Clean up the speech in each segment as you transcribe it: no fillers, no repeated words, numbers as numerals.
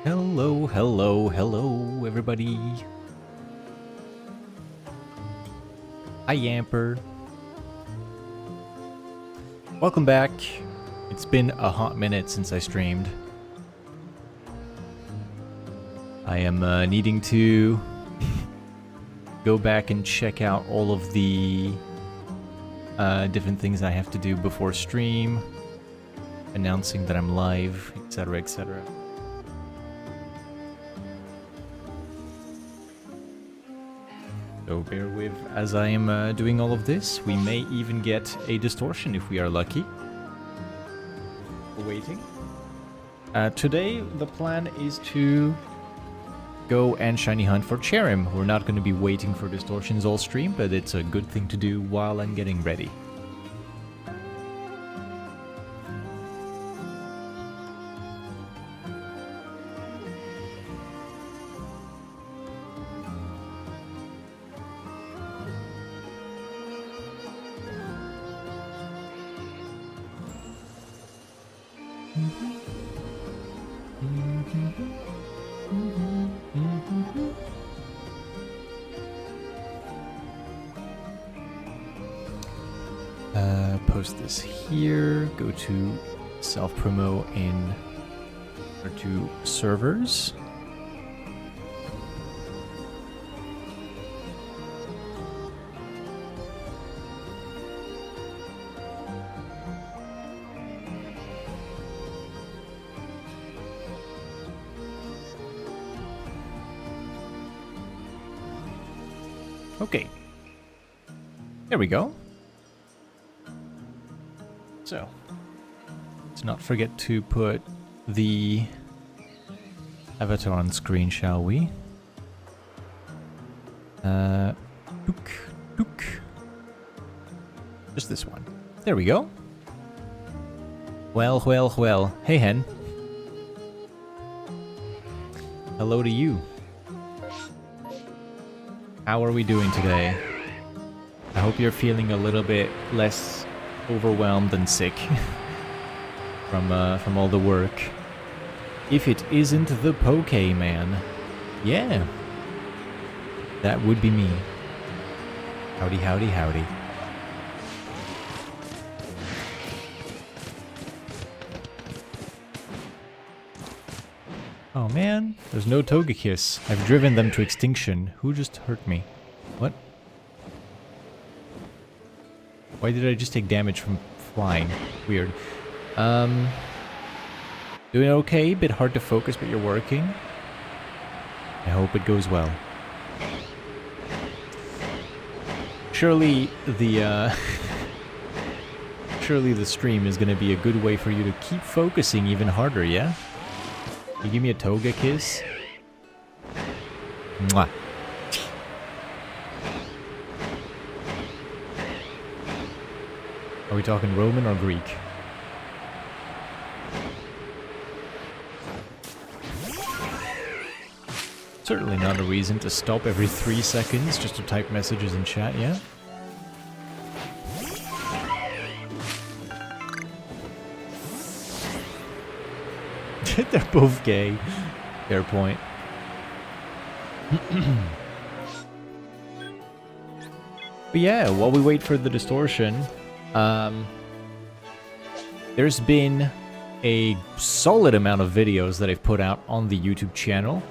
Hello, hello, hello, everybody. Hi, Yamper. Welcome back. It's been a hot minute since I streamed. I am needing to go back and check out all of the different things I have to do before stream, announcing that I'm live, etc., etc. So bear with as I am doing all of this. We may even get a distortion if we are lucky. We're waiting. Today the plan is to go and shiny hunt for Cherim. We're not going to be waiting for distortions all stream, but it's a good thing to do while I'm getting ready. Post this here, go to self-promo in or to servers. Okay. There we go. So, let's not forget to put the avatar on screen, shall we? Dook, dook. Just this one. There we go. Well, well, well. Hey, hen. Hello to you. How are we doing today? I hope you're feeling a little bit less overwhelmed and sick from all the work. If it isn't the Pokémon, yeah, that would be me. Howdy, howdy, howdy. Oh man, there's no Togekiss. I've driven them to extinction. Who just hurt me? What? Why did I just take damage from flying? Weird. Doing okay, bit hard to focus, but you're working. I hope it goes well. Surely the surely the stream is gonna be a good way for you to keep focusing even harder, yeah? You give me a Togekiss? Mwah. Are we talking Roman or Greek? Certainly not a reason to stop every 3 seconds just to type messages in chat, yeah? They're both gay. Fair point. But yeah, while we wait for the distortion, there's been a solid amount of videos that I've put out on the YouTube channel.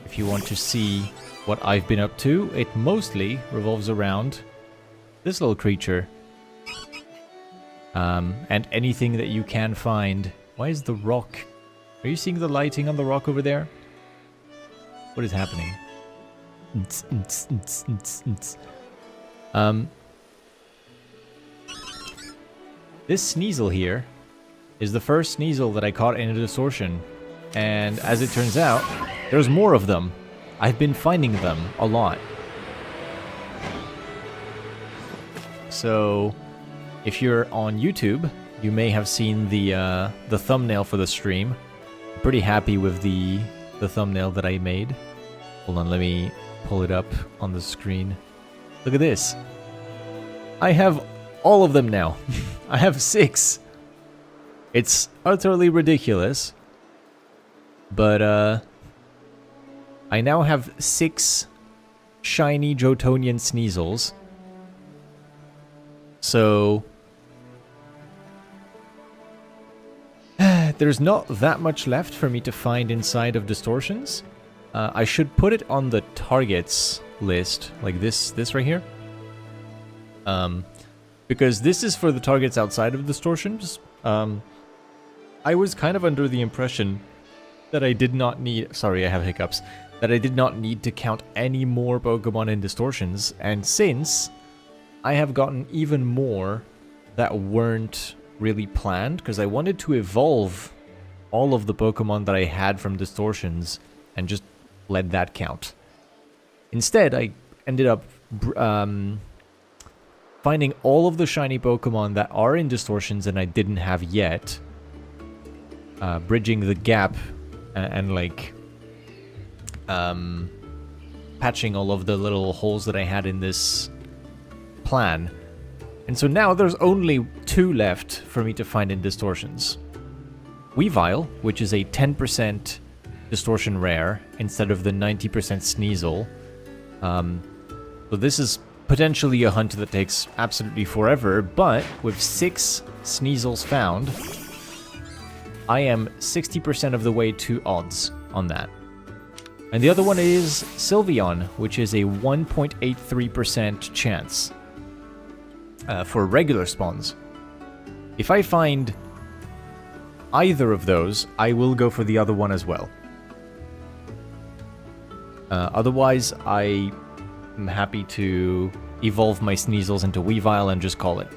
If you want to see what I've been up to, it mostly revolves around this little creature. And anything that you can find. Why is the rock... Are you seeing the lighting on the rock over there? What is happening? This Sneasel here is the first Sneasel that I caught in a distortion. And as it turns out, there's more of them. I've been finding them a lot. So, if you're on YouTube, you may have seen the thumbnail for the stream. I'm pretty happy with the thumbnail that I made. Hold on, let me pull it up on the screen. Look at this. I have all of them now. I have 6. It's utterly ridiculous. But I now have 6 shiny Jotonian Sneasels. So there's not that much left for me to find inside of Distortions. I should put it on the targets list, like this right here. Because this is for the targets outside of Distortions. I was kind of under the impression that I did not need... Sorry, I have hiccups. That I did not need to count any more Pokemon in Distortions. And since I have gotten even more that weren't really planned, because I wanted to evolve all of the Pokemon that I had from Distortions and just let that count. Instead, I ended up finding all of the shiny Pokemon that are in Distortions and I didn't have yet, bridging the gap and like patching all of the little holes that I had in this plan. And so now there's only 2 left for me to find in Distortions. Weavile, which is a 10% Distortion rare instead of the 90% Sneasel. So this is potentially a hunt that takes absolutely forever, but with 6 Sneasels found, I am 60% of the way to odds on that. And the other one is Sylveon, which is a 1.83% chance for regular spawns. If I find either of those, I will go for the other one as well. Otherwise, I am happy to evolve my Sneasels into Weavile and just call it.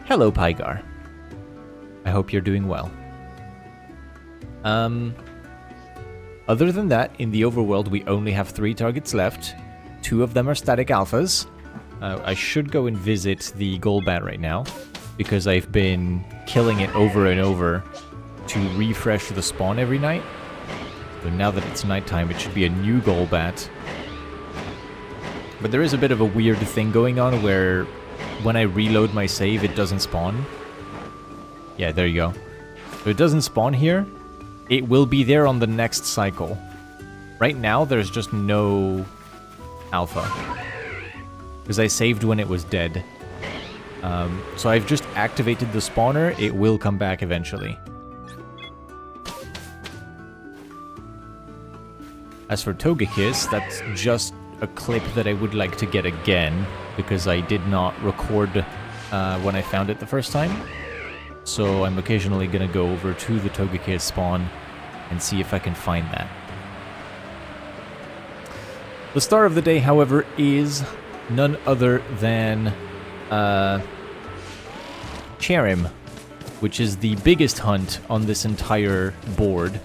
Hello, Pygar. I hope you're doing well. Other than that, in the overworld, we only have 3 targets left. 2 of them are static alphas. I should go and visit the Golbat right now, because I've been killing it over and over to refresh the spawn every night. So now that it's nighttime, it should be a new Golbat. But there is a bit of a weird thing going on where when I reload my save, it doesn't spawn. Yeah, there you go. So it doesn't spawn here. It will be there on the next cycle. Right now, there's just no alpha, because I saved when it was dead. So I've just activated the spawner. It will come back eventually. As for Togekiss, that's just a clip that I would like to get again, because I did not record when I found it the first time. So I'm occasionally going to go over to the Togekiss spawn and see if I can find that. The star of the day, however, is none other than Cherim, which is the biggest hunt on this entire board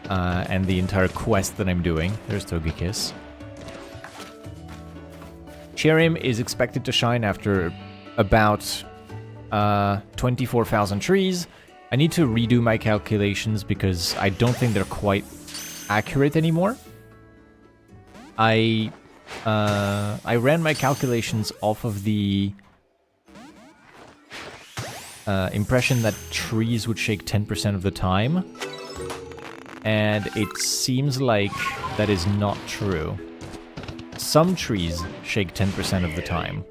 and the entire quest that I'm doing. There's Togekiss. Cherim is expected to shine after about 24,000 trees. I need to redo my calculations because I don't think they're quite accurate anymore. I ran my calculations off of the impression that trees would shake 10% of the time, and it seems like that is not true. Some trees shake 10% of the time,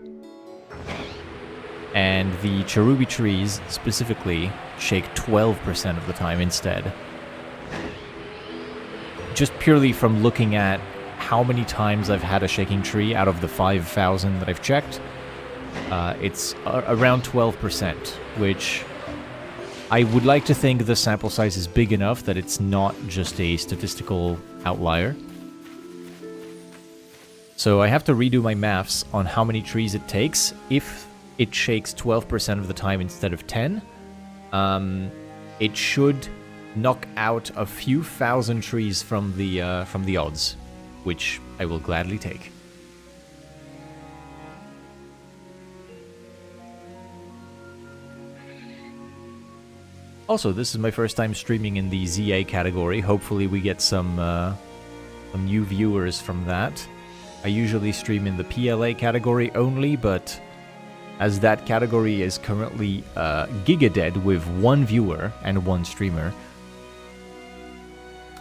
and the cherubi trees specifically shake 12% of the time instead. Just purely from looking at how many times I've had a shaking tree out of the 5,000 that I've checked, it's around 12%, which I would like to think the sample size is big enough that it's not just a statistical outlier. So I have to redo my maths on how many trees it takes. If it shakes 12% of the time instead of 10, it should knock out a few thousand trees from the odds, which I will gladly take. Also, this is my first time streaming in the ZA category. Hopefully we get some new viewers from that. I usually stream in the PLA category only, but as that category is currently giga dead with 1 viewer and 1 streamer,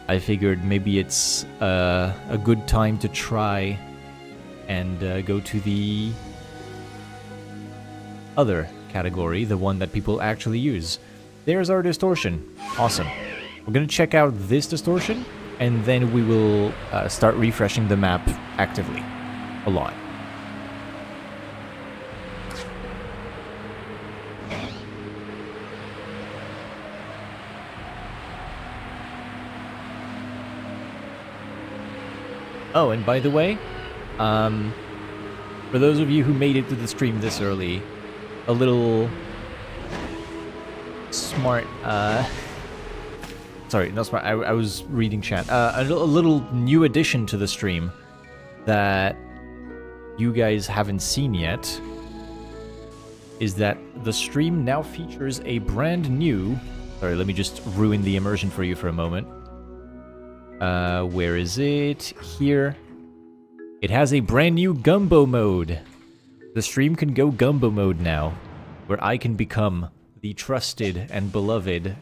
I figured maybe it's a good time to try and go to the other category, the one that people actually use. There's our distortion. Awesome. We're gonna check out this distortion, and then we will start refreshing the map actively a lot. Oh, and by the way, for those of you who made it to the stream this early, a little smart, sorry, not smart, I was reading chat. A little new addition to the stream that you guys haven't seen yet is that the stream now features a brand new... Sorry, let me just ruin the immersion for you for a moment. Where is it? Here. It has a brand new Gumbo mode. The stream can go Gumbo mode now, where I can become the trusted and beloved,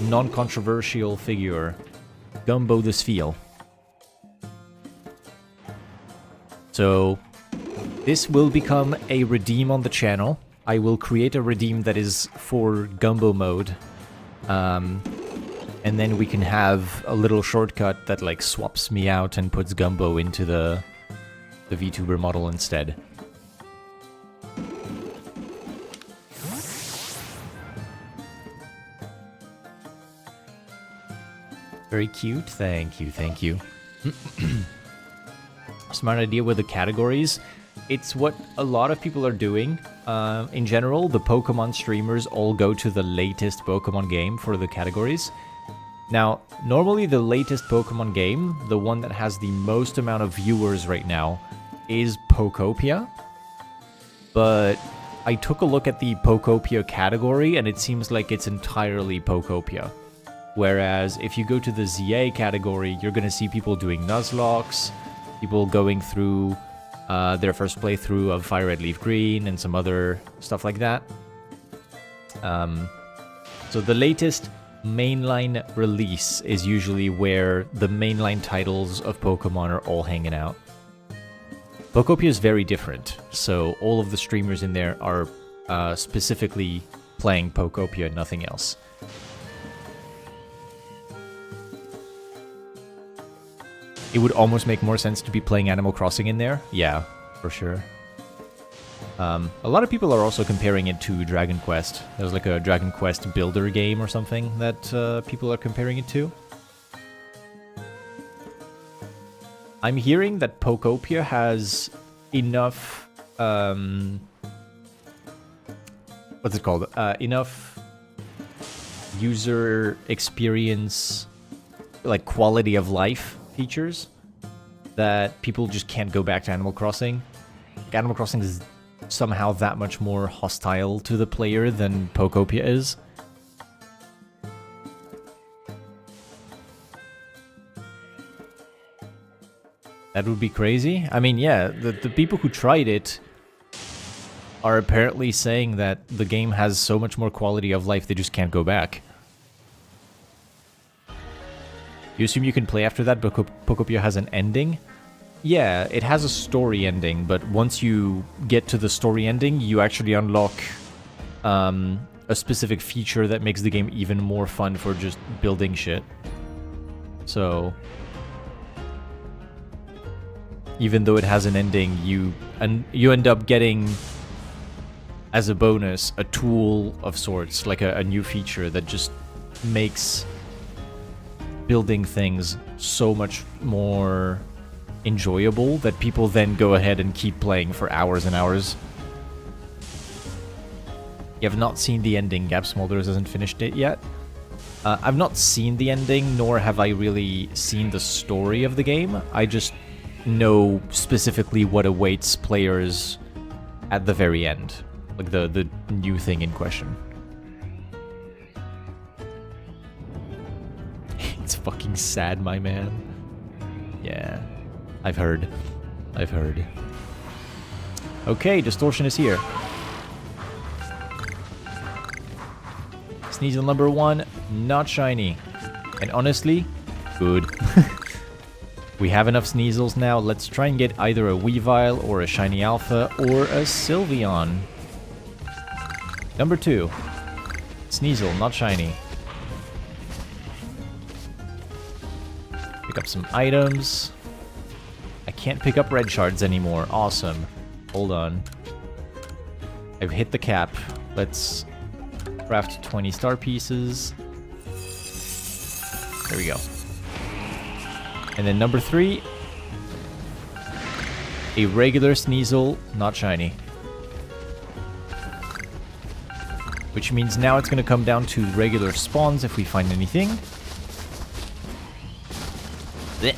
non-controversial figure, Gumbo the Spheal. So, this will become a redeem on the channel. I will create a redeem that is for Gumbo mode. And then we can have a little shortcut that like swaps me out and puts Gumbo into the VTuber model instead. Very cute. Thank you, thank you. Smart idea with the categories. It's what a lot of people are doing. In general, the Pokemon streamers all go to the latest Pokemon game for the categories. Now, normally the latest Pokemon game, the one that has the most amount of viewers right now, is Pokopia. But I took a look at the Pokopia category, and it seems like it's entirely Pokopia. Whereas if you go to the ZA category, you're going to see people doing Nuzlocke, people going through their first playthrough of Fire Red Leaf Green, and some other stuff like that. So the latest mainline release is usually where the mainline titles of Pokemon are all hanging out. Pokopia is very different, so all of the streamers in there are specifically playing Pokopia and nothing else. It would almost make more sense to be playing Animal Crossing in there. Yeah, for sure. A lot of people are also comparing it to Dragon Quest. There's like a Dragon Quest builder game or something that people are comparing it to. I'm hearing that Pokopia has enough... what's it called? Enough user experience, like quality of life features, that people just can't go back to Animal Crossing. Like, Animal Crossing is somehow that much more hostile to the player than Pokopia is. That would be crazy. I mean, yeah, the people who tried it are apparently saying that the game has so much more quality of life they just can't go back. You assume you can play after that, but Pokopia has an ending? Yeah, it has a story ending, but once you get to the story ending, you actually unlock a specific feature that makes the game even more fun for just building shit. So, even though it has an ending, you end up getting, as a bonus, a tool of sorts, like a new feature that just makes building things so much more enjoyable that people then go ahead and keep playing for hours and hours. You have not seen the ending. Gab Smolders hasn't finished it yet. I've not seen the ending, nor have I really seen the story of the game. I just know specifically what awaits players at the very end. Like the new thing in question. It's fucking sad, my man. Yeah. I've heard. I've heard. Okay, Distortion is here. Sneasel number 1, not shiny. And honestly, good. We have enough Sneasels now. Let's try and get either a Weavile or a Shiny Alpha or a Sylveon. Number 2. Sneasel, not Shiny. Pick up some items. I can't pick up red shards anymore. Awesome. Hold on. I've hit the cap. Let's craft 20 star pieces. There we go. And then number 3. A regular Sneasel, not Shiny. Which means now it's going to come down to regular spawns if we find anything. Blech.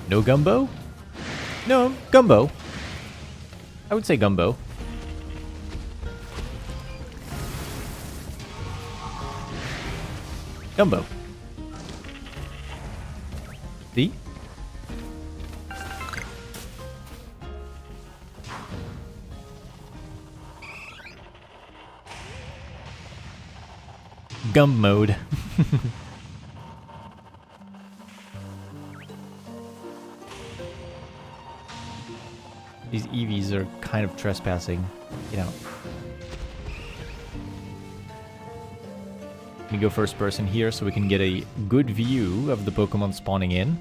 No Gumbo? No, Gumbo. I would say Gumbo. Gumbo. See? Gum mode. These EVs are kind of trespassing. Get out. Let me go first person here so we can get a good view of the Pokemon spawning in.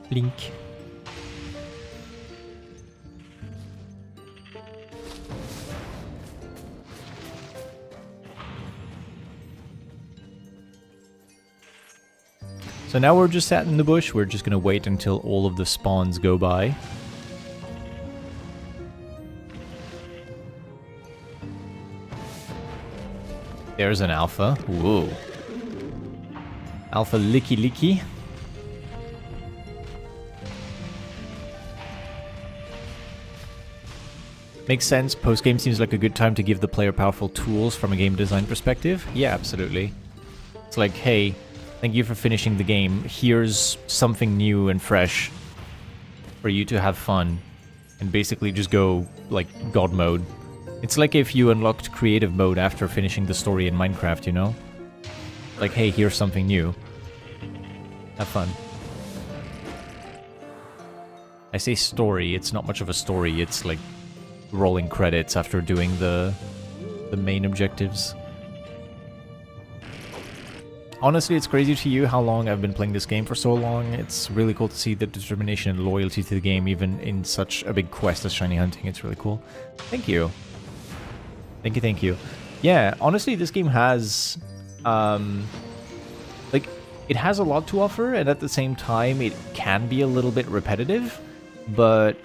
Blink. So now we're just sat in the bush. We're just gonna wait until all of the spawns go by. There's an alpha. Whoa. Alpha Licky Licky. Makes sense. Post-game seems like a good time to give the player powerful tools from a game design perspective. Yeah, absolutely. It's like, hey, thank you for finishing the game. Here's something new and fresh for you to have fun. And basically just go, like, God mode. It's like if you unlocked creative mode after finishing the story in Minecraft, you know? Like, hey, here's something new. Have fun. I say story, it's not much of a story, it's like rolling credits after doing the main objectives. Honestly, it's crazy to you how long I've been playing this game for so long. It's really cool to see the determination and loyalty to the game, even in such a big quest as shiny hunting. It's really cool. Thank you. Thank you, thank you. Yeah, honestly, this game has, like, it has a lot to offer, and at the same time, it can be a little bit repetitive, but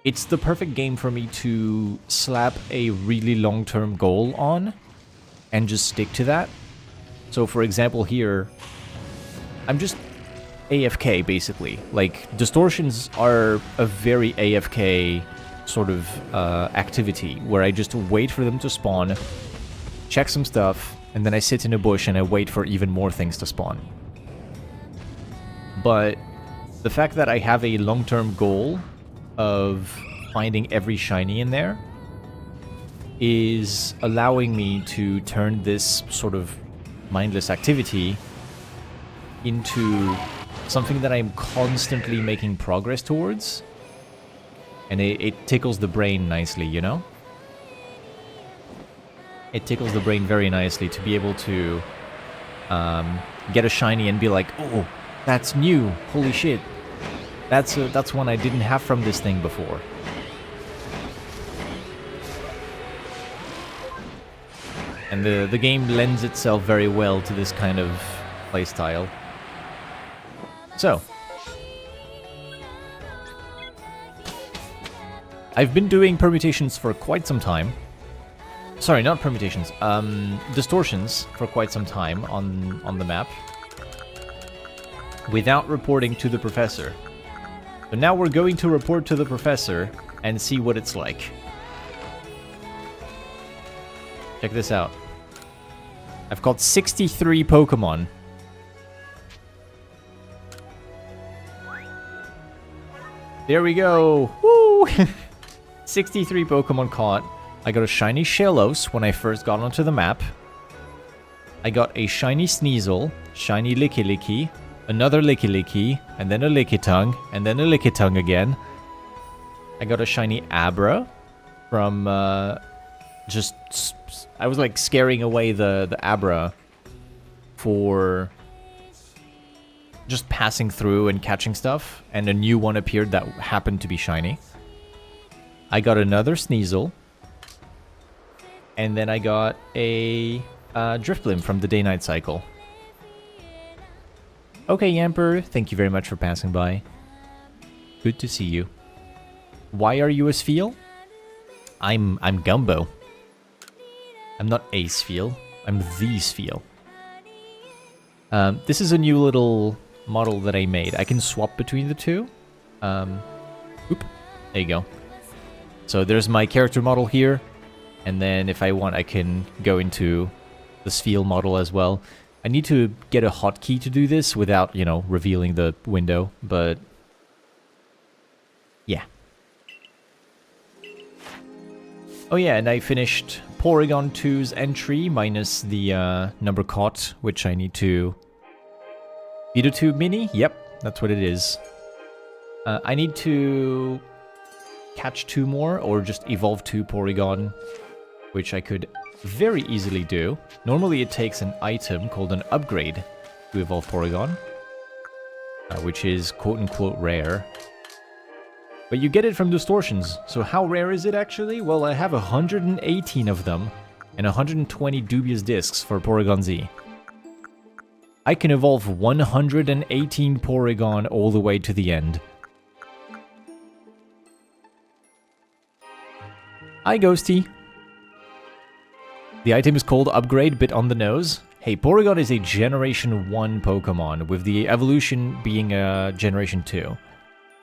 it's the perfect game for me to slap a really long-term goal on and just stick to that. So, for example, here, I'm just AFK, basically. Like, distortions are a very AFK sort of activity, where I just wait for them to spawn, check some stuff, and then I sit in a bush and I wait for even more things to spawn. But the fact that I have a long-term goal of finding every shiny in there is allowing me to turn this sort of mindless activity into something that I'm constantly making progress towards. And it tickles the brain nicely, you know? It tickles the brain very nicely to be able to get a shiny and be like, oh, that's new, holy shit. That's one I didn't have from this thing before. And the game lends itself very well to this kind of playstyle. So, I've been doing permutations for quite some time. Sorry, not permutations. Distortions for quite some time on the map. Without reporting to the professor. So now we're going to report to the professor and see what it's like. Check this out. I've caught 63 Pokemon. There we go. Woo! 63 Pokemon caught. I got a shiny Shellos when I first got onto the map. I got a shiny Sneasel, shiny Licky, another Licky, and then a Lickitung, and then a Lickitung again. I got a shiny Abra from I was like scaring away the Abra for just passing through and catching stuff, and a new one appeared that happened to be shiny. I got another Sneasel, and then I got a Drifblim from the Day-Night cycle. Okay, Yamper, thank you very much for passing by. Good to see you. Why are you a Spheal? I'm Gumbo. I'm not a Spheal. I'm the Spheal. This is a new little model that I made. I can swap between the two. Oop. There you go. So there's my character model here. And then if I want, I can go into the Spheal model as well. I need to get a hotkey to do this without, you know, revealing the window. But yeah. Oh yeah, and I finished Porygon 2's entry minus the number caught, which I need to... Tube Mini? Yep, that's what it is. I need to catch 2 more, or just evolve 2 Porygon, which I could very easily do. Normally it takes an item called an upgrade to evolve Porygon, which is quote-unquote rare. But you get it from distortions, so how rare is it actually? Well, I have 118 of them, and 120 dubious discs for Porygon Z. I can evolve 118 Porygon all the way to the end. Hi, Ghosty. The item is called Upgrade, bit on the nose. Hey, Porygon is a Generation 1 Pokemon, with the evolution being a Generation 2.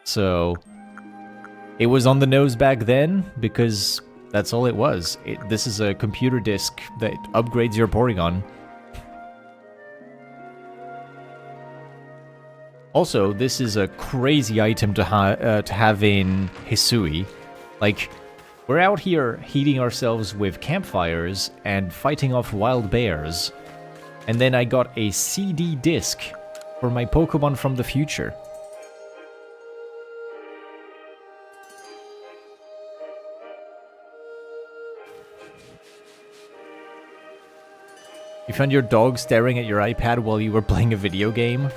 So... it was on the nose back then, because that's all it was. This is a computer disc that upgrades your Porygon. Also, this is a crazy item to have in Hisui. Like, we're out here heating ourselves with campfires and fighting off wild bears. And then I got a CD disc for my Pokemon from the future. You found your dog staring at your iPad while you were playing a video game?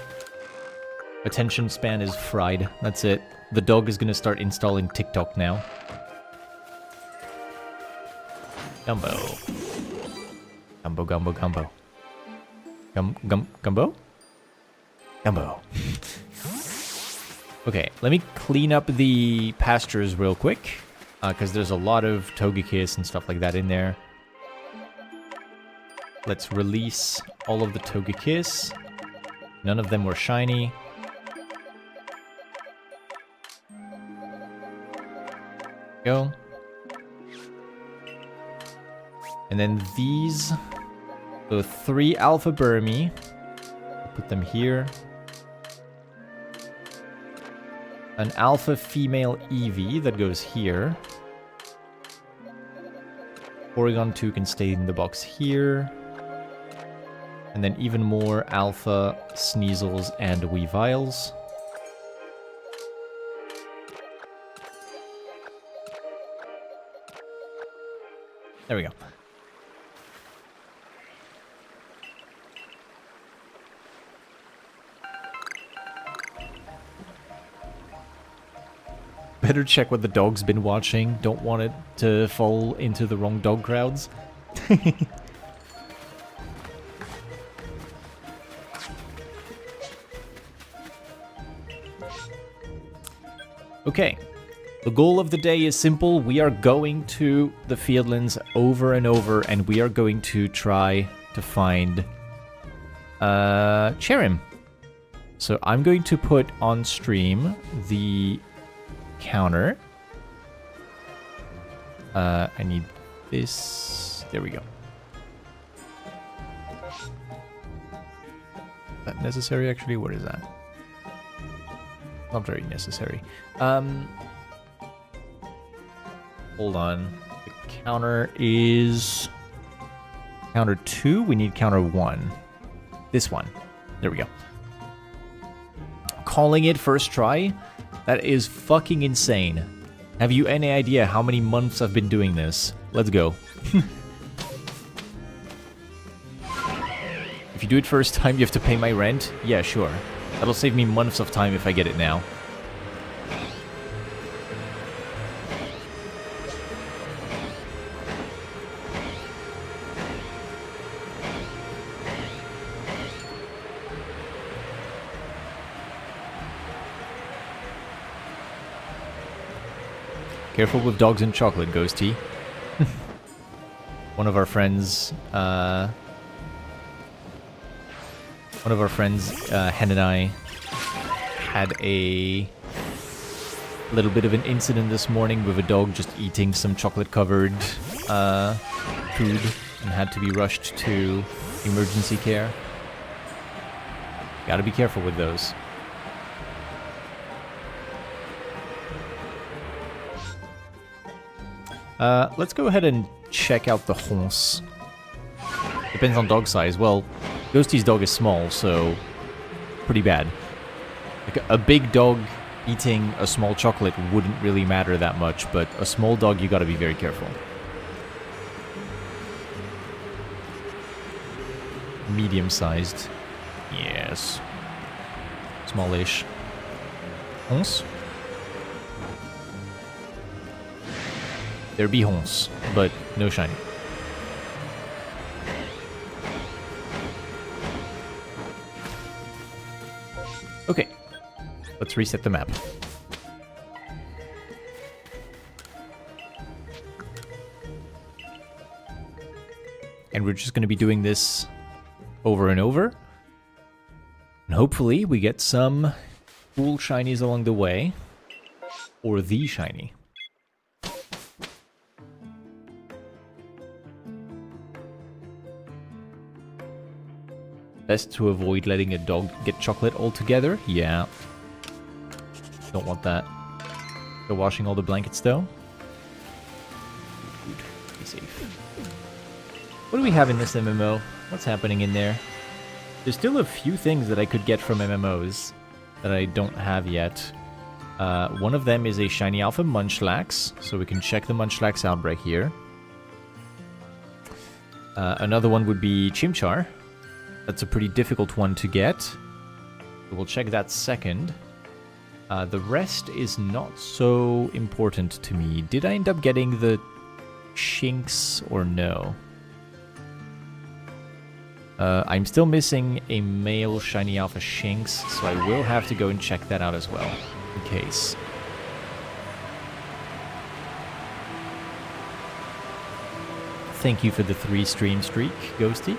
Attention span is fried. That's it. The dog is gonna start installing TikTok now. Gumbo. Gumbo, gumbo, gumbo. Gumbo? Gumbo. Okay, let me clean up the pastures real quick, because there's a lot of Togekiss and stuff like that in there. Let's release all of the Togekiss. None of them were shiny. Go. And then these. So 3 Alpha Burmy. Put them here. An Alpha Female Eevee that goes here. Porygon 2 can stay in the box here. And then even more Alpha Sneasels and Weaviles. There we go. Better check what the dog's been watching. Don't want it to fall into the wrong dog crowds. Okay, the goal of the day is simple. We are going to the Fieldlands over and over, and we are going to try to find Cherim. So I'm going to put on stream the counter. I need this. There we go. that necessary, actually? What is that? Not very necessary. Hold on. The counter is... Counter 2? We need counter 1. This one. There we go. Calling it first try? That is fucking insane. Have you any idea how many months I've been doing this? Let's go. If you do it first time, you have to pay my rent? Yeah, sure. That'll save me months of time if I get it now. Careful with dogs and chocolate, Ghosty. One of our friends, Hen and I had a little bit of an incident this morning with a dog just eating some chocolate-covered food and had to be rushed to emergency care. Gotta be careful with those. Let's go ahead and check out the horse. Depends on dog size. Well, Ghosty's dog is small, so pretty bad. Like a big dog eating a small chocolate wouldn't really matter that much, but a small dog, you gotta be very careful. Medium-sized. Yes. Smallish. Horse? There be horse, but no shiny. Okay, let's reset the map. And we're just going to be doing this over and over. And hopefully we get some cool shinies along the way. Or the shiny. Best to avoid letting a dog get chocolate altogether. Yeah. Don't want that. They're washing all the blankets though. Good. Be safe. What do we have in this MMO? What's happening in there? There's still a few things that I could get from MMOs that I don't have yet. One of them is a shiny alpha Munchlax, so we can check the Munchlax outbreak here. Another one would be Chimchar. That's a pretty difficult one to get. So we'll check that second. The rest is not so important to me. Did I end up getting the Shinx or no? I'm still missing a male shiny alpha Shinx, so I will have to go and check that out as well, in case. Thank you for the 3-stream streak, Ghosty.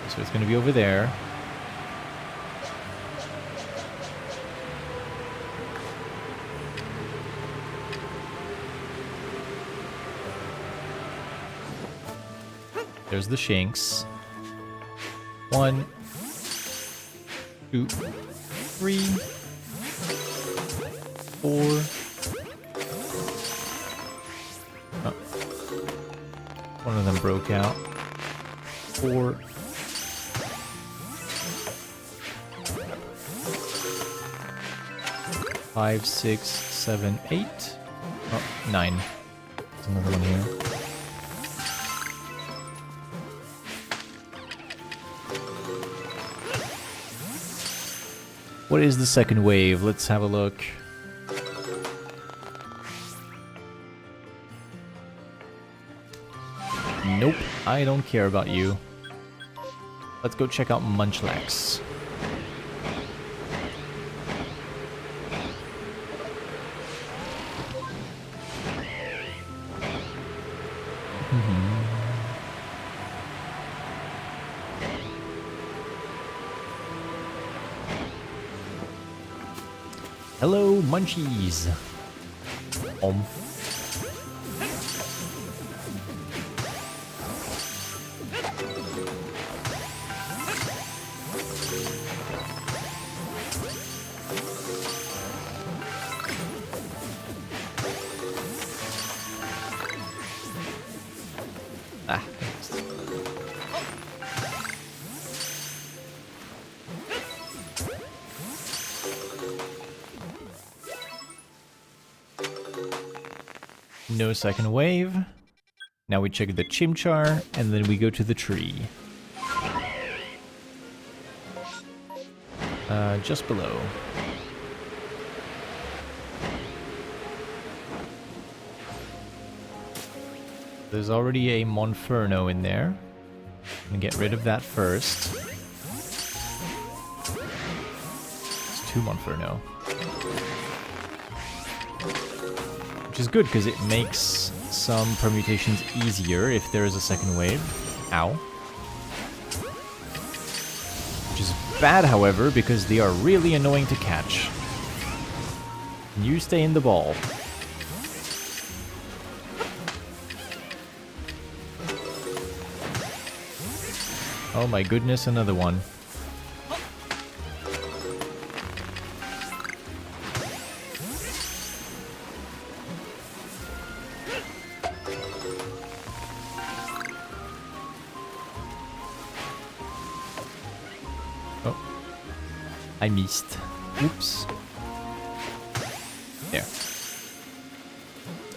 So it's going to be over there. There's the Shinx. 1, 2, 3, 4. Oh. One of them broke out. 4. 5, 6, 7, 8. Oh, 9. There's another one here. What is the second wave? Let's have a look. Nope, I don't care about you. Let's go check out Munchlax. Hello, Munchies. no second wave. Now we check the Chimchar, and then we go to the tree. Just below. There's already a Monferno in there. I'm gonna get rid of that first. It's 2 Monferno. Which is good, because it makes some permutations easier if there is a second wave. Ow. Which is bad, however, because they are really annoying to catch. You stay in the ball. Oh my goodness, another one. Oh. I missed. Oops. There.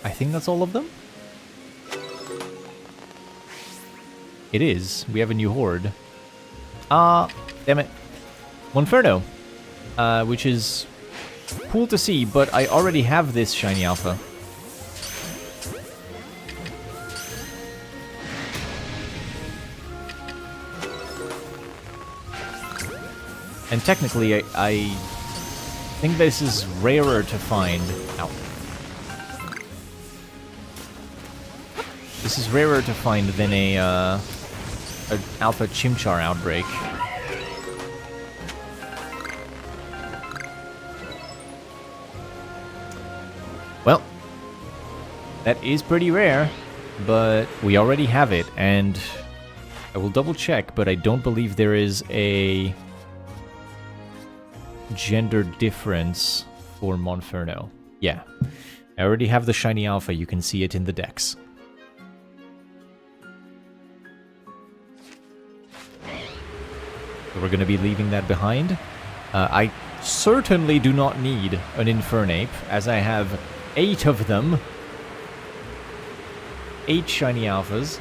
I think that's all of them? It is. We have a new horde. Damn it. Monferno. Which is cool to see, but I already have this shiny alpha. And technically, I think this is rarer to find. Ow. This is rarer to find than an Alpha Chimchar outbreak. Well, that is pretty rare, but we already have it, and I will double check, but I don't believe there is a gender difference for Monferno. Yeah, I already have the shiny alpha, you can see it in the decks. We're going to be leaving that behind. I certainly do not need an Infernape, as I have 8 of them. 8 shiny alphas.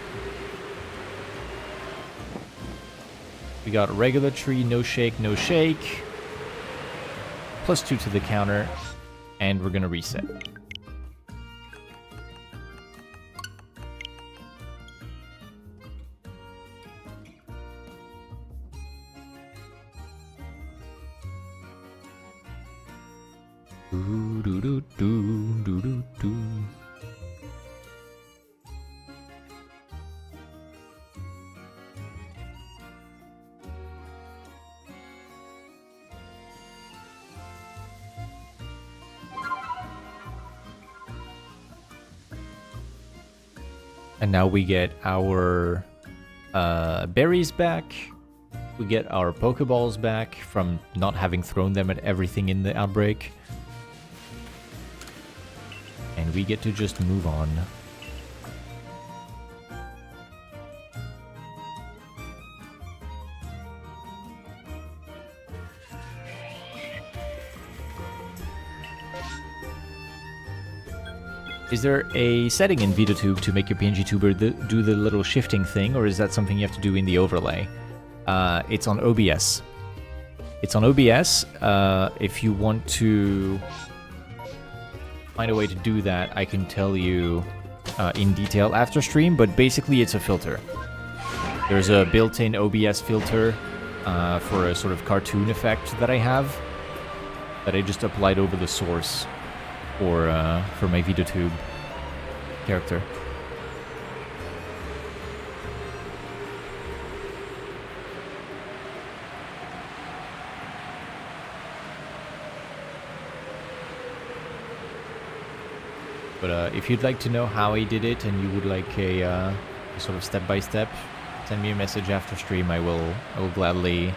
We got regular tree, no shake, no shake. +2 to the counter, and we're going to reset. And now we get our berries back. We get our Pokeballs back from not having thrown them at everything in the outbreak. And we get to just move on. Is there a setting in VitaTube to make your PNG tuber do the little shifting thing, or is that something you have to do in the overlay? It's on OBS. It's on OBS. If you want to find a way to do that, I can tell you in detail after stream, but basically it's a filter. There's a built-in OBS filter for a sort of cartoon effect that I have that I just applied over the source for my VitaTube character. But if you'd like to know how I did it and you would like a sort of step-by-step, send me a message after stream. I will gladly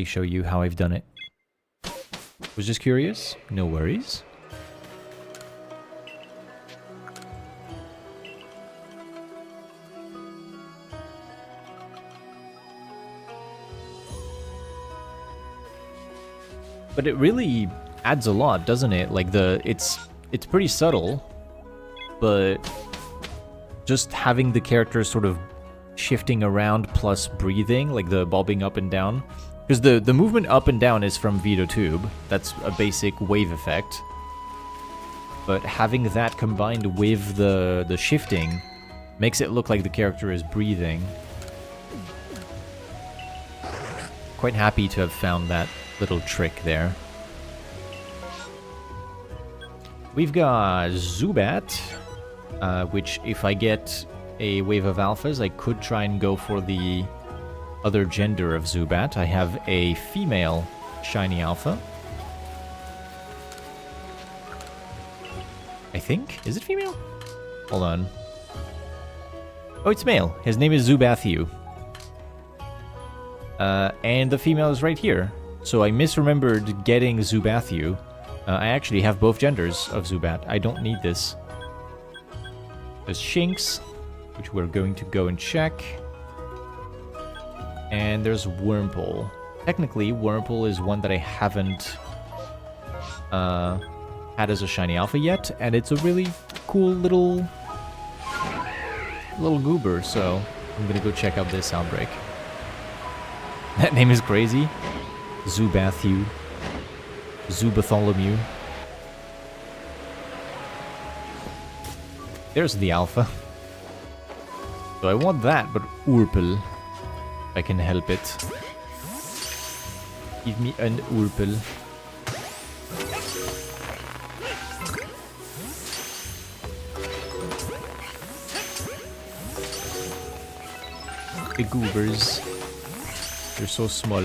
show you how I've done it. Was just curious? No worries. But it really adds a lot, doesn't it? Like it's pretty subtle, but just having the character sort of shifting around plus breathing, like the bobbing up and down. Because the movement up and down is from Tube. That's a basic wave effect. But having that combined with the shifting makes it look like the character is breathing. Quite happy to have found that little trick there. We've got Zubat, which if I get a wave of alphas, I could try and go for the other gender of Zubat. I have a female shiny alpha. I think? Is it female? Hold on. Oh, it's male. His name is Zubathu. And the female is right here. So I misremembered getting Zubathu. I actually have both genders of Zubat. I don't need this. There's Shinx, which we're going to go and check. And there's Wurmple. Technically, Wurmple is one that I haven't had as a shiny alpha yet, and it's a really cool little goober, so I'm gonna go check out this outbreak. That name is crazy. Zubathu. Zubatholomew. There's the alpha. So I want that, but Wurmple. If I can help it. Give me an Wurmple. The goobers. They're so small.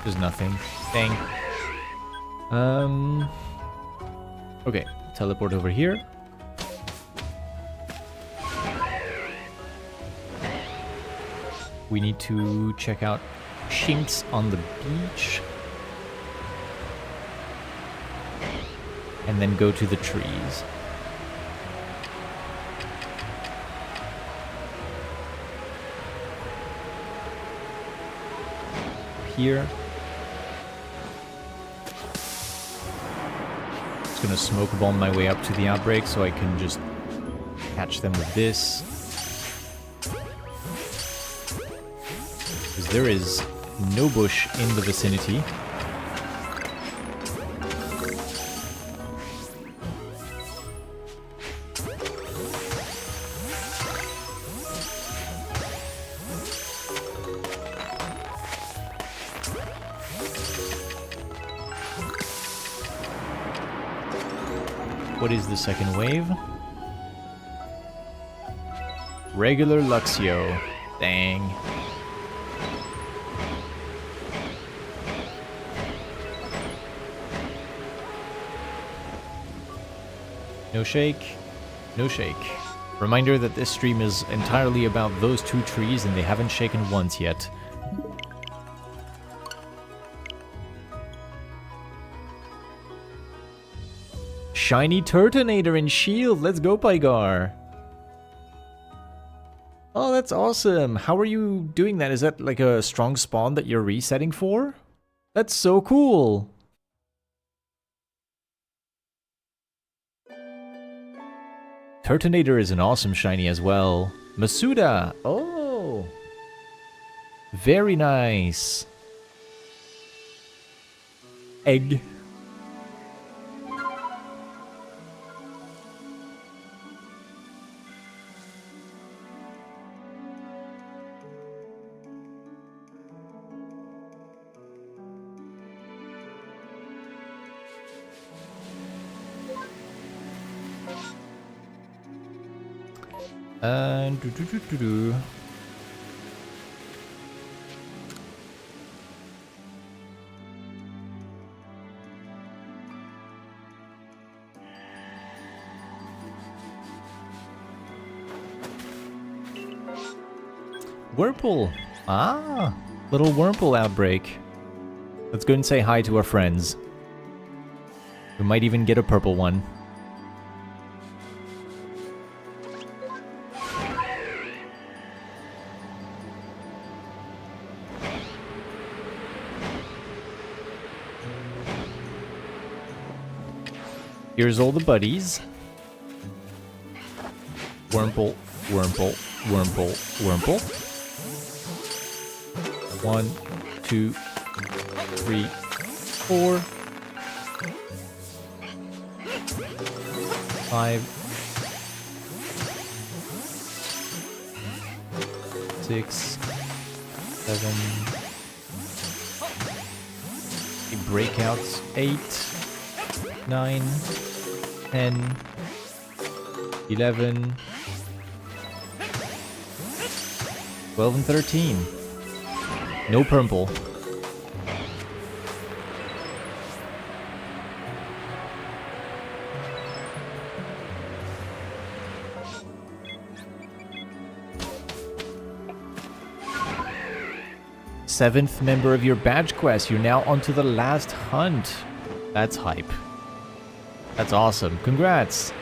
There's nothing. Dang. Okay, teleport over here. We need to check out Shinx on the beach. And then go to the trees. Here. Just gonna smoke bomb my way up to the outbreak so I can just catch them with this. Because there is no bush in the vicinity. What is the second wave? Regular Luxio. Dang. No shake. No shake. Reminder that this stream is entirely about those two trees and they haven't shaken once yet. Shiny Turtonator and Shield! Let's go, Pygar! Oh, that's awesome! How are you doing that? Is that like a strong spawn that you're resetting for? That's so cool! Turtonator is an awesome shiny as well. Masuda! Oh! Very nice! Egg. Do. Wurmple! Ah! Little Wurmple outbreak. Let's go and say hi to our friends. We might even get a purple one. Here's all the buddies. Wurmple, Wurmple, Wurmple, Wurmple. 1, 2, 3, 4, 5, 6, 7. Breakouts 8, 9, 10, 11, 12, and 13. No purple. Seventh member of your badge quest. You're now onto the last hunt. That's hype. That's awesome. Congrats.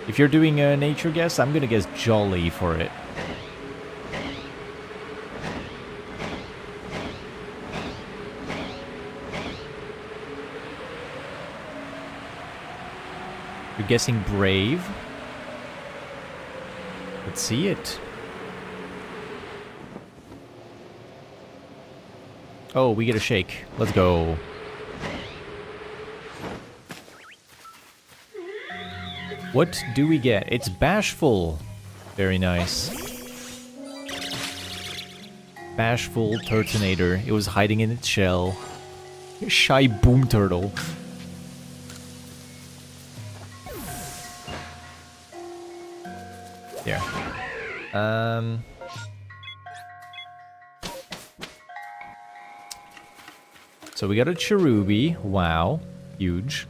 If you're doing a nature guess, I'm gonna guess Jolly for it. You're guessing Brave. Let's see it. Oh, we get a shake. Let's go. What do we get? It's Bashful. Very nice. Bashful Turtonator. It was hiding in its shell. Shy Boom Turtle. There. So we got a Cherubi. Wow. Huge.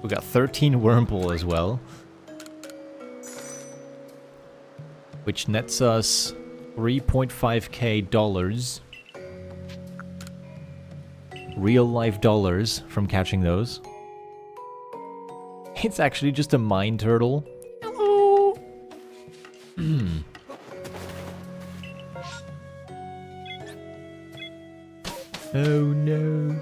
We got 13 Wurmple as well. Which nets us $3.5k dollars. Real life dollars from catching those. It's actually just a mine turtle. Hello! Oh no.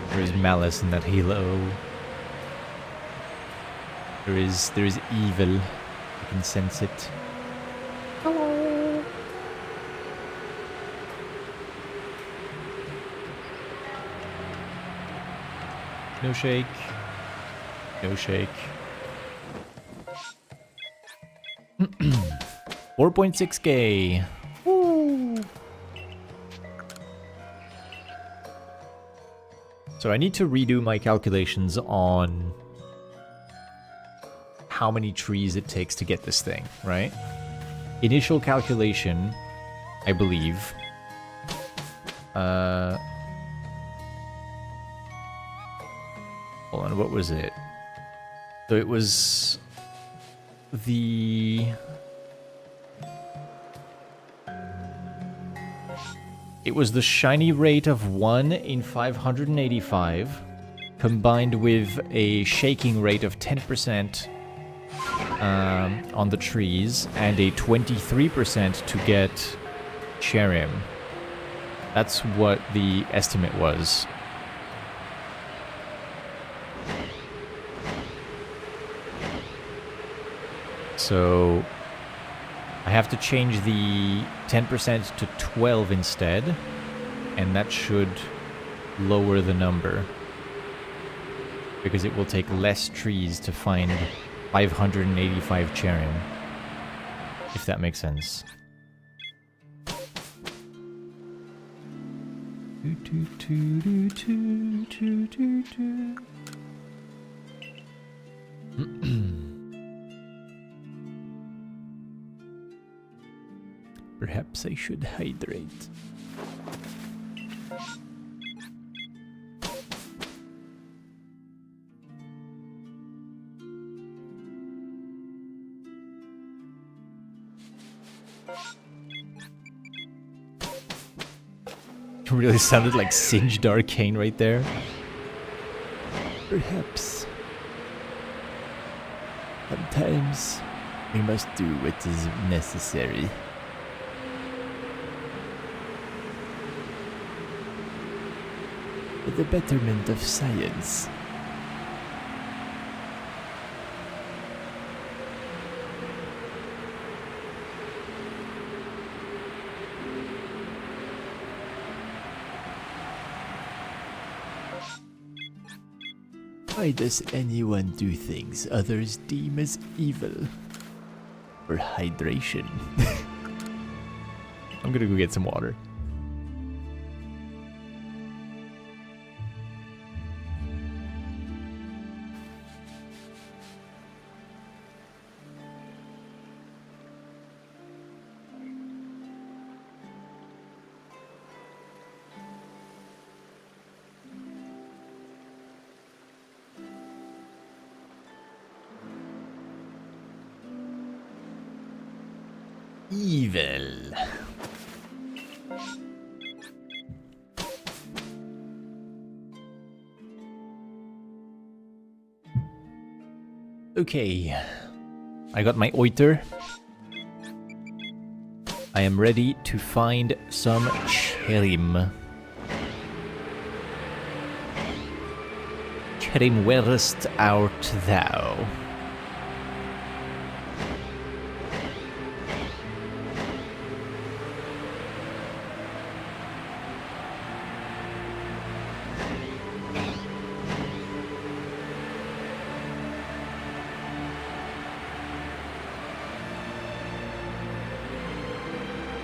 There is malice in that halo. There is evil. I can sense it. Hello. No shake. No shake. 4.6k. Woo. So I need to redo my calculations on how many trees it takes to get this thing, right? Initial calculation, I believe. Hold on, what was it? So it was the... It was the shiny rate of 1 in 585, combined with a shaking rate of 10% on the trees, and a 23% to get Cherim. That's what the estimate was. So I have to change the 10% to 12 instead, and that should lower the number, because it will take less trees to find 585 Cherim, if that makes sense. Perhaps I should hydrate. It really sounded like Singed Arcane right there. Perhaps. Sometimes we must do what is necessary. For the betterment of science. Why does anyone do things others deem as evil? For hydration. I'm gonna go get some water. Evil. Okay, I got my oiter. I am ready to find some Cherim. Cherim, wherest art thou?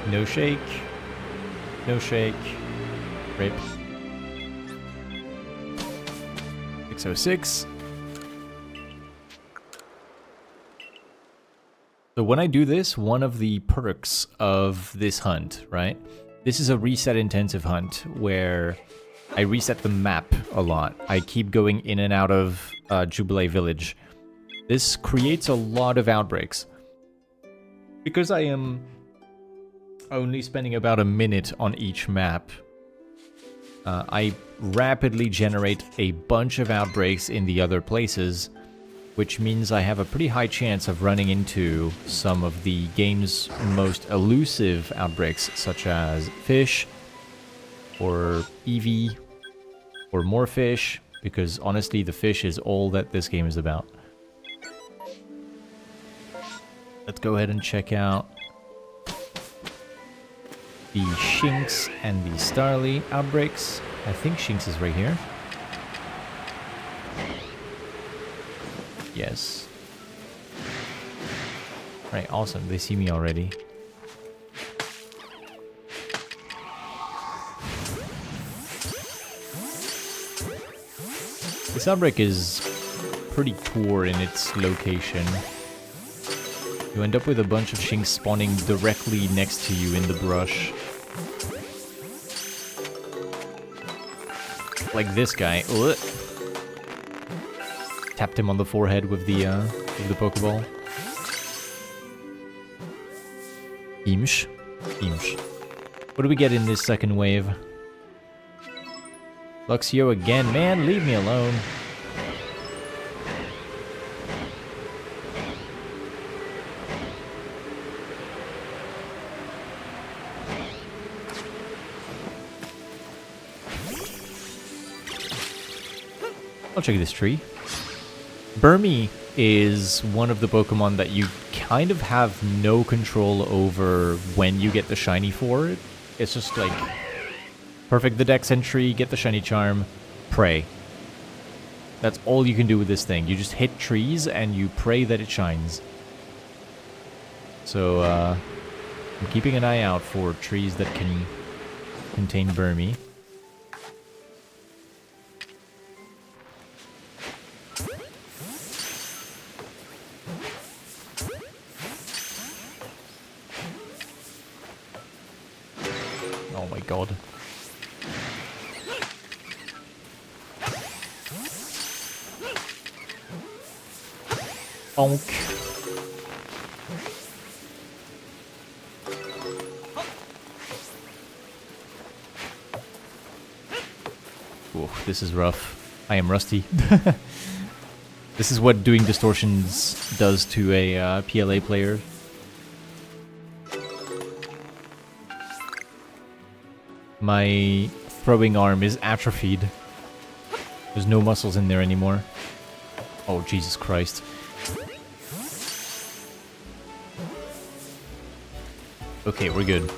No shake. No shake. Rip. 606. So when I do this, one of the perks of this hunt, right? This is a reset intensive hunt where I reset the map a lot. I keep going in and out of Jubilee Village. This creates a lot of outbreaks. Because I am only spending about a minute on each map, I rapidly generate a bunch of outbreaks in the other places, which means I have a pretty high chance of running into some of the game's most elusive outbreaks, such as fish, or Eevee, or more fish, because honestly the fish is all that this game is about. Let's go ahead and check out the Shinx and the Starly outbreaks. I think Shinx is right here. Yes. Right, awesome. They see me already. This outbreak is pretty poor in its location. You end up with a bunch of Shinx spawning directly next to you in the brush. Like this guy. Ugh. Tapped him on the forehead with the Pokeball. Imsh. Imsh. What do we get in this second wave? Luxio again. Man, leave me alone. I'll check this tree. Burmy is one of the Pokemon that you kind of have no control over when you get the shiny for it. It's just like, perfect the Dex entry, get the shiny charm, pray. That's all you can do with this thing. You just hit trees and you pray that it shines. So, I'm keeping an eye out for trees that can contain Burmy. Oh my god. Bonk. this is rough. I am rusty. This is what doing distortions does to a PLA player. My throwing arm is atrophied. There's no muscles in there anymore. Oh, Jesus Christ. Okay, we're good.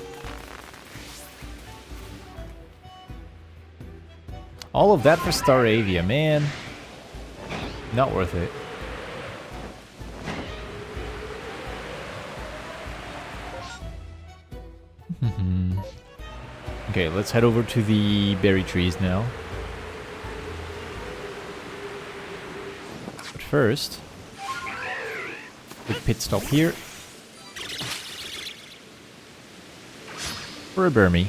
All of that for Staravia, man. Not worth it. Okay, let's head over to the berry trees now. But first, quick pit stop here. For a Burmy.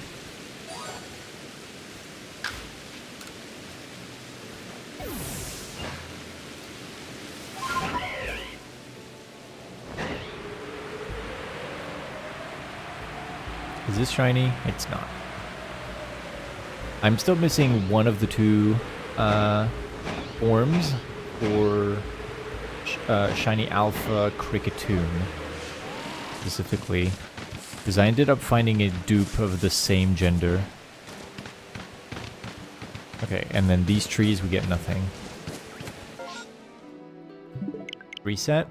Is this shiny? It's not. I'm still missing one of the two forms for Shiny Alpha Cricketune, specifically. Because I ended up finding a dupe of the same gender. Okay, and then these trees, we get nothing. Reset.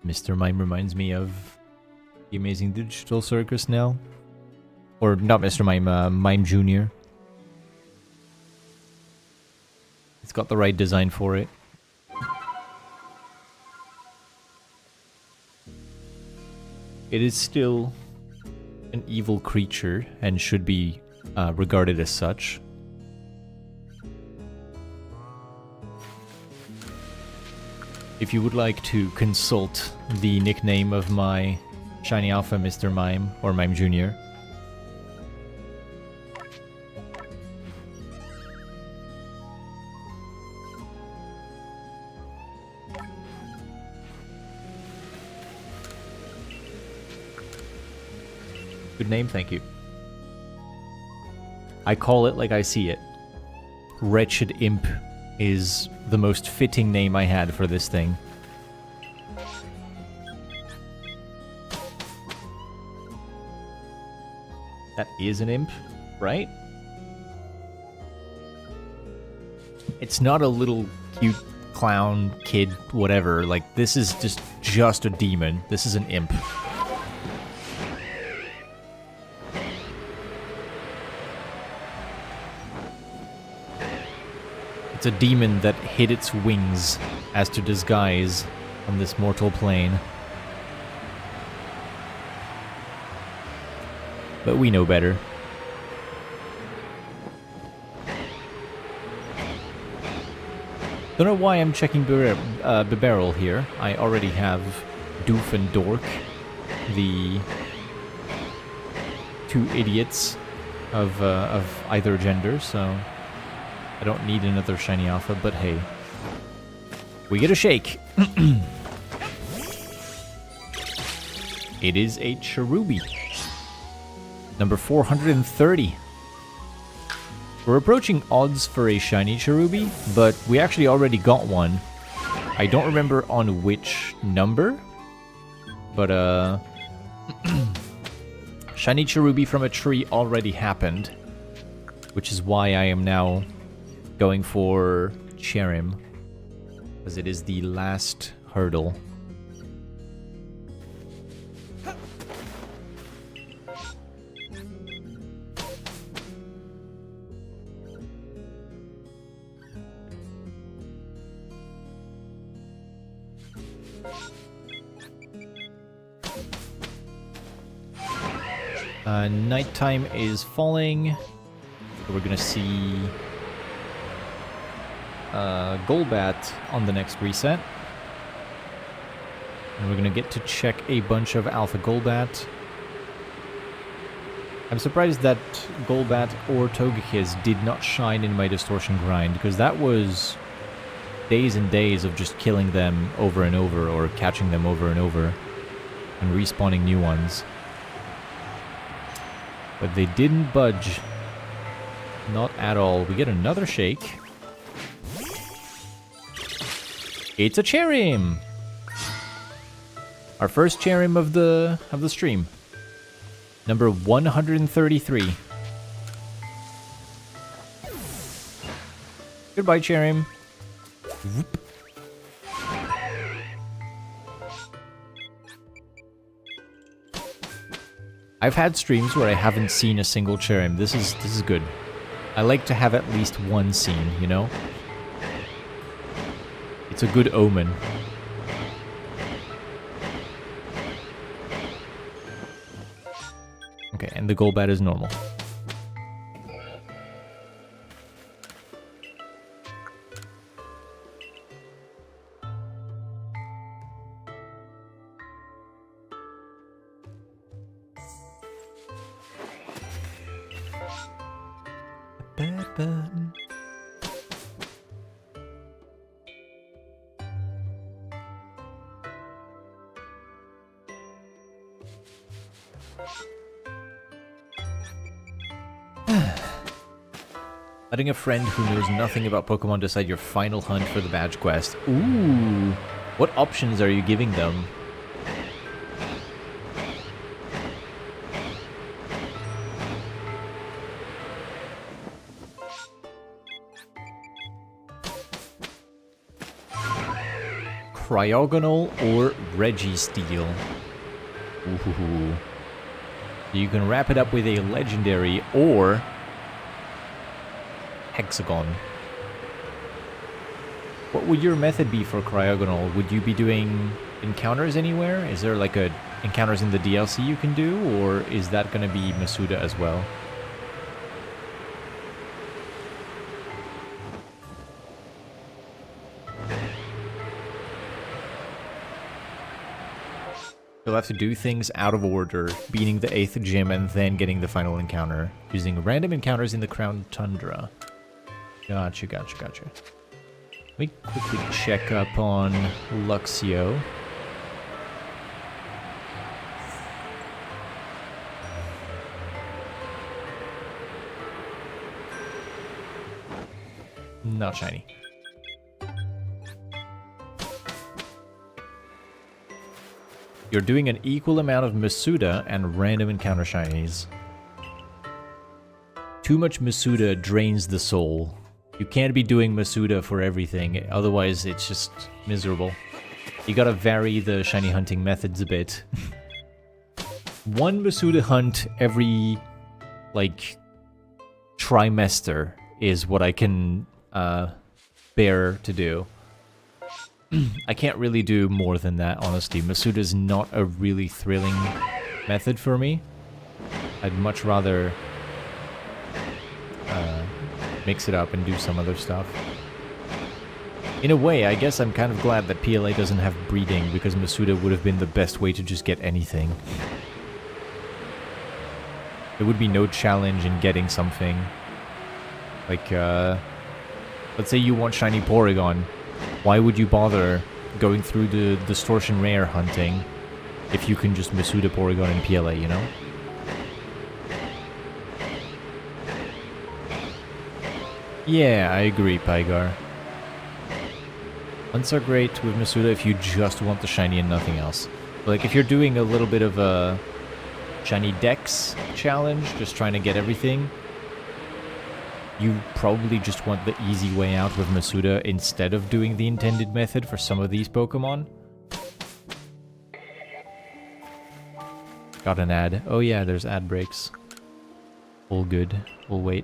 Mr. Mime reminds me of the Amazing Digital Circus now. Or not Mr. Mime, Mime Jr. It's got the right design for it. It is still an evil creature and should be regarded as such. If you would like to consult the nickname of my Shiny Alpha Mr. Mime, or Mime Jr., good name, thank you. I call it like I see it. Wretched Imp is the most fitting name I had for this thing. That is an imp, right? It's not a little cute clown kid, whatever. Like, this is just a demon. This is an imp. It's a demon that hid its wings as to disguise on this mortal plane. But we know better. Don't know why I'm checking Bibarel here. I already have Doof and Dork, the two idiots of either gender, so I don't need another Shiny Alpha, but hey. We get a shake. It is a Cherubi. Number 430. We're approaching odds for a Shiny Cherubi, but we actually already got one. I don't remember on which number, but Shiny Cherubi from a tree already happened, which is why I am now going for Cherim, because it is the last hurdle. Nighttime is falling. So we're gonna see Golbat on the next reset. And we're gonna get to check a bunch of Alpha Golbat. I'm surprised that Golbat or Togekiss did not shine in my Distortion grind, because that was days and days of just killing them over and over, or catching them over and over, and respawning new ones. But they didn't budge. Not at all. We get another shake. It's a Cherim! Our first Cherim of the stream. Number 133. Goodbye, Cherim. Whoop. I've had streams where I haven't seen a single Cherim. This is good. I like to have at least one scene, you know? It's a good omen. Okay, and the Golbat is normal. Letting a friend who knows nothing about Pokemon decide your final hunt for the badge quest. Ooh! What options are you giving them? Cryogonal or Registeel? Ooh. You can wrap it up with a legendary or Hexagon. What would your method be for Cryogonal? Would you be doing encounters anywhere? Is there like a encounters in the DLC you can do, or is that going to be Masuda as well? You'll have to do things out of order, beating the 8th gym and then getting the final encounter, using random encounters in the Crown Tundra. Gotcha. Let me quickly check up on Luxio. Not shiny. You're doing an equal amount of Masuda and random encounter shinies. Too much Masuda drains the soul. You can't be doing Masuda for everything, otherwise it's just miserable. You gotta vary the shiny hunting methods a bit. One Masuda hunt every, like, trimester is what I can bear to do. I can't really do more than that, honestly. Masuda is not a really thrilling method for me. I'd much rather mix it up and do some other stuff. In a way, I guess I'm kind of glad that PLA doesn't have breeding, because Masuda would have been the best way to just get anything. There would be no challenge in getting something. Like, let's say you want shiny Porygon. Why would you bother going through the Distortion Rare hunting if you can just Masuda Porygon in PLA, you know? Yeah, I agree, Pygar. Hunts are great with Masuda if you just want the shiny and nothing else. But like, if you're doing a little bit of a shiny Dex challenge, just trying to get everything, you probably just want the easy way out with Masuda instead of doing the intended method for some of these Pokemon. Got an ad. Oh yeah, there's ad breaks. All good. We'll wait.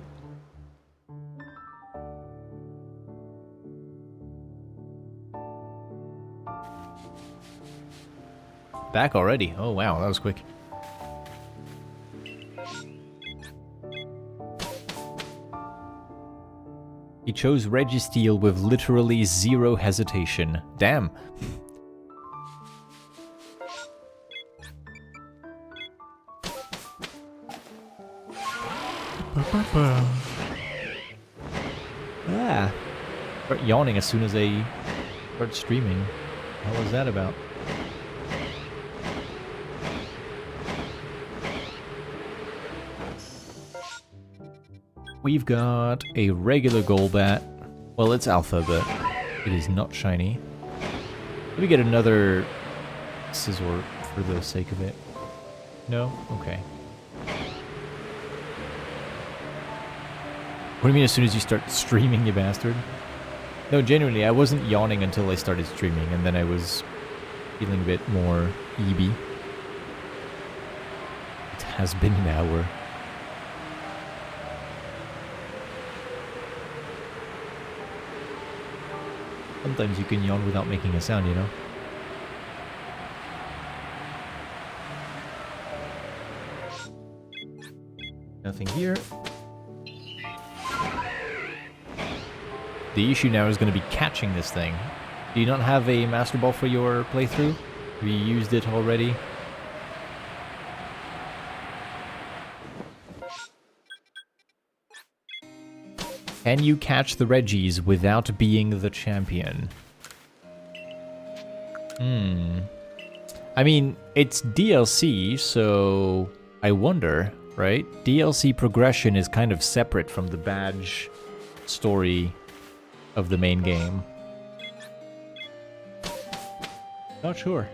Back already? Oh wow, that was quick. He chose Registeel with literally zero hesitation. Damn. Ah. Start yawning as soon as I start streaming. What was that about? We've got a regular Golbat. Well, it's alpha, but it is not shiny. Let me get another Scizor for the sake of it. No? Okay. What do you mean as soon as you start streaming, you bastard? No, genuinely, I wasn't yawning until I started streaming, and then I was feeling a bit more EB. It has been an hour. Sometimes you can yawn without making a sound, you know? Nothing here. The issue now is going to be catching this thing. Do you not have a Master Ball for your playthrough? Have you used it already? Can you catch the Reggies without being the champion? I mean, it's DLC, so I wonder, right? DLC progression is kind of separate from the badge story of the main game. Not sure.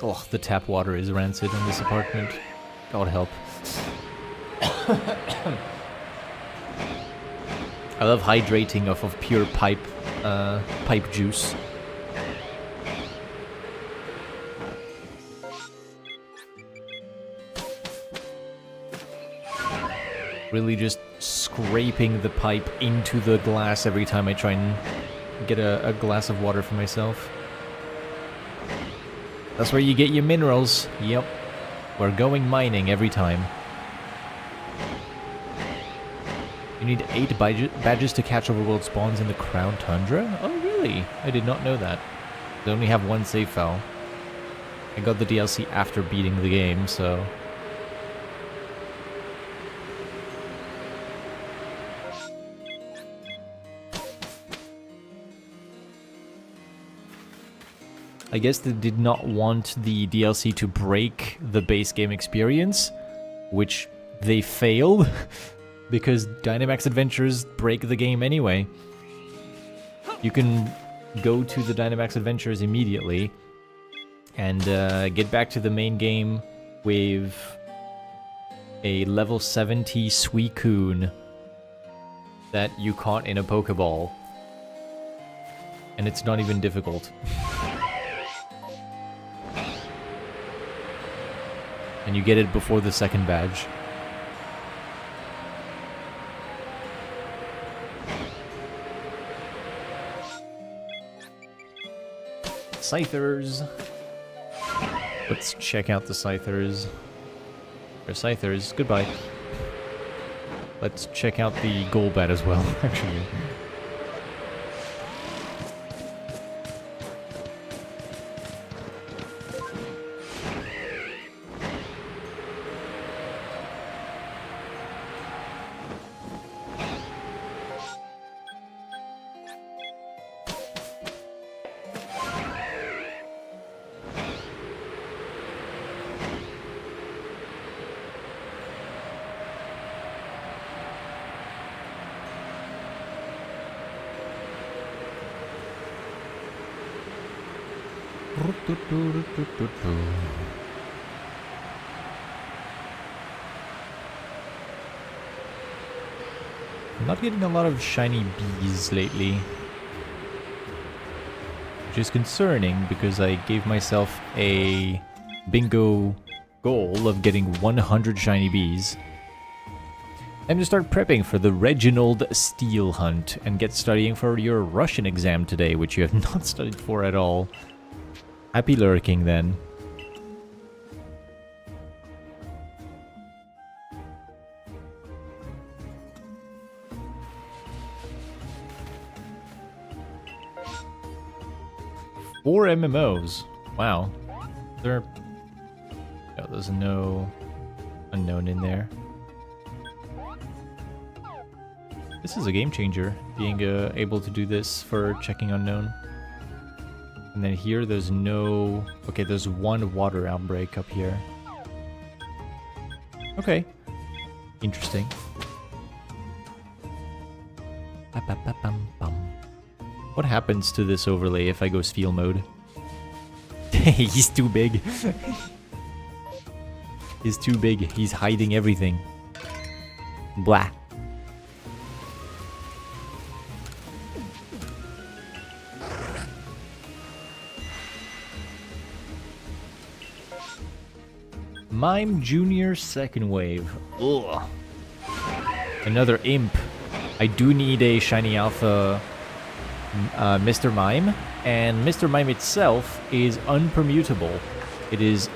Oh, the tap water is rancid in this apartment. God help. I love hydrating off of pure pipe juice. Really just scraping the pipe into the glass every time I try and get a glass of water for myself. That's where you get your minerals. Yep. We're going mining every time. You need 8 badges to catch overworld spawns in the Crown Tundra? Oh, really? I did not know that. They only have 1 save file. I got the DLC after beating the game, so... I guess they did not want the DLC to break the base game experience, which they failed, because Dynamax Adventures break the game anyway. You can go to the Dynamax Adventures immediately and get back to the main game with a level 70 Suicune that you caught in a Pokeball. And it's not even difficult. And you get it before the second badge. Scythers. Let's check out the Scythers. Or Scythers, goodbye. Let's check out the Golbat as well, actually. I'm not getting a lot of shiny bees lately, which is concerning because I gave myself a bingo goal of getting 100 shiny bees. Time to start prepping for the Reginald Steel Hunt and get studying for your Russian exam today, which you have not studied for at all. Happy lurking, then. 4 MMOs. Wow. There. Oh, there's no unknown in there. This is a game changer, being able to do this for checking unknown. And then here, there's no... Okay, there's one water outbreak up here. Okay. Interesting. What happens to this overlay if I go Spiel mode? He's too big. He's too big. He's hiding everything. Blah. Mime Junior second wave. Ugh. Another imp. I do need a shiny alpha Mr. Mime, and Mr. Mime itself is unpermutable. It is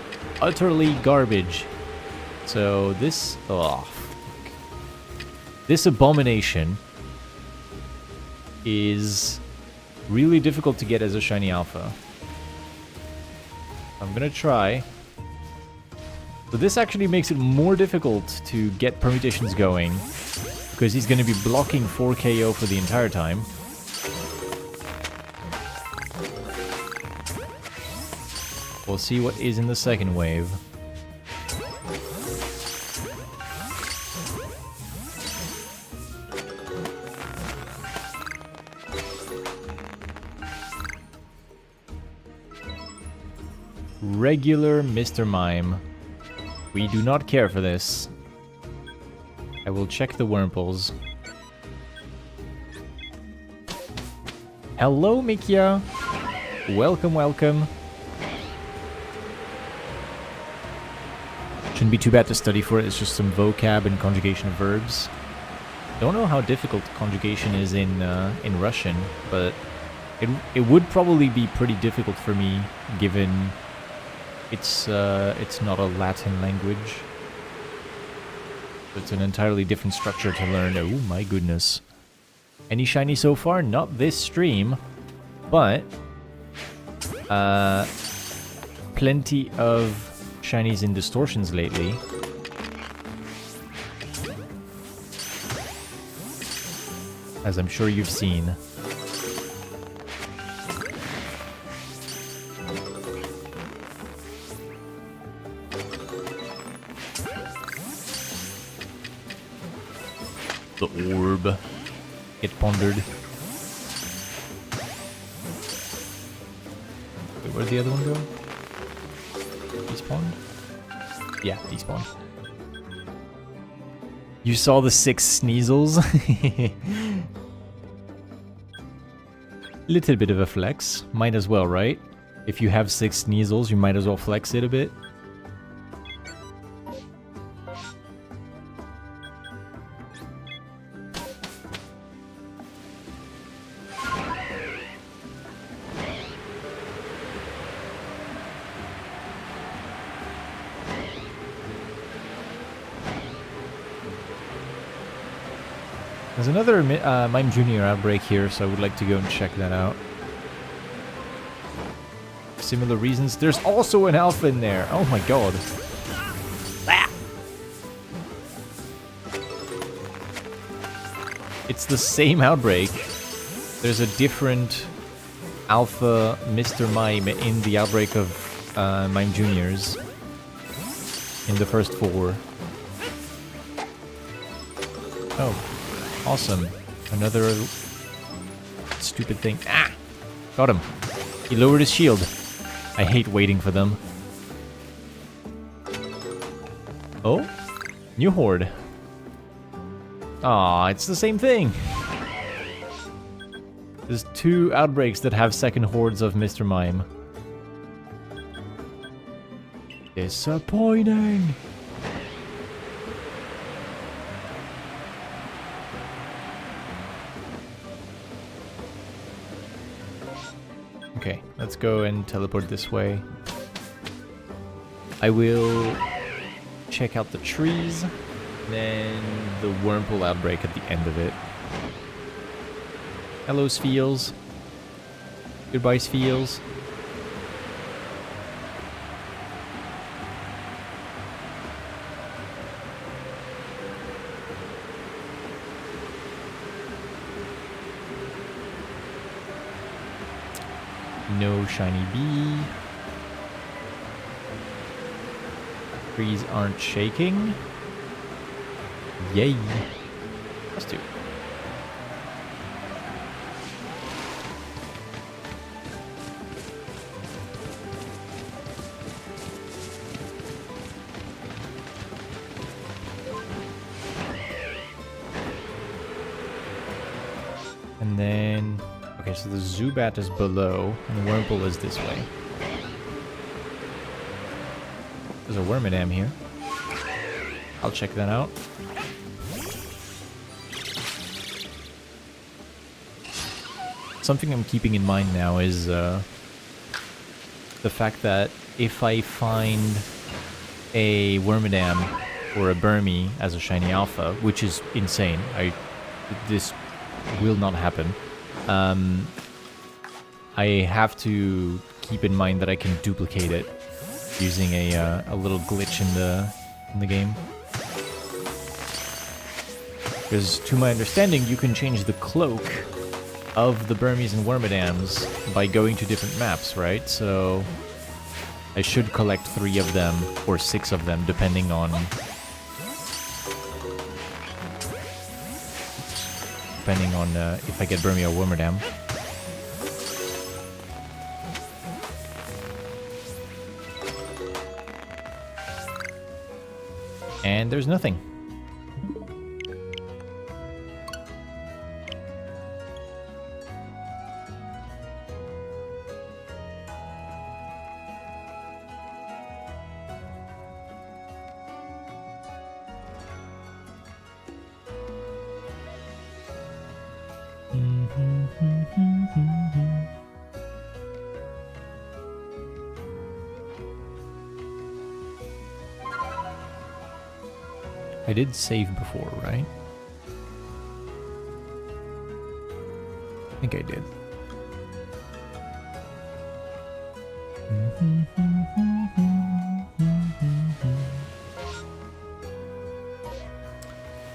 utterly garbage. So this... Oh, this abomination is really difficult to get as a shiny alpha. I'm gonna try. So this actually makes it more difficult to get permutations going, because he's going to be blocking 4 KO for the entire time. We'll see what is in the second wave. Regular Mr. Mime. We do not care for this. I will check the Wurmples. Hello, Mikia. Welcome, welcome. Shouldn't be too bad to study for it. It's just some vocab and conjugation of verbs. Don't know how difficult conjugation is in Russian, but it would probably be pretty difficult for me, given it's not a Latin language. It's an entirely different structure to learn. Oh my goodness. Any shiny so far? Not this stream, but plenty of shinies in distortions lately. As I'm sure you've seen. The orb. Get pondered. Wait, where'd the other one go? Despawn? Yeah, despawn. You saw the 6 Sneasels? Little bit of a flex. Might as well, right? If you have 6 Sneasels, you might as well flex it a bit. There's another Mime Junior outbreak here, so I would like to go and check that out. Similar reasons. There's also an alpha in there. Oh my god. Ah! It's the same outbreak. There's a different alpha Mr. Mime in the outbreak of Mime Juniors. In the first 4. Oh. Awesome. Another stupid thing. Ah! Got him. He lowered his shield. I hate waiting for them. Oh? New horde. Aw, it's the same thing. There's 2 outbreaks that have second hordes of Mr. Mime. Disappointing. Okay, let's go and teleport this way. I will check out the trees, then the Wurmple outbreak at the end of it. Hello, Spheels. Goodbye, Spheels. No shiny bee. Trees aren't shaking. Yay. Let's do. And then, okay, so the Zubat is below, and the Wurmple is this way. There's a Wormadam here. I'll check that out. Something I'm keeping in mind now is the fact that if I find a Wormadam or a Burmy as a shiny alpha, which is insane, this will not happen. I have to keep in mind that I can duplicate it using a little glitch in the game. Because to my understanding, you can change the cloak of the Burmies and Wormadams by going to different maps, right? So I should collect 3 of them or 6 of them, depending on if I get Burmy or Wormadam. And there's nothing. I did save before, right? I think I did.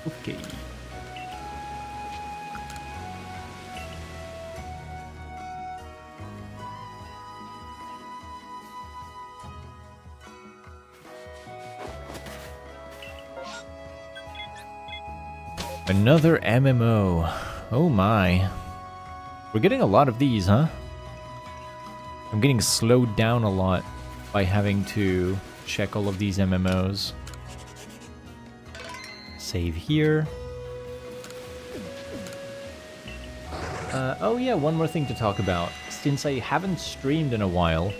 Okay. Another MMO. Oh my. We're getting a lot of these, huh? I'm getting slowed down a lot by having to check all of these MMOs. Save here. Oh yeah, one more thing to talk about. Since I haven't streamed in a while,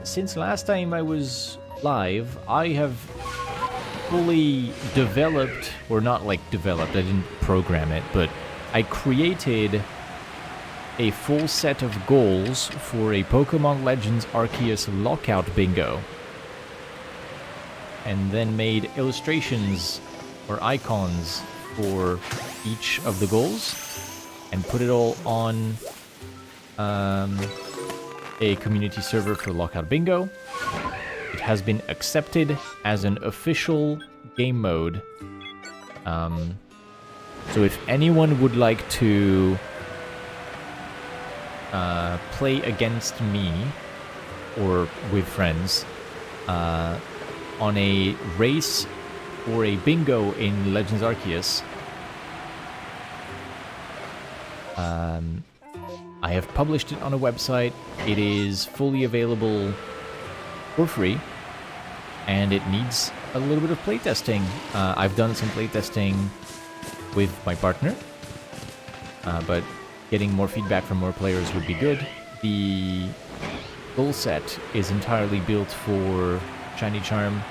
since last time I was live, I have fully developed, or not like developed, I didn't program it, but I created a full set of goals for a Pokemon Legends Arceus lockout bingo. And then made illustrations or icons for each of the goals and put it all on a community server for lockout bingo. It has been accepted as an official game mode. So if anyone would like to play against me or with friends on a race or a bingo in Legends Arceus, I have published it on a website. It is fully available for free, and it needs a little bit of playtesting. I've done some playtesting with my partner, but getting more feedback from more players would be good. The goal set is entirely built for Shiny Charm,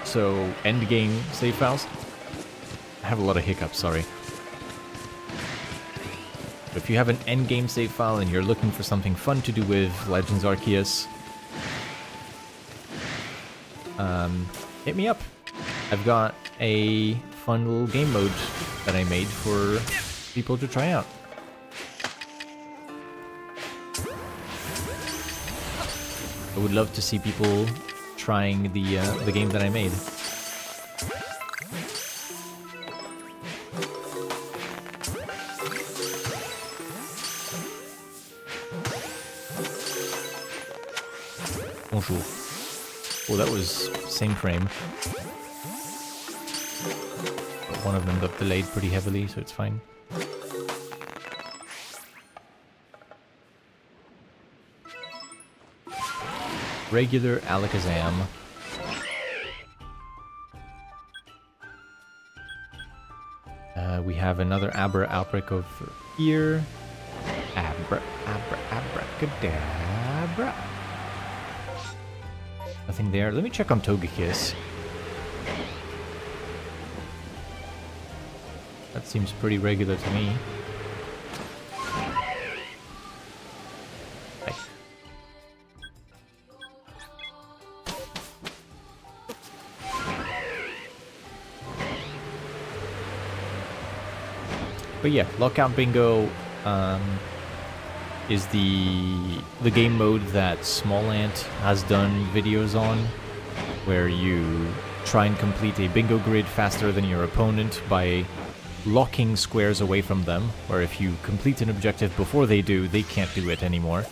so endgame save files. I have a lot of hiccups, sorry. If you have an endgame save file and you're looking for something fun to do with Legends Arceus, hit me up. I've got a fun little game mode that I made for people to try out. I would love to see people trying the game that I made. Bonjour. Oh, that was same frame. But one of them got delayed pretty heavily, so it's fine. Regular Alakazam. We have another Abra outbreak over here. Abra, Abra, Abracadabra. Nothing there. Let me check on Togekiss. That seems pretty regular to me. Right. But yeah, Lockout Bingo is the game mode that Small Ant has done videos on, where you try and complete a bingo grid faster than your opponent by locking squares away from them, where if you complete an objective before they do, they can't do it anymore.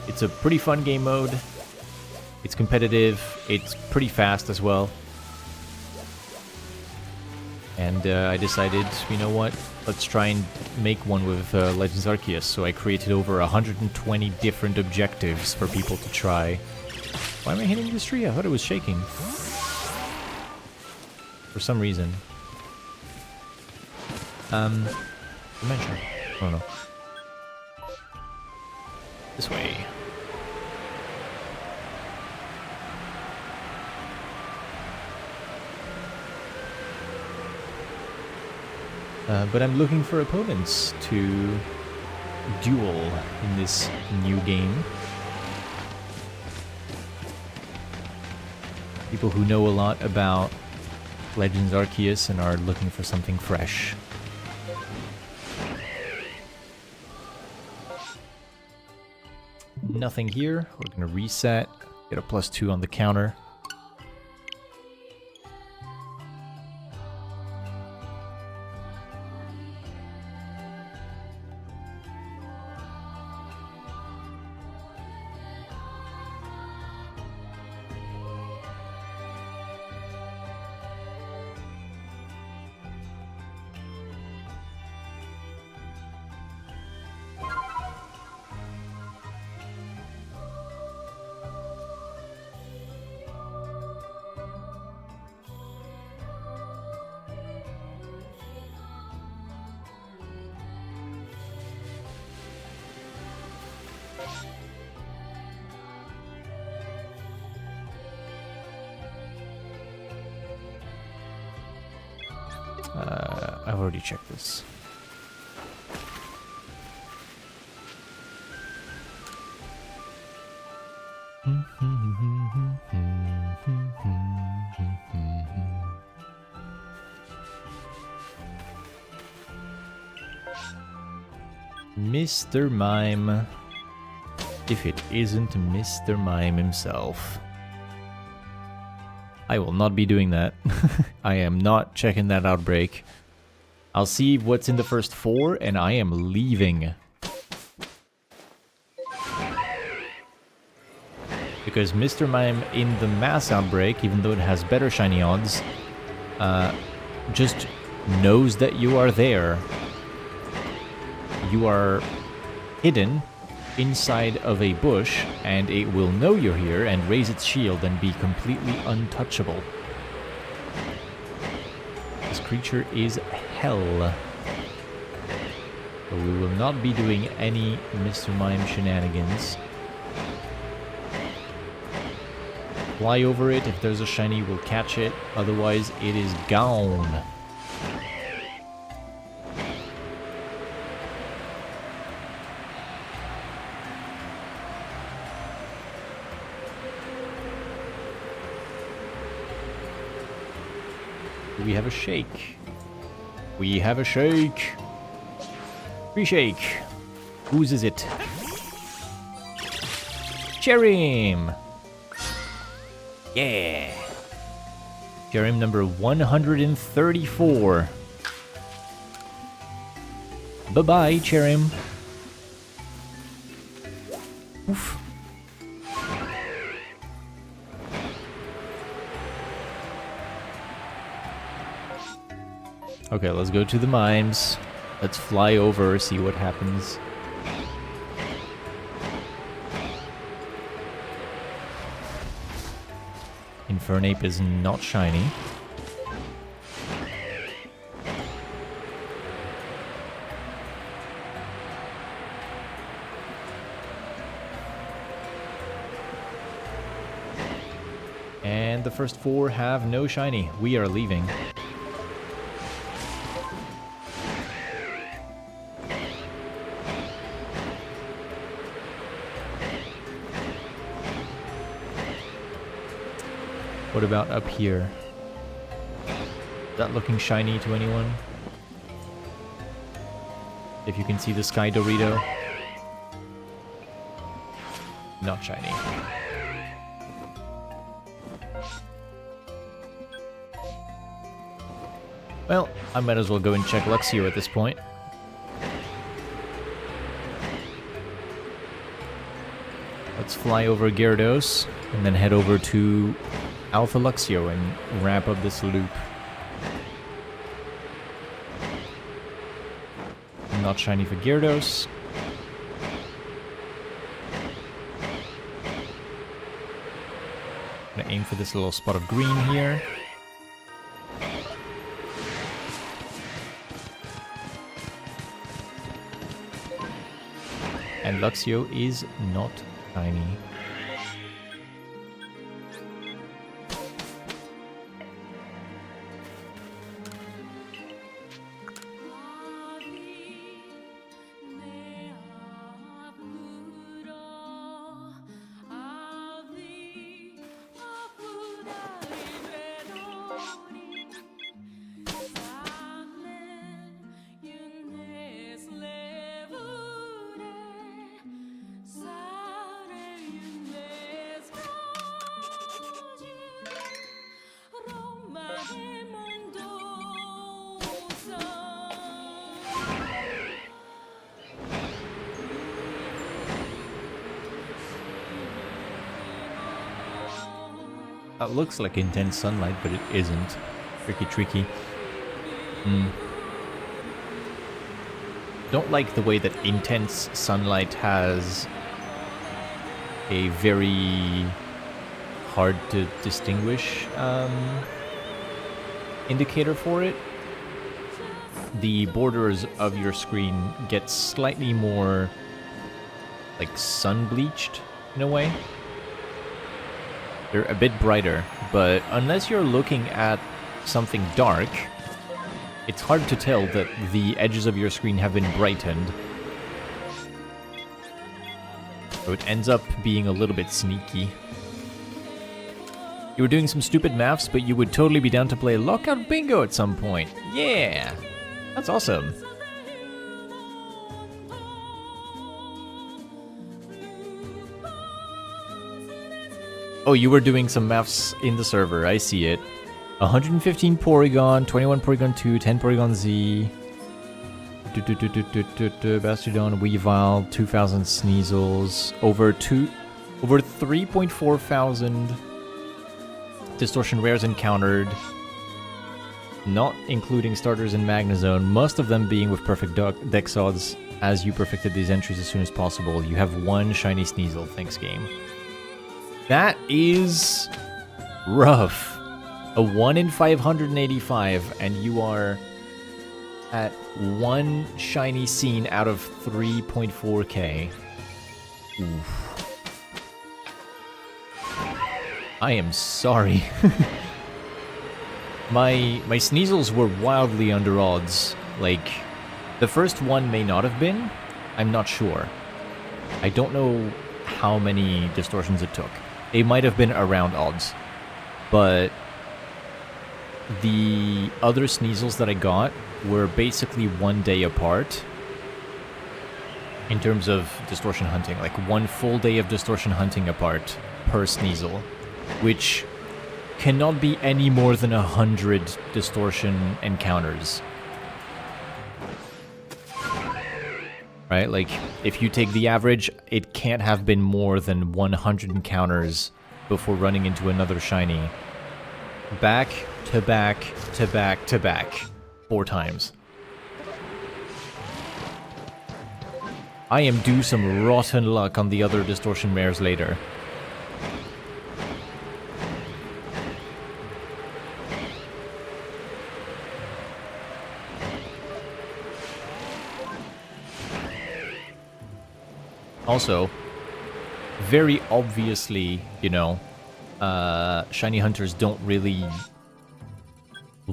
It's a pretty fun game mode. It's competitive. It's pretty fast as well. And I decided, you know what, let's try and make one with Legends Arceus. So I created over 120 different objectives for people to try. Why am I hitting this tree? I thought it was shaking. For some reason. Dimension. Oh no. This way. But I'm looking for opponents to duel in this new game. People who know a lot about Legends Arceus and are looking for something fresh. Nothing here. We're gonna reset, get a +2 on the counter. I've already checked this. Mr. Mime. If it isn't Mr. Mime himself. I will not be doing that. I am not checking that outbreak. I'll see what's in the first 4, and I am leaving. Because Mr. Mime in the mass outbreak, even though it has better shiny odds, just knows that you are there. You are hidden inside of a bush, and it will know you're here and raise its shield and be completely untouchable. This creature is hell. So we will not be doing any Mr. Mime shenanigans. Fly over it. If there's a shiny, we'll catch it. Otherwise, it is gone. We have a shake. We have a shake. Free shake. Whose is it? Cherim! Yeah! Cherim number 134. Bye-bye, Cherim. Oof. Okay, let's go to the mimes. Let's fly over, see what happens. Infernape is not shiny. And the first 4 have no shiny. We are leaving. What about up here? Is that looking shiny to anyone? If you can see the Sky Dorito. Not shiny. Well, I might as well go and check Luxio at this point. Let's fly over Gyarados and then head over to Alpha Luxio and wrap up this loop. Not shiny for Gyarados. Gonna aim for this little spot of green here. And Luxio is not shiny. That looks like intense sunlight, but it isn't. Tricky. Don't like the way that intense sunlight has a very hard to distinguish indicator for it. The borders of your screen get slightly more like sun bleached in a way. They're a bit brighter, but unless you're looking at something dark, it's hard to tell that the edges of your screen have been brightened. So it ends up being a little bit sneaky. You were doing some stupid maths, but you would totally be down to play Lockout Bingo at some point. Yeah! That's awesome. Oh, you were doing some maths in the server, I see it. 115 Porygon, 21 Porygon 2, 10 Porygon Z, Bastardon, Weavile, 2,000 Sneasels, over 3.4 thousand Distortion Rares encountered, not including starters in Magnezone, most of them being with perfect Dex odds, as you perfected these entries as soon as possible. You have 1 shiny Sneasel, thanks game. That is rough. A 1 in 585, and you are at 1 shiny scene out of 3.4k. Oof. I am sorry. My Sneasels were wildly under odds. Like, the first one may not have been. I'm not sure. I don't know how many distortions it took. They might have been around odds. But the other Sneasels that I got were basically 1 day apart in terms of distortion hunting. Like 1 full day of distortion hunting apart per Sneasel, which cannot be any more than 100 distortion encounters. right? Like, if you take the average, it can't have been more than 100 encounters before running into another shiny. Back to back to back to back. 4 times. I am due some rotten luck on the other distortion rares later. Also, very obviously, you know, shiny hunters don't really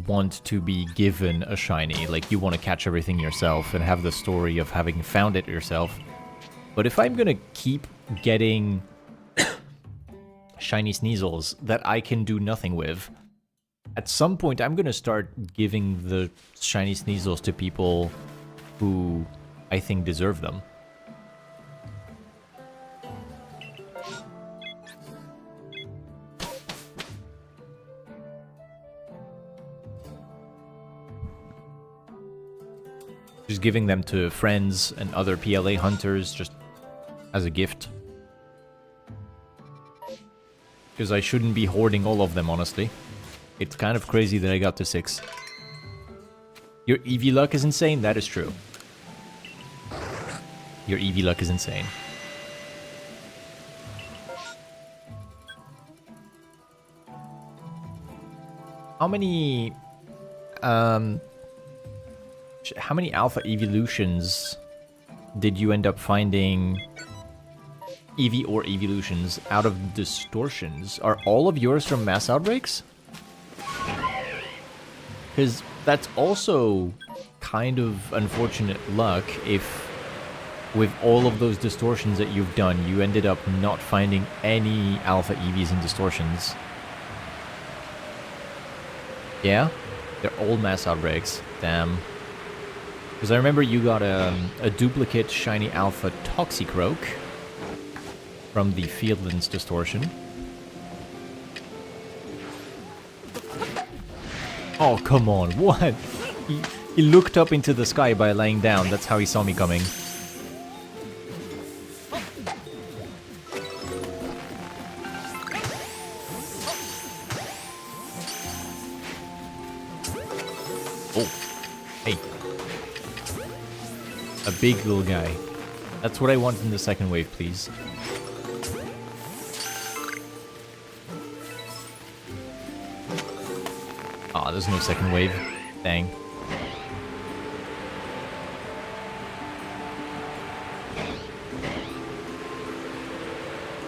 want to be given a shiny. Like, you want to catch everything yourself and have the story of having found it yourself. But if I'm gonna keep getting shiny Sneasels that I can do nothing with, at some point I'm gonna start giving the shiny Sneasels to people who I think deserve them. Just giving them to friends and other PLA hunters just as a gift. Because I shouldn't be hoarding all of them, honestly. It's kind of crazy that I got to 6. Your EV luck is insane, that is true. Your EV luck is insane. How many alpha evolutions did you end up finding, EV or evolutions, out of distortions? Are all of yours from mass outbreaks? Because that's also kind of unfortunate luck if with all of those distortions that you've done, you ended up not finding any alpha EVs and distortions. Yeah? They're all mass outbreaks. Damn. Because I remember you got a duplicate shiny alpha Toxicroak from the Fieldlands distortion. Oh, come on, what? He looked up into the sky by laying down, that's how he saw me coming. Oh, hey. A big little guy. That's what I want in the second wave, please. Ah, there's no second wave. Dang.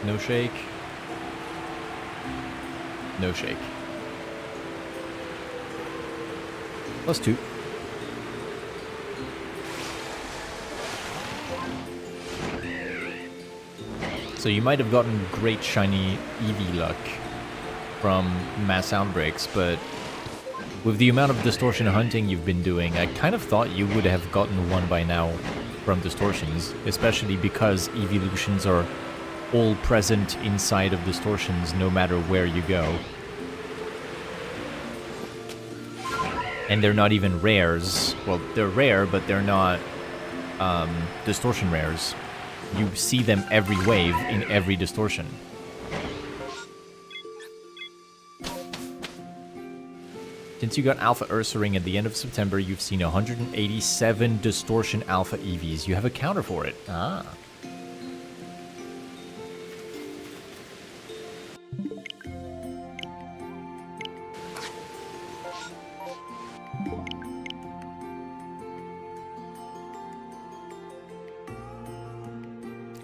No shake. No shake. +2. So you might have gotten great shiny EV luck from mass outbreaks, but with the amount of distortion hunting you've been doing, I kind of thought you would have gotten one by now from distortions, especially because evolutions are all present inside of distortions no matter where you go. And they're not even rares. Well, they're rare, but they're not distortion rares. You see them every wave in every distortion. Since you got Alpha Ursaring at the end of September, you've seen 187 Distortion Alpha EVs. You have a counter for it. Ah.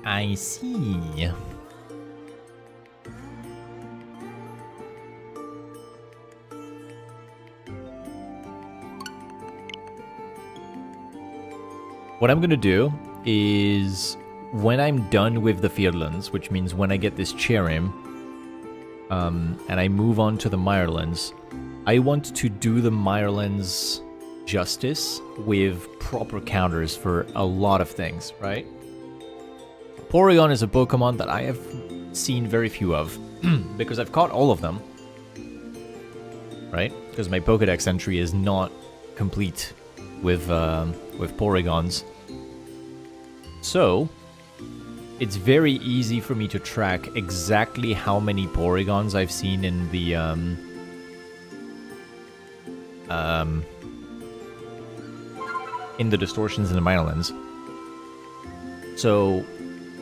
I see. What I'm gonna do is, when I'm done with the Fieldlands, which means when I get this Cherim, and I move on to the Mirelands, I want to do the Mirelands justice with proper counters for a lot of things, right? Porygon is a Pokemon that I have seen very few of, because I've caught all of them, right? Because my Pokédex entry is not complete with Porygons. So, it's very easy for me to track exactly how many Porygons I've seen in the, in the distortions in the Mirelands. So,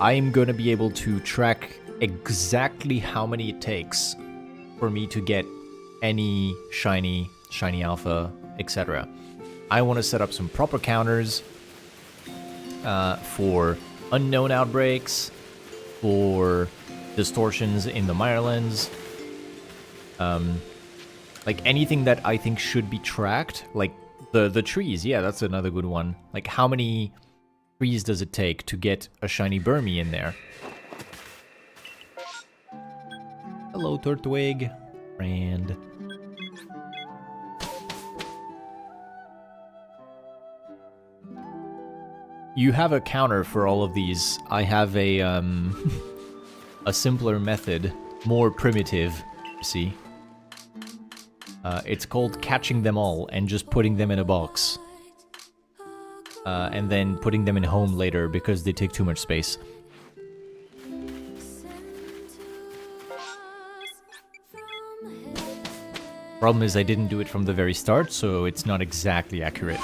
I'm gonna be able to track exactly how many it takes for me to get any shiny alpha, etc. I want to set up some proper counters for unknown outbreaks, for distortions in the Mirelands, like anything that I think should be tracked, like the trees. Yeah, that's another good one. Like how many trees does it take to get a shiny Burmy in there? Hello, Turtwig. And you have a counter for all of these. I have a a simpler method, more primitive, you see. It's called catching them all and just putting them in a box. And then putting them in home later because they take too much space. Problem is I didn't do it from the very start, so it's not exactly accurate.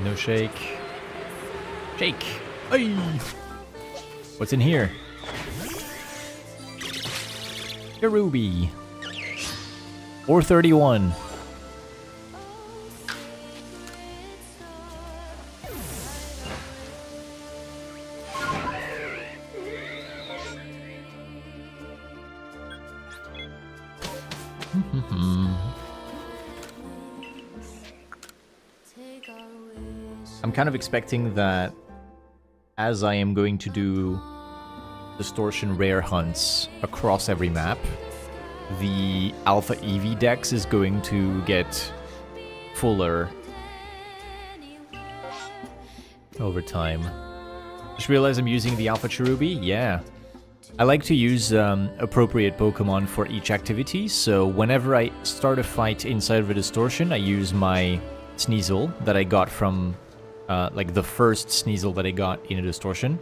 No shake. Shake! Ay! What's in here? A ruby. 431. I'm kind of expecting that as I am going to do distortion rare hunts across every map, the Alpha Eevee dex is going to get fuller over time. Just realized I'm using the Alpha Cherubi? Yeah. I like to use appropriate Pokemon for each activity, so whenever I start a fight inside of a distortion, I use my Sneasel that I got from, like the first Sneasel that I got in a distortion.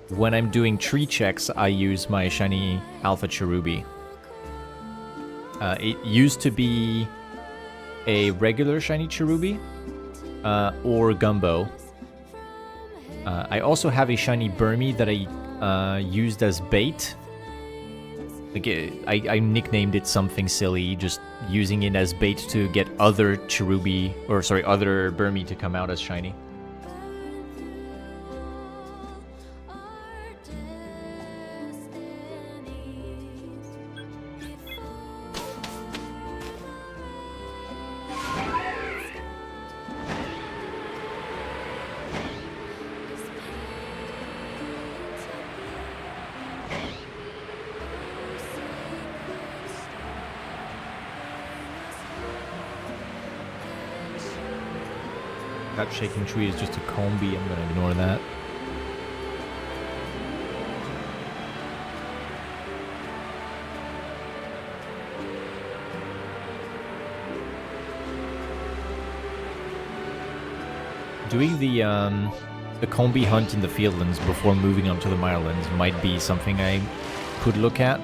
When I'm doing tree checks, I use my shiny Alpha Cherubi. It used to be a regular shiny Cherubi, or Gumbo. I also have a shiny Burmy that I used as bait. Like I nicknamed it something silly, just using it as bait to get other Cherubi, or sorry, other Burmy to come out as shiny. That shaking tree is just a combi, I'm gonna ignore that. Doing the combi hunt in the Fieldlands before moving on to the Mirelands might be something I could look at.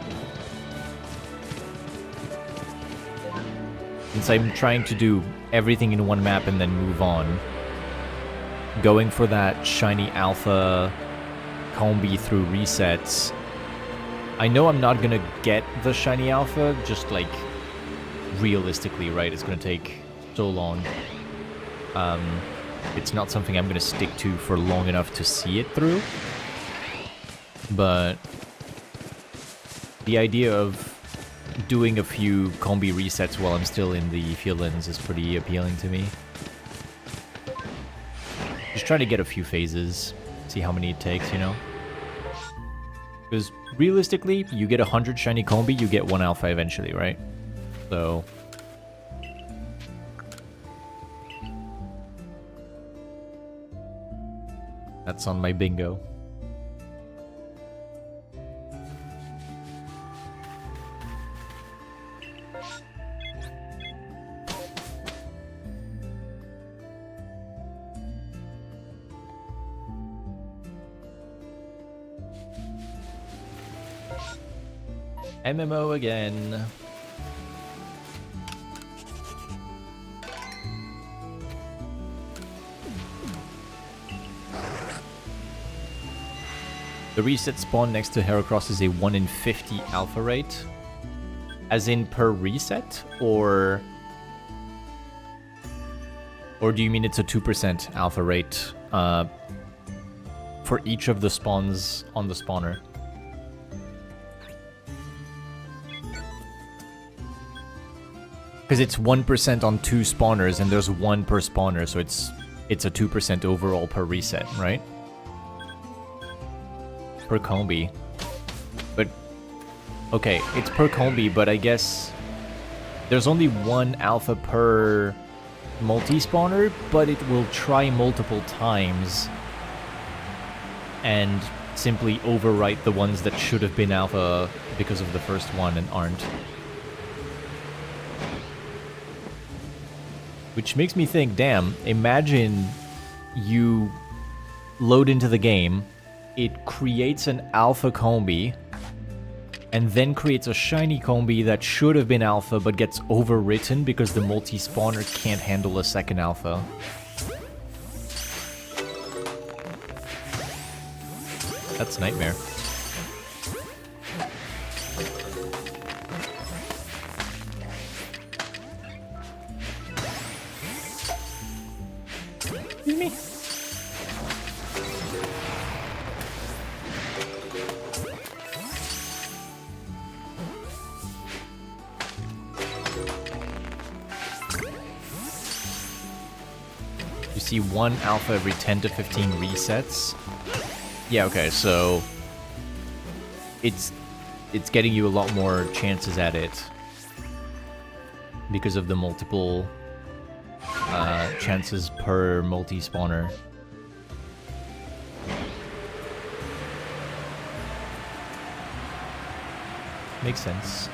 Since I'm trying to do everything in one map and then move on, going for that shiny alpha combi through resets. I know I'm not gonna get the shiny alpha, just like realistically, right? It's gonna take so long. It's not something I'm gonna stick to for long enough to see it through. But the idea of doing a few combi resets while I'm still in the Fieldlands is pretty appealing to me. Just trying to get a few phases, see how many it takes, you know? Because realistically, you get 100 shiny Combi, you get 1 alpha eventually, right? So... that's on my bingo. MMO again. The reset spawn next to Heracross is a 1 in 50 alpha rate. As in per reset? Or do you mean it's a 2% alpha rate for each of the spawns on the spawner? Because it's 1% on 2 spawners and there's 1 per spawner, so it's a 2% overall per reset, right? Per combi. But okay, it's per combi, but I guess there's only 1 alpha per multi-spawner, but it will try multiple times and simply overwrite the ones that should have been alpha because of the first one and aren't. Which makes me think, damn, imagine you load into the game, it creates an alpha combi, and then creates a shiny combi that should have been alpha but gets overwritten because the multi-spawner can't handle a second alpha. That's nightmare. Excuse me. You see 1 alpha every 10 to 15 resets. Yeah, okay, so it's getting you a lot more chances at it because of the multiple chances per multi-spawner. Makes sense.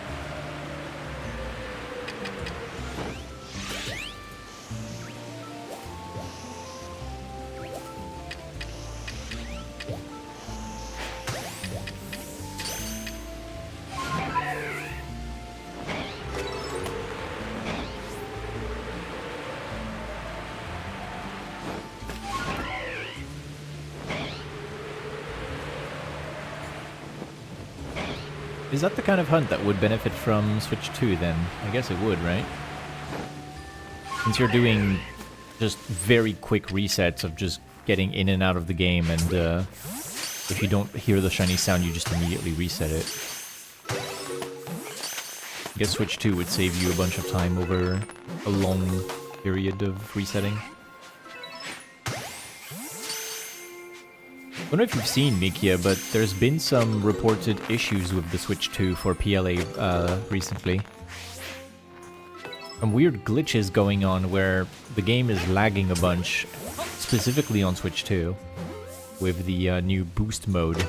Is that the kind of hunt that would benefit from Switch 2 then? I guess it would, right? Since you're doing just very quick resets of just getting in and out of the game, and if you don't hear the shiny sound, you just immediately reset it. I guess Switch 2 would save you a bunch of time over a long period of resetting. I don't know if you've seen, Mikia, but there's been some reported issues with the Switch 2 for PLA recently. Some weird glitches going on where the game is lagging a bunch, specifically on Switch 2, with the new boost mode.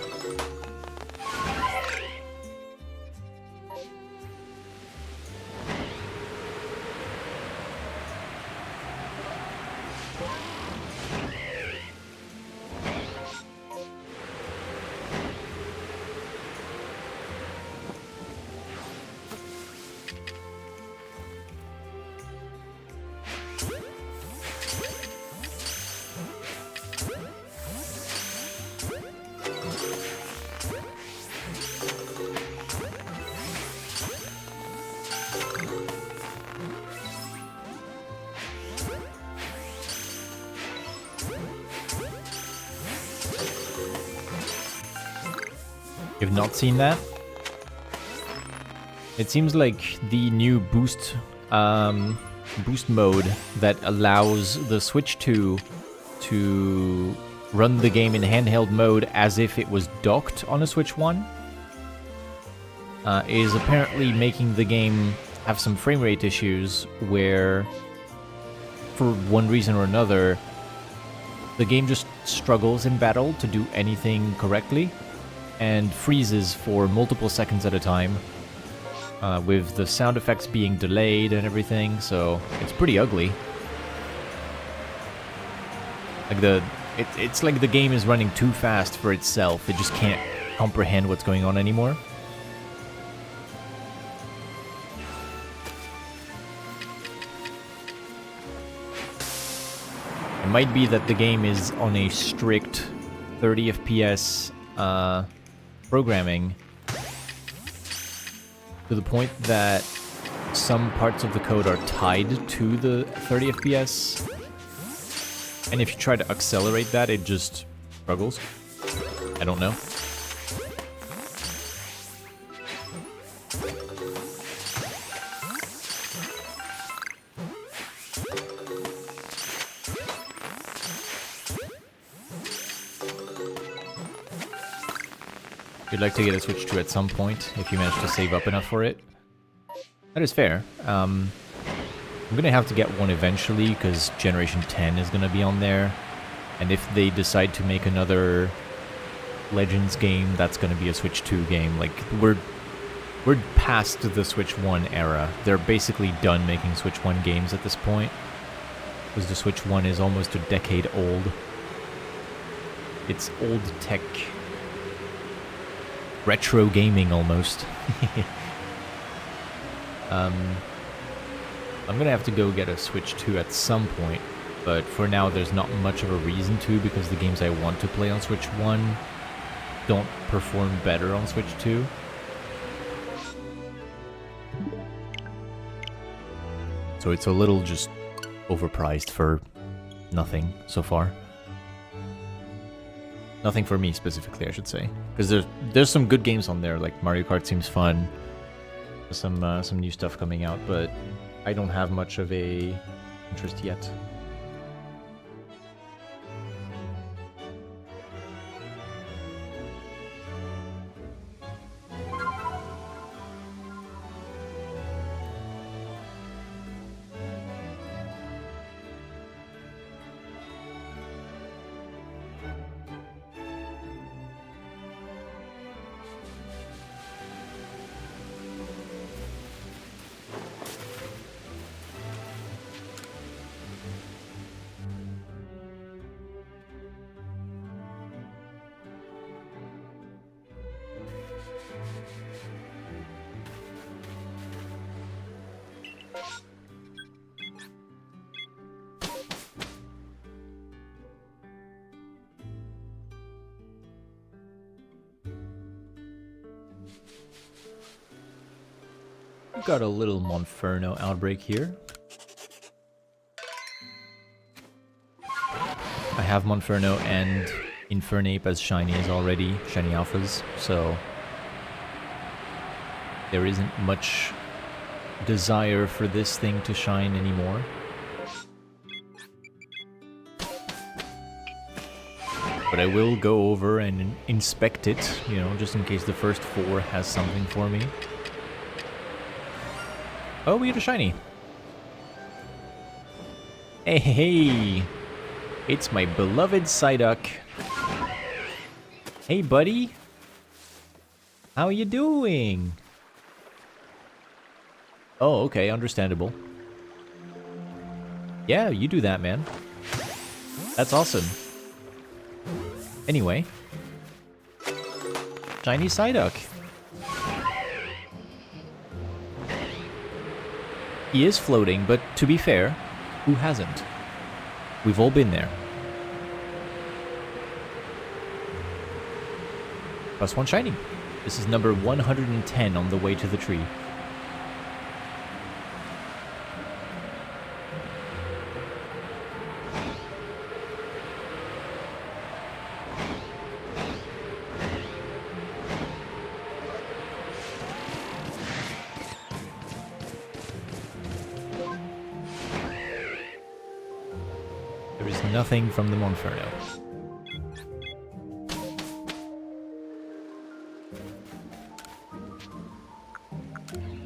You've not seen that? It seems like the new boost mode that allows the Switch 2 to run the game in handheld mode as if it was docked on a Switch 1 is apparently making the game have some frame rate issues where, for one reason or another, the game just struggles in battle to do anything correctly and freezes for multiple seconds at a time, with the sound effects being delayed and everything, so it's pretty ugly. Like it's like the game is running too fast for itself. It just can't comprehend what's going on anymore. It might be that the game is on a strict 30 FPS programming to the point that some parts of the code are tied to the 30 FPS. And if you try to accelerate that, it just struggles. I don't know. You'd like to get a Switch 2 at some point, if you manage to save up enough for it. That is fair. I'm gonna have to get one eventually, because Generation 10 is gonna be on there. And if they decide to make another Legends game, that's gonna be a Switch 2 game. Like, we're past the Switch 1 era. They're basically done making Switch 1 games at this point, because the Switch 1 is almost a decade old. It's old tech. Retro gaming, almost. I'm gonna have to go get a Switch 2 at some point, but for now there's not much of a reason to, because the games I want to play on Switch 1 don't perform better on Switch 2. So it's a little just overpriced for nothing so far. Nothing for me specifically, I should say, because there's some good games on there. Like Mario Kart seems fun. There's some new stuff coming out, but I don't have much of a interest yet. We've got a little Monferno outbreak here. I have Monferno and Infernape as shinies already, shiny alphas, so there isn't much desire for this thing to shine anymore. But I will go over and inspect it, you know, just in case the first 4 has something for me. Oh, we get a shiny. Hey, hey, it's my beloved Psyduck. Hey, buddy. How you doing? Oh, okay, understandable. Yeah, you do that, man. That's awesome. Anyway. Shiny Psyduck. He is floating, but to be fair, who hasn't? We've all been there. +1 shiny. This is number 110 on the way to the tree. There is nothing from the Monferno.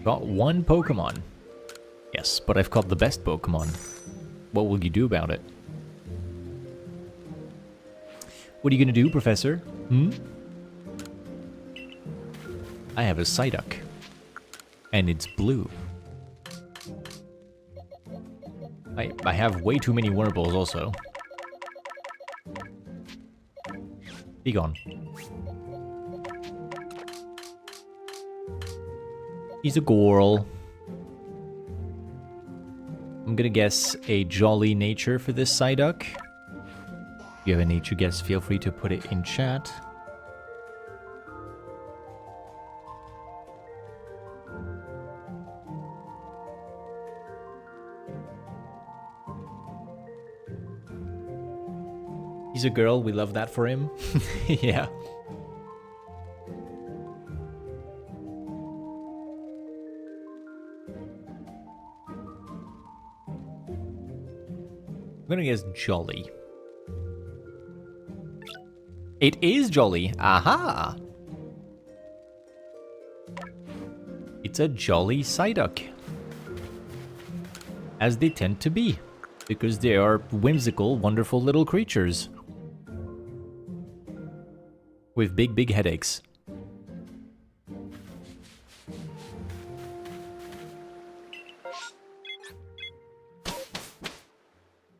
Got one Pokemon. Yes, but I've caught the best Pokemon. What will you do about it? What are you gonna do, Professor? I have a Psyduck. And it's blue. I have way too many Wurmballs also. Be gone. He's a Goral. I'm gonna guess a jolly nature for this Psyduck. If you have a nature guess, feel free to put it in chat. He's a girl, we love that for him. Yeah. I'm gonna guess jolly. It is jolly. Aha! It's a jolly Psyduck. As they tend to be. Because they are whimsical, wonderful little creatures. With big, big headaches.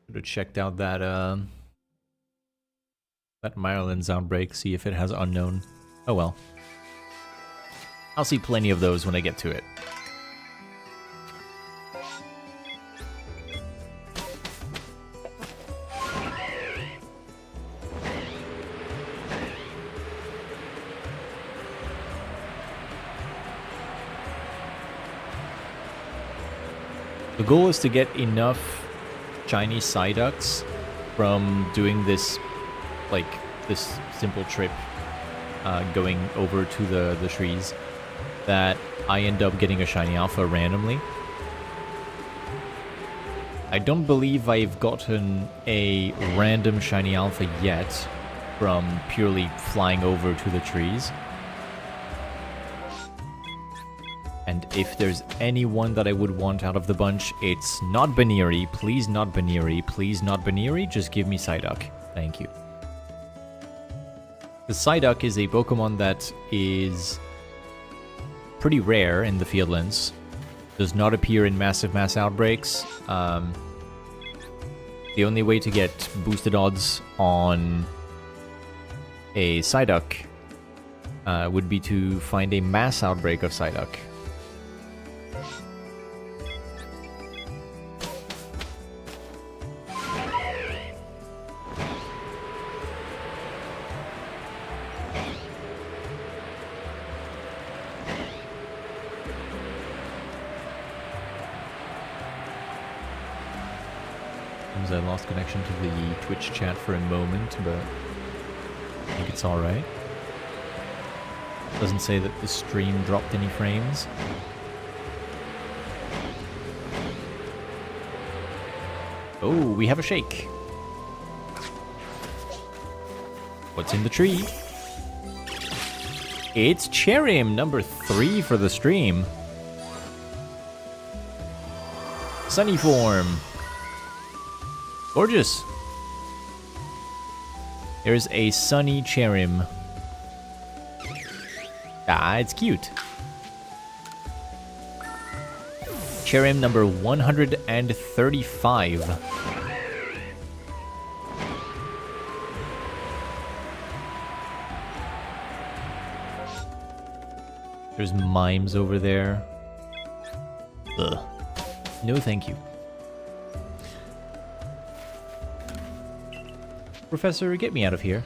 Should have checked out that Maryland's outbreak, see if it has unknown. Oh well. I'll see plenty of those when I get to it. The goal is to get enough Chinese Psyducks from doing this, like, this simple trip going over to the trees that I end up getting a shiny alpha randomly. I don't believe I've gotten a random shiny alpha yet from purely flying over to the trees. And if there's anyone that I would want out of the bunch, it's not Baniri. Please not Baniri. Please not Baniri. Just give me Psyduck. Thank you. The Psyduck is a Pokemon that is pretty rare in the Fieldlands. Does not appear in massive mass outbreaks. The only way to get boosted odds on a Psyduck would be to find a mass outbreak of Psyduck. I lost connection to the Twitch chat for a moment, but I think it's alright. Doesn't say that the stream dropped any frames. Oh, we have a shake. What's in the tree? It's Cherim, number 3 for the stream. Sunny form. Gorgeous. There's a sunny Cherim. Ah, it's cute. Cherim number 135. There's mimes over there. Ugh. No thank you. Professor, get me out of here.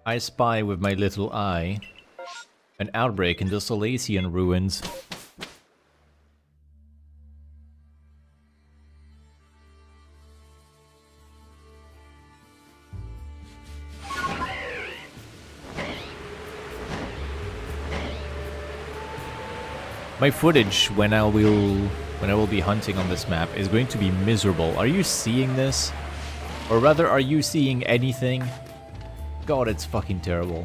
I spy with my little eye an outbreak in the Salacian ruins. My footage when I will be hunting on this map is going to be miserable. Are you seeing this? Or rather, are you seeing anything? God, it's fucking terrible.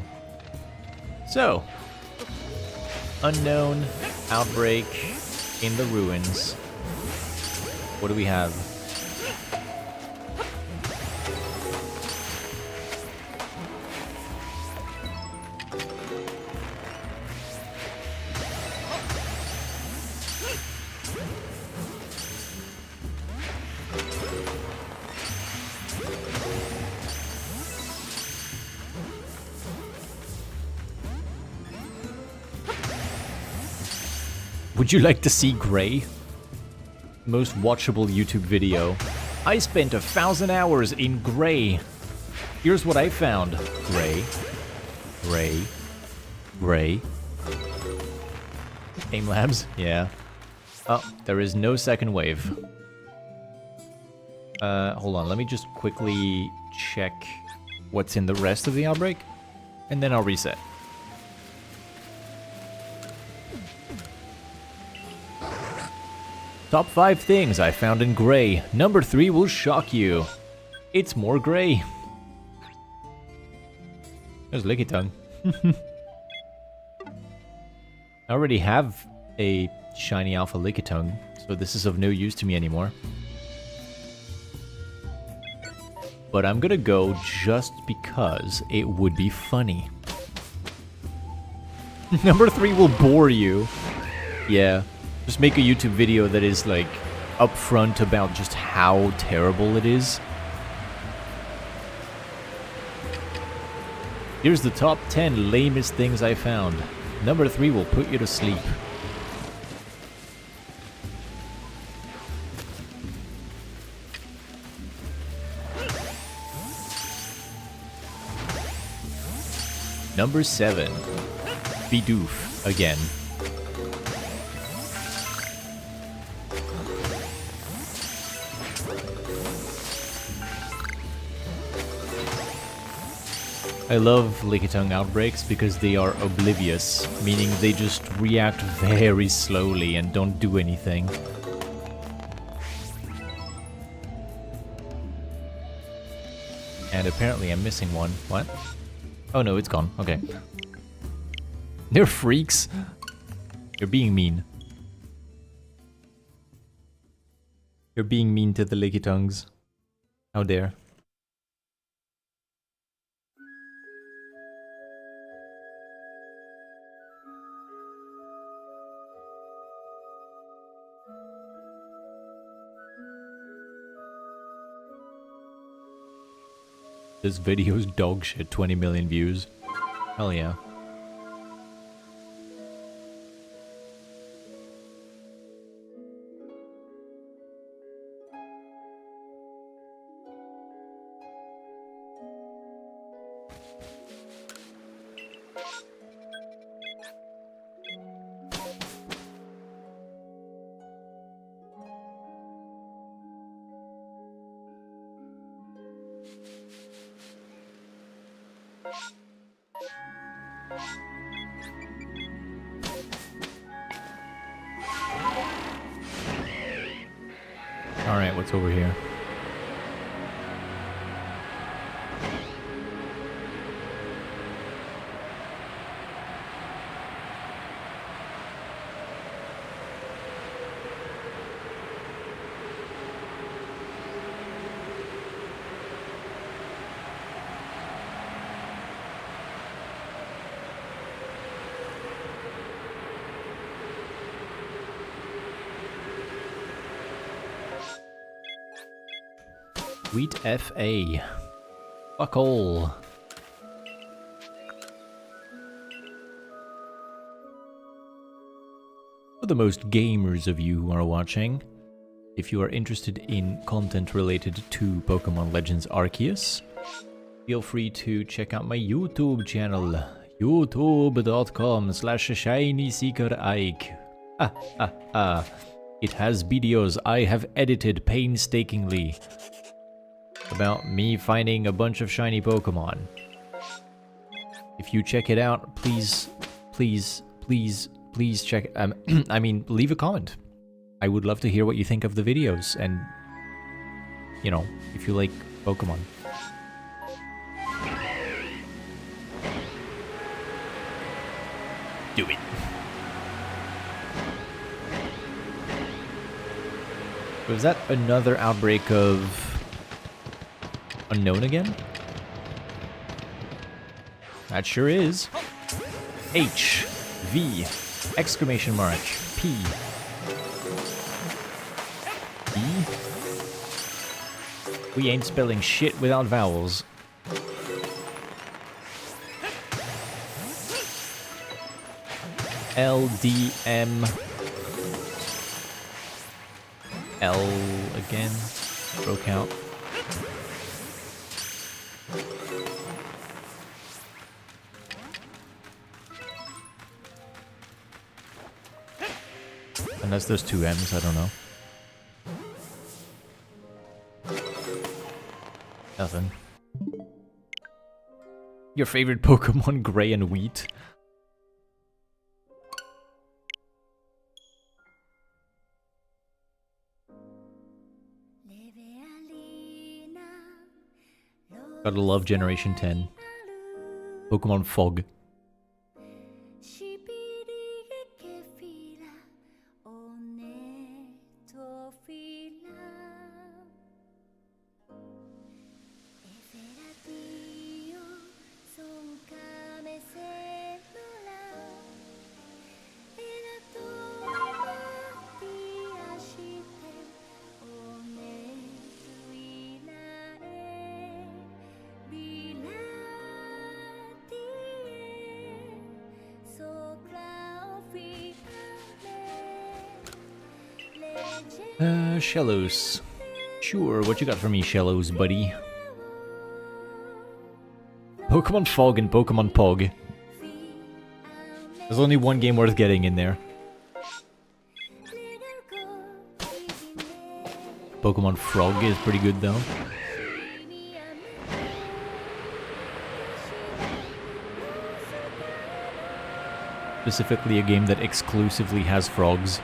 So, unknown outbreak in the ruins. What do we have? Would you like to see Gray? Most watchable YouTube video. I spent 1,000 hours in Gray. Here's what I found. Gray. Gray. Gray. Aim Labs? Yeah. Oh, there is no second wave. Hold on, let me just quickly check what's in the rest of the outbreak, and then I'll reset. Top 5 things I found in Gray. Number 3 will shock you. It's more Gray. There's Lickitung. I already have a shiny alpha Lickitung, so this is of no use to me anymore. But I'm gonna go just because it would be funny. Number 3 will bore you. Yeah. Just make a YouTube video that is, like, upfront about just how terrible it is. Here's the top 10 lamest things I found. Number 3 will put you to sleep. Number 7. Bidoof again. I love Lickitung outbreaks because they are oblivious, meaning they just react very slowly and don't do anything. And apparently I'm missing one. What? Oh no, it's gone. Okay. They're freaks. You're being mean. You're being mean to the Lickitungs. How dare. This video's dog shit, 20 million views. Hell yeah. Alright, what's over here? Sweet FA. Fuck all. For the most gamers of you who are watching, if you are interested in content related to Pokemon Legends Arceus, feel free to check out my YouTube channel, youtube.com/shinyseekerike. It has videos I have edited painstakingly about me finding a bunch of shiny Pokemon. If you check it out, please please check, I mean, leave a comment. I would love to hear what you think of the videos, and, you know, if you like Pokemon. Do it. Was that another outbreak of Unknown again? That sure is. H, V, exclamation mark, P, E. We ain't spelling shit without vowels. L, D, M, L again, broke out. Unless there's two M's, I don't know. Nothing. Your favorite Pokemon, Gray and Wheat? Gotta love Generation 10. Pokemon Fog. Shellos. Sure, what you got for me, Shellos, buddy? Pokemon Fog and Pokemon Pog. There's only one game worth getting in there. Pokemon Frog is pretty good, though. Specifically a game that exclusively has frogs.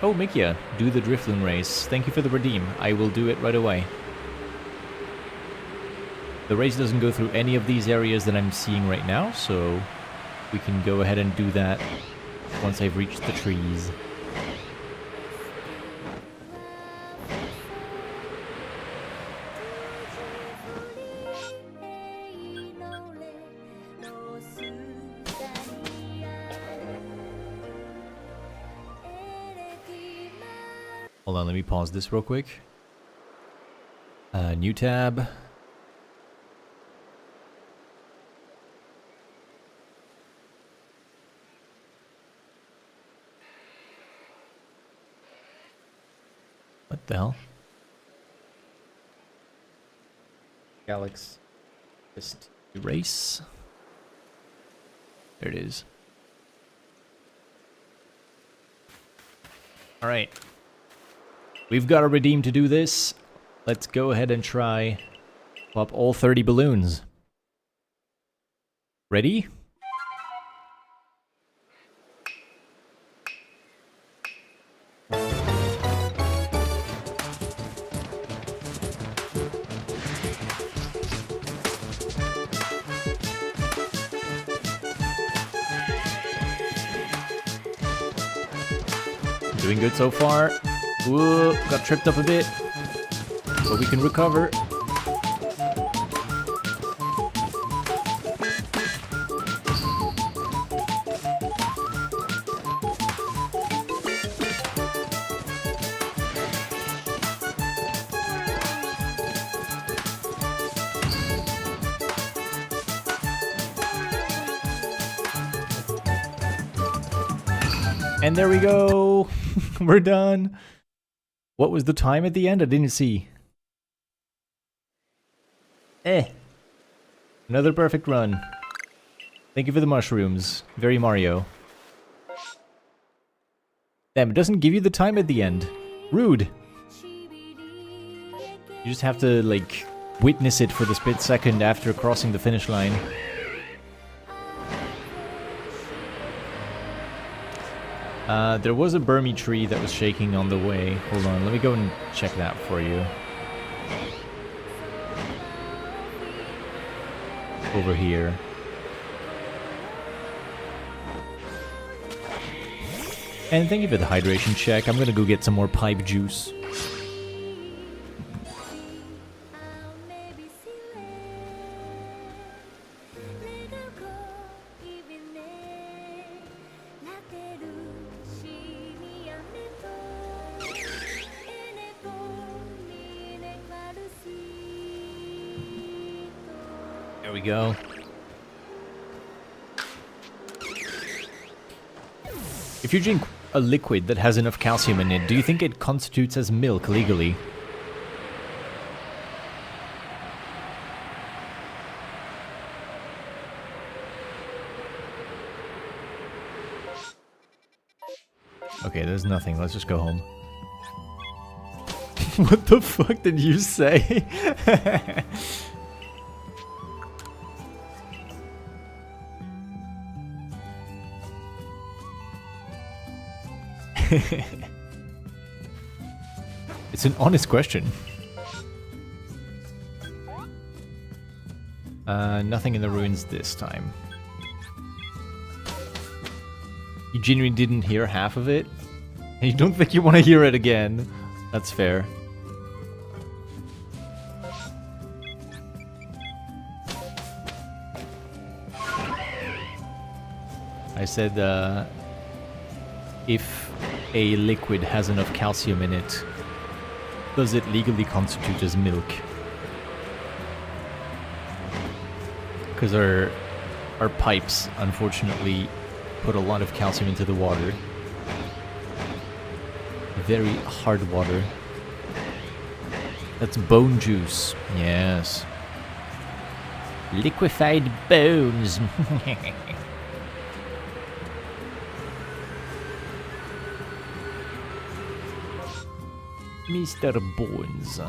Oh, Mikia, do the Drifloon race. Thank you for the redeem. I will do it right away. The race doesn't go through any of these areas that I'm seeing right now, so we can go ahead and do that once I've reached the trees. Hold on, let me pause this real quick. New tab. What the hell? Galaxy. Just erase. There it is. Alright. We've got a redeem to do this. Let's go ahead and try pop all 30 balloons. Ready? Doing good so far. Whoa, got tripped up a bit, but we can recover. And there we go. We're done. What was the time at the end? I didn't see. Another perfect run. Thank you for the mushrooms. Very Mario. Damn, it doesn't give you the time at the end. Rude. You just have to, like, witness it for the split second after crossing the finish line. There was a Burmy tree that was shaking on the way. Hold on, let me go and check that for you. Over here. And thank you for the hydration check. I'm gonna go get some more pipe juice. There we go. If you drink a liquid that has enough calcium in it, do you think it constitutes as milk legally? Okay, there's nothing. Let's just go home. What the fuck did you say? It's an honest question. Nothing in the ruins this time. You genuinely didn't hear half of it? And you don't think you want to hear it again? That's fair. I said, if a liquid has enough calcium in it, does it legally constitute as milk? Because our pipes, unfortunately, put a lot of calcium into the water. Very hard water. That's bone juice. Yes. Liquefied bones. Mr. Bones.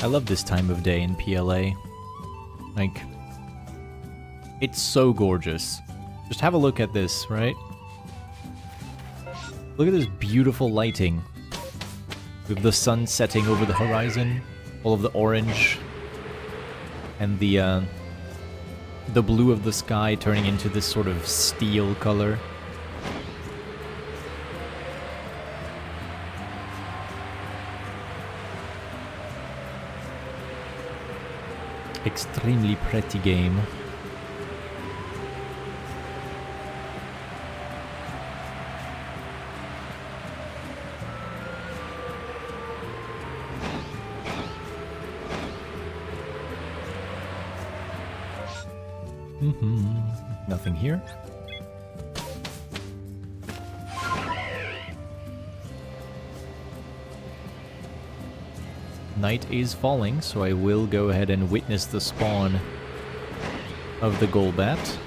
I love this time of day in PLA. Like, it's so gorgeous. Just have a look at this, right? Look at this beautiful lighting. With the sun setting over the horizon, all of the orange, and the blue of the sky turning into this sort of steel color. Extremely pretty game. Nothing here. Night is falling, so I will go ahead and witness the spawn of the Golbat.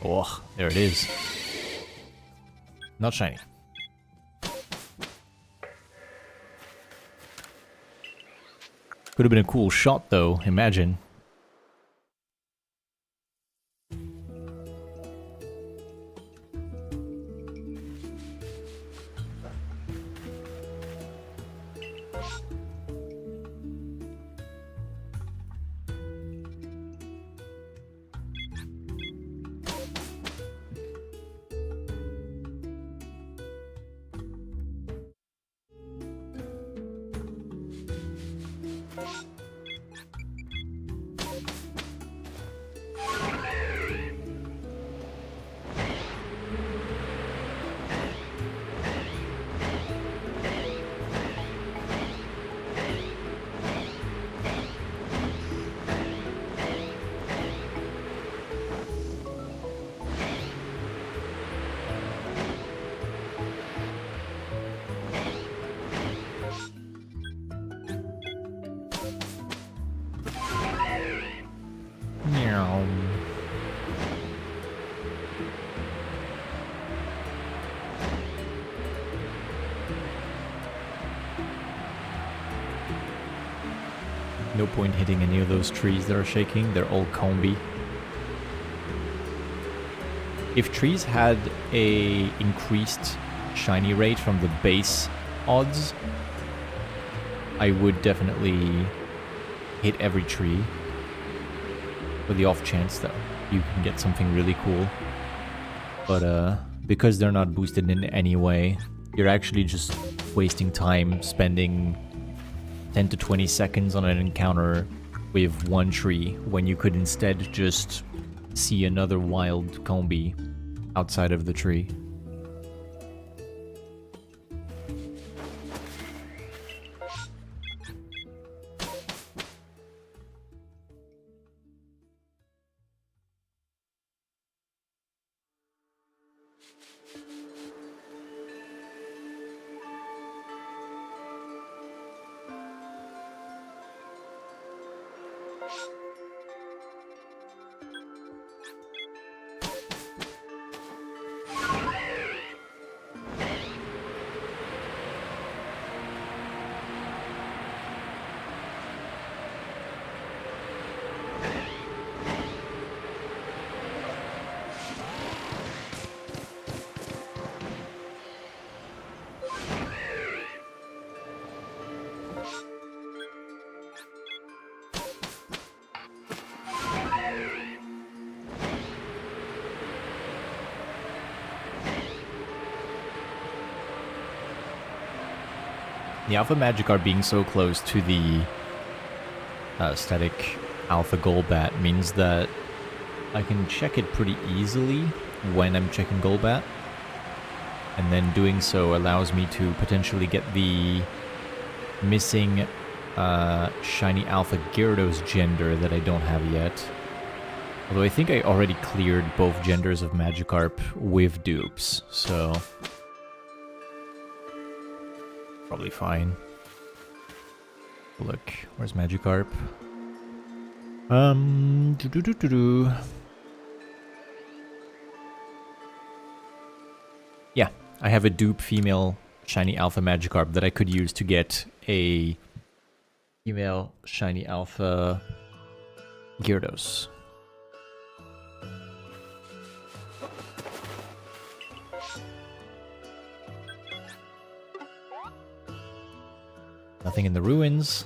Oh, there it is. Not shiny. Could have been a cool shot, though, imagine. No point hitting any of those trees that are shaking. They're all combi. If trees had a increased shiny rate from the base odds, I would definitely hit every tree. For the off chance that you can get something really cool. But because they're not boosted in any way, you're actually just wasting time spending 10 to 20 seconds on an encounter with one tree when you could instead just see another wild combi outside of the tree. The Alpha Magikarp being so close to the static Alpha Golbat means that I can check it pretty easily when I'm checking Golbat. And then doing so allows me to potentially get the missing shiny Alpha Gyarados gender that I don't have yet. Although I think I already cleared both genders of Magikarp with dupes, so probably fine. Look, where's Magikarp? Yeah, I have a dupe female shiny Alpha Magikarp that I could use to get a female shiny Alpha Gyarados. Nothing in the ruins.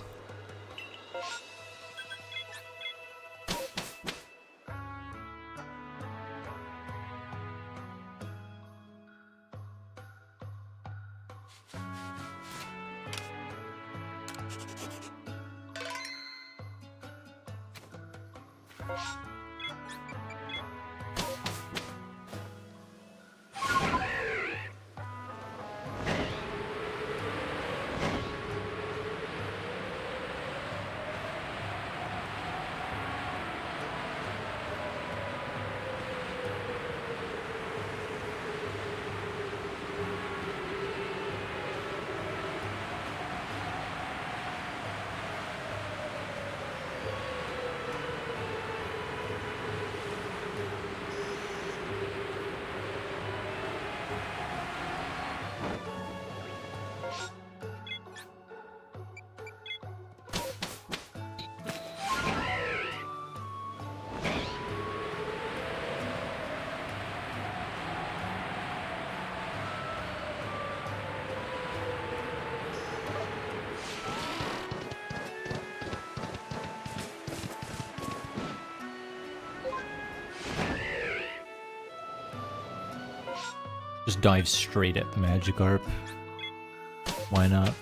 Just dive straight at the Magikarp. Why not?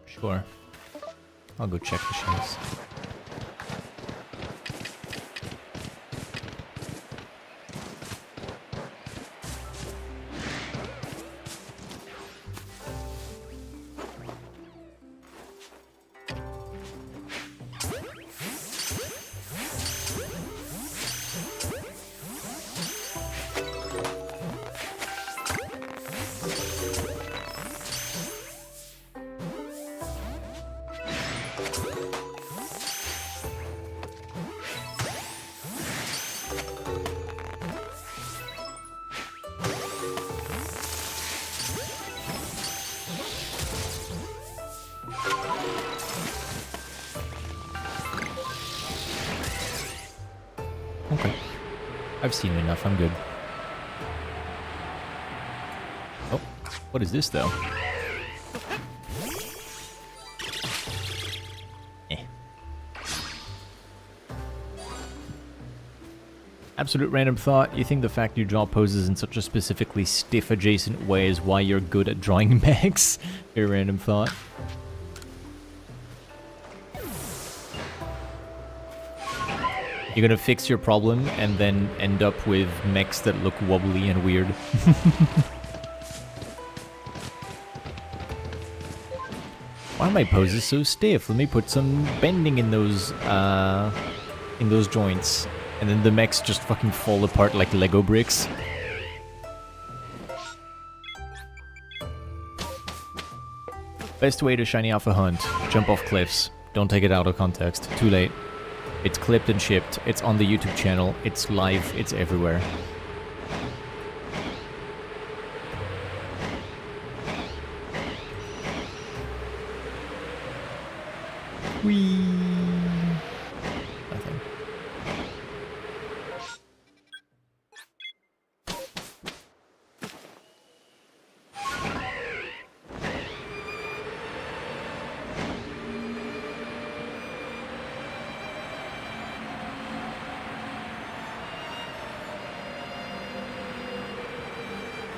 Sure. I'll go check the shells. I've seen enough, I'm good. Oh, what is this though? Absolute random thought. You think the fact you draw poses in such a specifically stiff adjacent way is why you're good at drawing mechs? Very random thought. You're gonna fix your problem and then end up with mechs that look wobbly and weird. Why are my poses so stiff? Let me put some bending in those joints. And then the mechs just fucking fall apart like Lego bricks. Best way to shiny off a hunt. Jump off cliffs. Don't take it out of context. Too late. It's clipped and shipped. It's on the YouTube channel. It's live. It's everywhere. Whee! Nothing.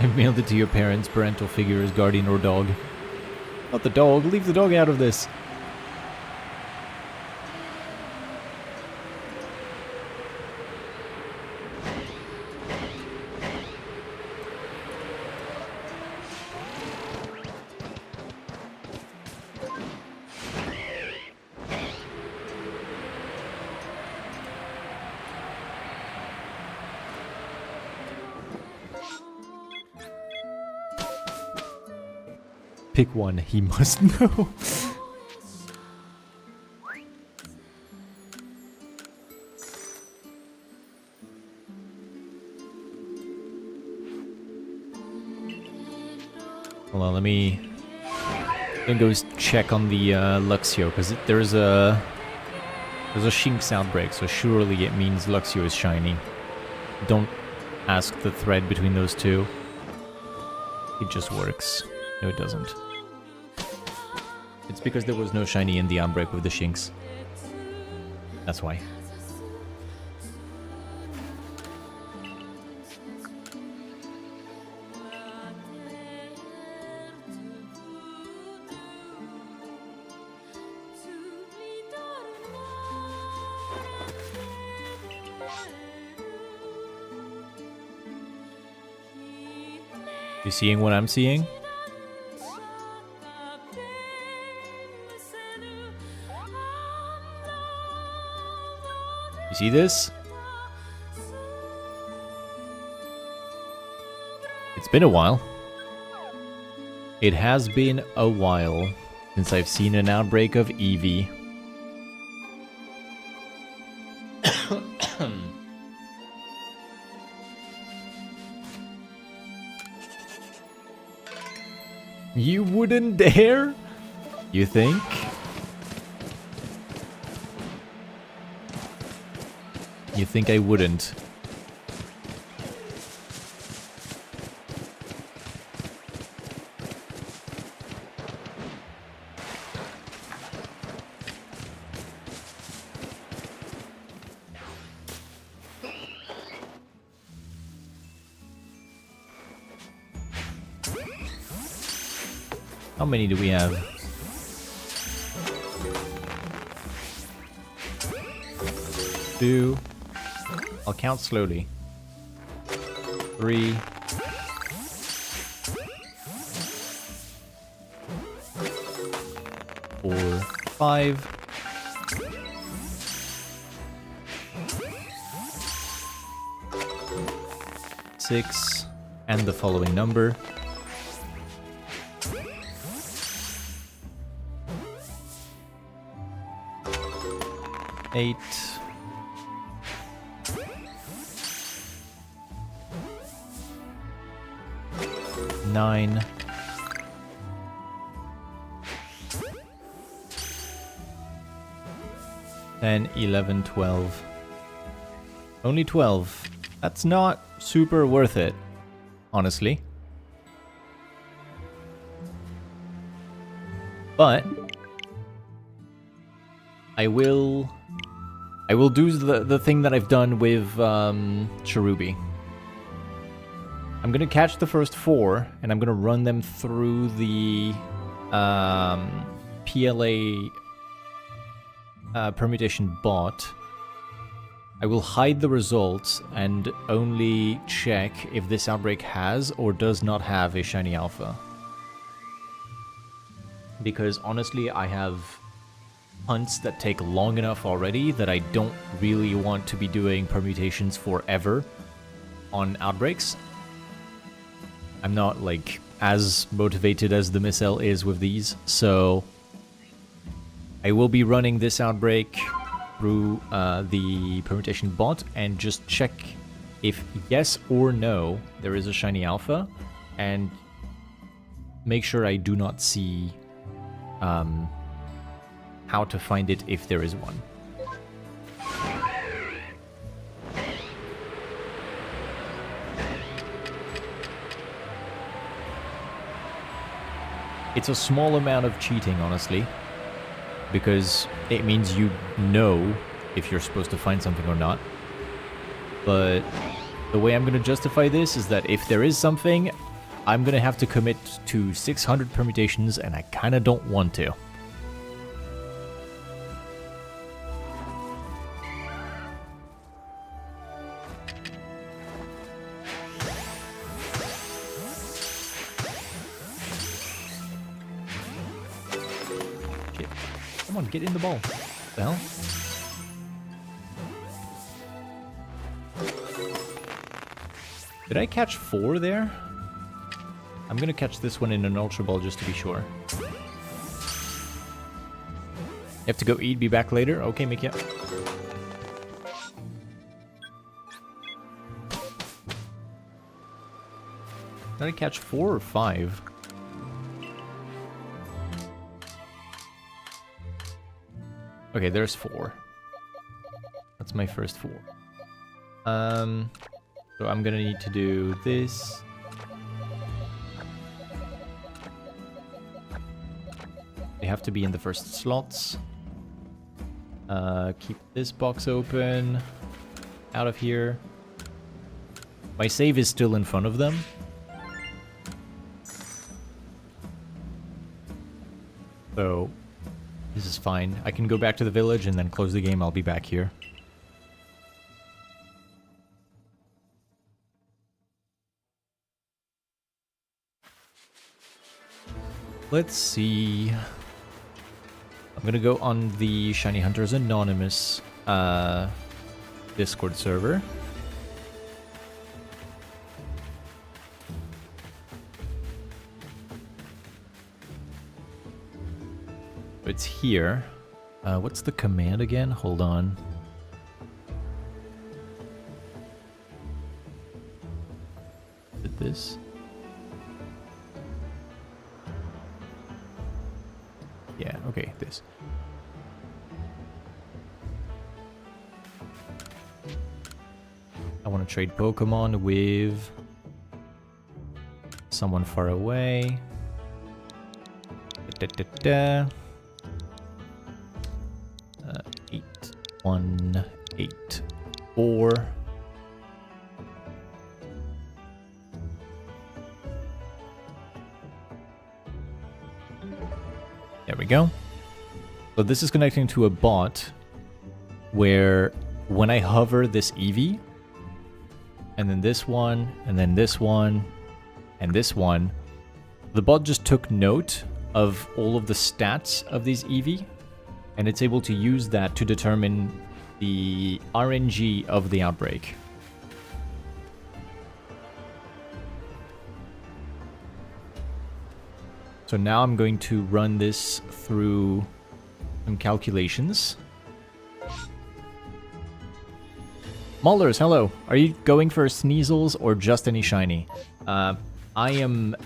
I've mailed it to your parents, parental figures, guardian or dog. Not the dog, leave the dog out of this. Pick one, he must know. Hold on, let me go check on the Luxio, because there's a Shinx outbreak, so surely it means Luxio is shiny. Don't ask the thread between those two. It just works. No, it doesn't. It's because there was no shiny in the outbreak with the Shinx. That's why. You seeing what I'm seeing? You see this? It's been a while. It has been a while since I've seen an outbreak of Eevee. You wouldn't dare? You think? You think I wouldn't? How many do we have? 2. I'll count slowly. 3. 4, 5. 6, and the following number. 8. 9. 10, 11, 12. Only 12. That's not super worth it, honestly. But I will do the thing that I've done with Cherubi. I'm gonna catch the first 4, and I'm gonna run them through the PLA permutation bot. I will hide the results and only check if this outbreak has or does not have a shiny alpha. Because honestly, I have hunts that take long enough already that I don't really want to be doing permutations forever on outbreaks. I'm not, like, as motivated as the Missile is with these, so I will be running this outbreak through the permutation bot and just check if yes or no there is a shiny alpha, and make sure I do not see how to find it if there is one. It's a small amount of cheating, honestly, because it means you know if you're supposed to find something or not. But the way I'm going to justify this is that if there is something, I'm going to have to commit to 600 permutations, and I kind of don't want to. Shit. Come on, get in the ball. What the hell? Did I catch 4 there? I'm gonna catch this one in an Ultra Ball just to be sure. You have to go eat, be back later? Okay, Mikia. Did I catch 4 or 5? Okay, there's 4. That's my first 4. So I'm gonna need to do this. They have to be in the first slots. Keep this box open. Out of here. My save is still in front of them. So this is fine. I can go back to the village and then close the game. I'll be back here. Let's see. I'm gonna go on the Shiny Hunters Anonymous Discord server. It's here. What's the command again? Hold on. Did this? Yeah, okay, this. I want to trade Pokemon with someone far away. 8, 1, 8, 4. There we go. So this is connecting to a bot where when I hover this Eevee, and then this one, and then this one, and this one, the bot just took note of all of the stats of these Eevee, and it's able to use that to determine the RNG of the outbreak. So now I'm going to run this through some calculations. Mullers, hello. Are you going for Sneasels or just any shiny? I am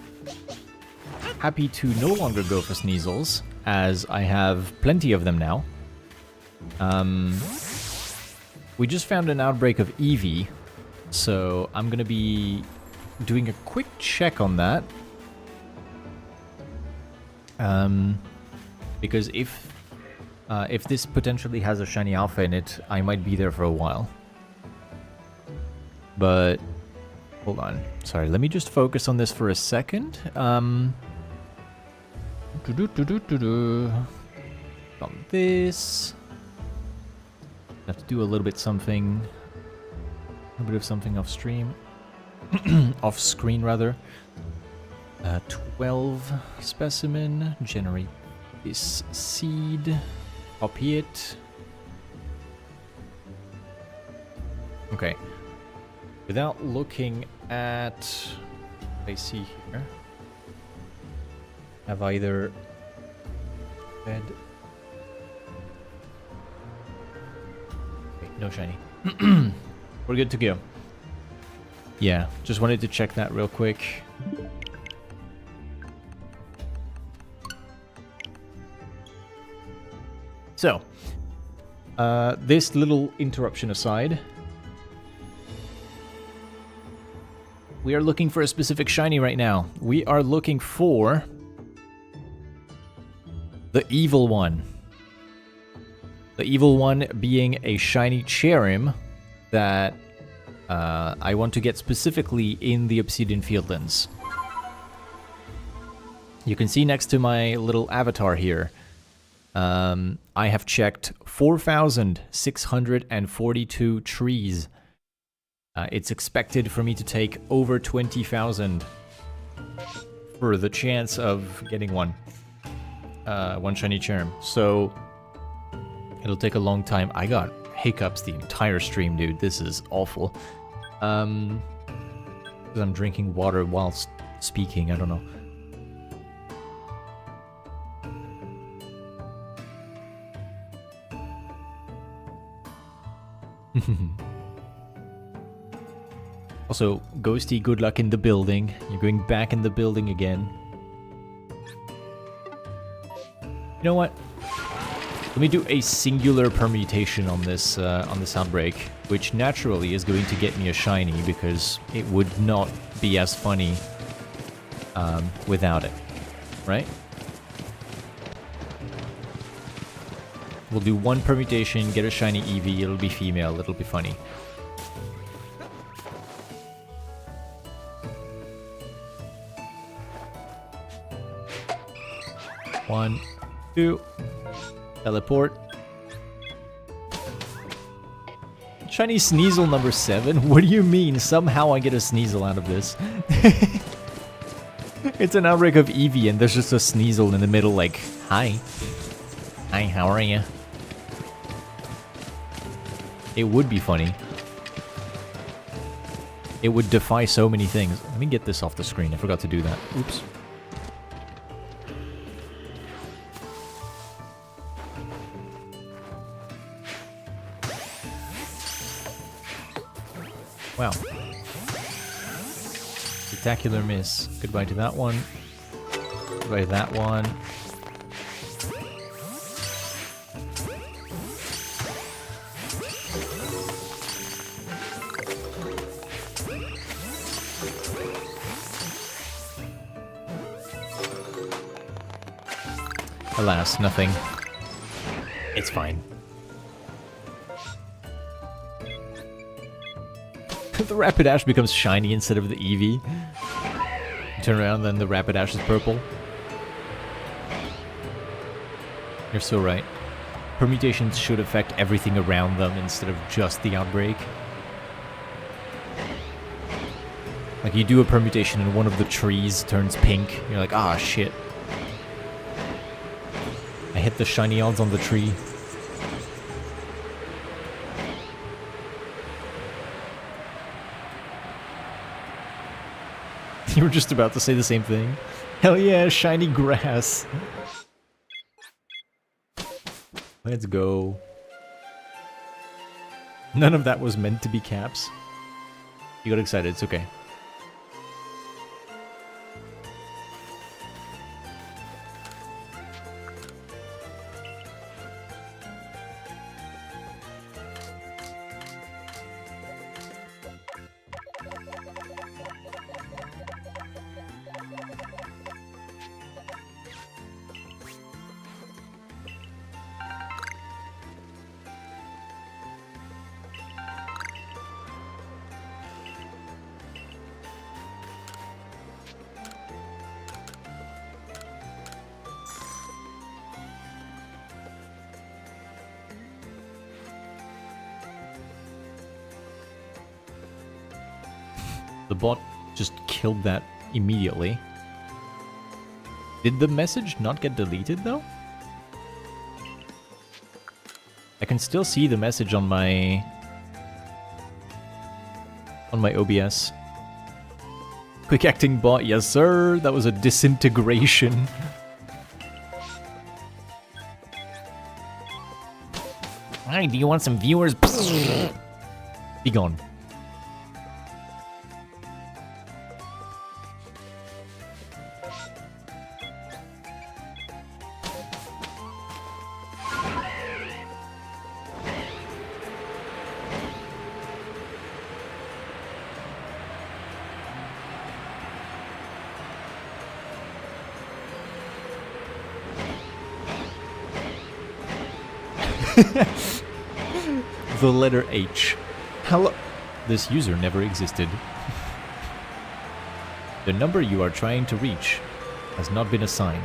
happy to no longer go for Sneasels, as I have plenty of them now. We just found an outbreak of Eevee, So I'm gonna be doing a quick check on that. Because if this potentially has a shiny alpha in it, I might be there for a while. But hold on. Sorry, let me just focus on this for a second. On this. Have to do a little bit something. A bit of something off stream. Off screen rather. 12 specimen. Generate this seed. Copy it. Okay. Without looking at what I see here, I've either fed. Wait, no shiny. We're good to go. Yeah, just wanted to check that real quick. So, this little interruption aside, we are looking for a specific shiny right now. We are looking for the evil one. The evil one being a shiny Cherim that I want to get specifically in the Obsidian Fieldlands. You can see next to my little avatar here, I have checked 4,642 trees. It's expected for me to take over 20,000 for the chance of getting one shiny charm. So it'll take a long time. I got hiccups the entire stream, dude. This is awful. Because I'm drinking water whilst speaking. I don't know. Also, Ghosty, good luck in the building. You're going back in the building again. You know what? Let me do a singular permutation on this outbreak, which naturally is going to get me a shiny because it would not be as funny without it, right? We'll do one permutation, get a shiny Eevee, it'll be female, it'll be funny. One, two, teleport. Shiny Sneasel number 7? What do you mean? Somehow I get a Sneasel out of this. It's an outbreak of Eevee and there's just a Sneasel in the middle like, hi. Hi, how are you? It would be funny. It would defy so many things. Let me get this off the screen. I forgot to do that. Oops. Wow. Spectacular miss. Goodbye to that one. Goodbye to that one. Alas, nothing. It's fine. The Rapidash becomes shiny instead of the Eevee. Turn around, then the Rapidash is purple. You're so right. Permutations should affect everything around them instead of just the outbreak. Like you do a permutation and one of the trees turns pink. You're like, ah, shit. I hit the shiny odds on the tree. You were just about to say the same thing. Hell yeah, shiny grass. Let's go. None of that was meant to be caps. You got excited, it's okay. The bot just killed that immediately. Did the message not get deleted though? I can still see the message on my OBS. Quick acting bot, yes sir. That was a disintegration. Hi, do you want some viewers? Be gone. The letter H. Hello. This user never existed. The number you are trying to reach has not been assigned.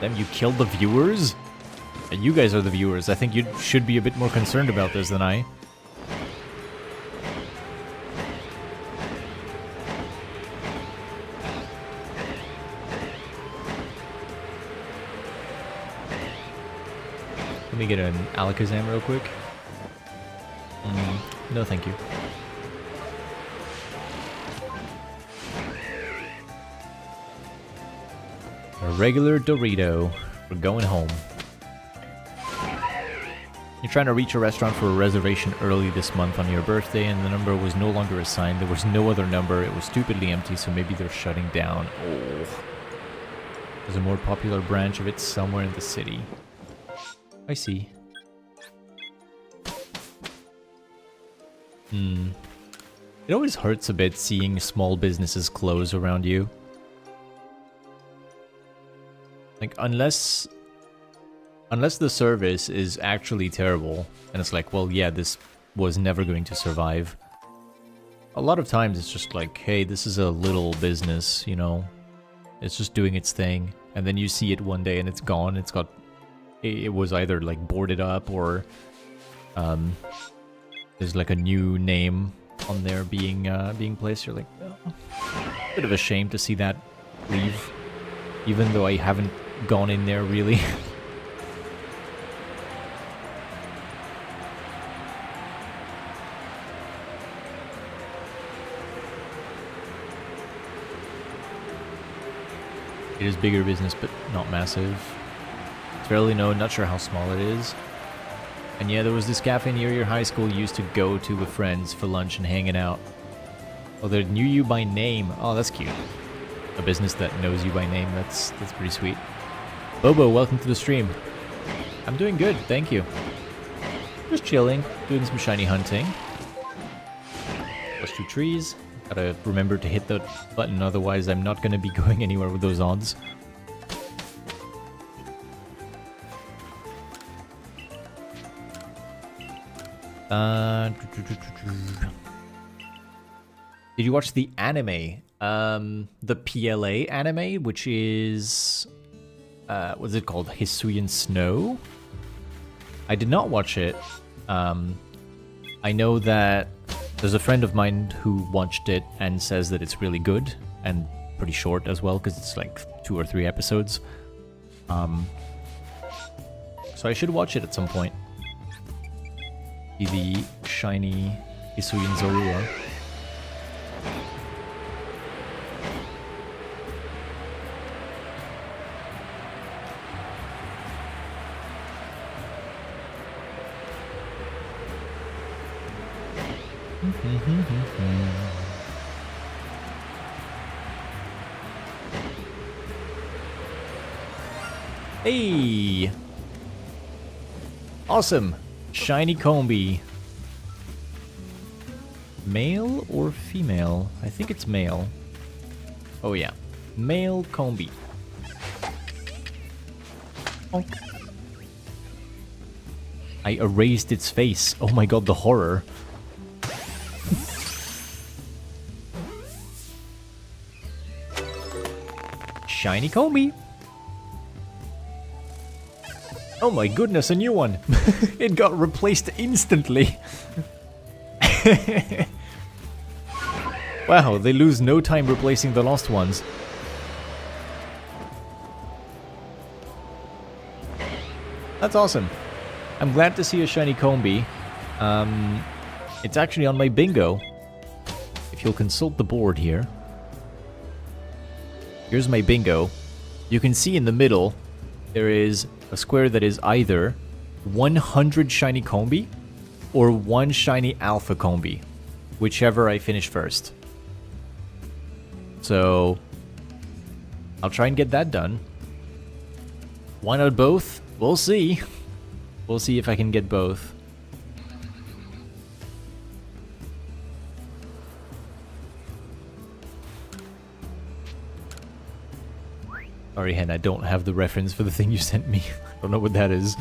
Then you killed the viewers? And you guys are the viewers. I think you should be a bit more concerned about this than I. Let me get an Alakazam real quick. No, thank you. A regular Dorito. We're going home. You're trying to reach a restaurant for a reservation early this month on your birthday, and the number was no longer assigned. There was no other number. It was stupidly empty, so maybe they're shutting down. Oh. There's a more popular branch of it somewhere in the city. I see. It always hurts a bit seeing small businesses close around you. Like, unless the service is actually terrible, and it's like, well, yeah, this was never going to survive. A lot of times it's just like, hey, this is a little business, you know? It's just doing its thing, and then you see it one day and it's gone. It was either like boarded up or there's like a new name on there being placed. You're like, oh. Bit of a shame to see that leave, even though I haven't gone in there really. It is bigger business, but not massive. It's fairly known, not sure how small it is. And yeah, there was this cafe near your high school you used to go to with friends for lunch and hanging out. Oh, they knew you by name. Oh, that's cute. A business that knows you by name, that's pretty sweet. Bobo, welcome to the stream. I'm doing good, thank you. Just chilling, doing some shiny hunting. Plus 2 trees. Gotta remember to hit the button, otherwise I'm not gonna be going anywhere with those odds. Did you watch the anime? The PLA anime, which is... what's it called? Hisuian Snow? I did not watch it. I know that there's a friend of mine who watched it and says that it's really good and pretty short as well, because it's like 2 or 3 episodes. So I should watch it at some point. See the shiny Hisuian Zorua. Hey! Awesome! Shiny Combi. Male or female? I think it's male. Oh yeah. Male Combi. Oh. I erased its face. Oh my god, the horror. Shiny Combi. Oh my goodness, a new one! It got replaced instantly! Wow, they lose no time replacing the lost ones. That's awesome. I'm glad to see a shiny Combi. It's actually on my bingo. If you'll consult the board here. Here's my bingo. You can see in the middle, there is a square that is either 100 shiny Combi or 1 shiny Alpha Combi, whichever I finish first. So, I'll try and get that done. Why not both? We'll see. We'll see if I can get both. Sorry, Hen, I don't have the reference for the thing you sent me. I don't know what that is.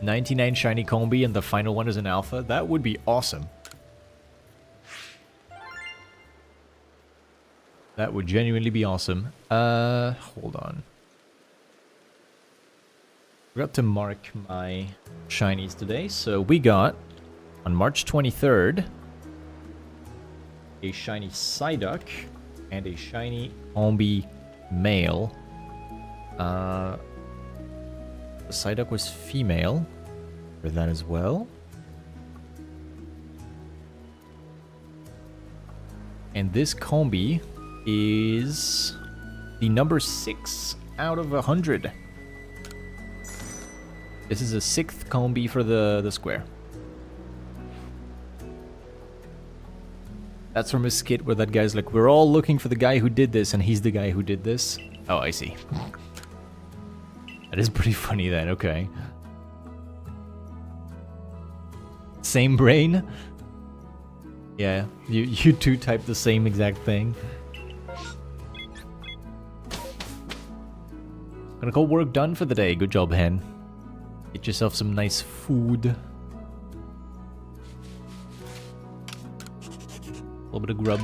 99 shiny Combi and the final one is an alpha? That would be awesome. That would genuinely be awesome. Hold on. Forgot to mark my shinies today. So we got, on March 23rd, a shiny Psyduck and a shiny Combi male. The Psyduck was female. For that as well. And this Combi is the number 6 out of 100. This is a 6th Combi for the square. That's from a skit where that guy's like, we're all looking for the guy who did this, and he's the guy who did this. Oh, I see. That is pretty funny then, okay. Same brain? Yeah, you two type the same exact thing. Gonna call work done for the day. Good job, Hen. Get yourself some nice food. A little bit of grub.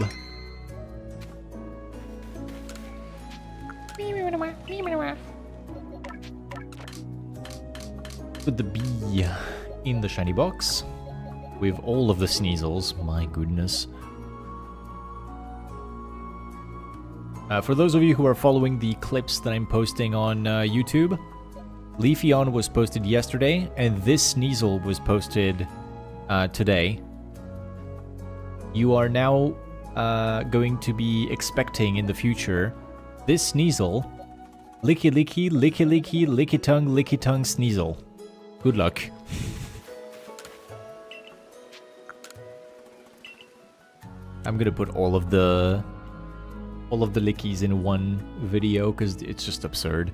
Put the bee in the shiny box. With all of the Sneasels. My goodness. For those of you who are following the clips that I'm posting on YouTube, Leafeon was posted yesterday, and this Sneasel was posted today. You are now going to be expecting in the future this Sneasel, Licky Licky, Licky Licky, Licky Tongue Sneasel. Good luck. I'm gonna put all of the lickies in one video because it's just absurd.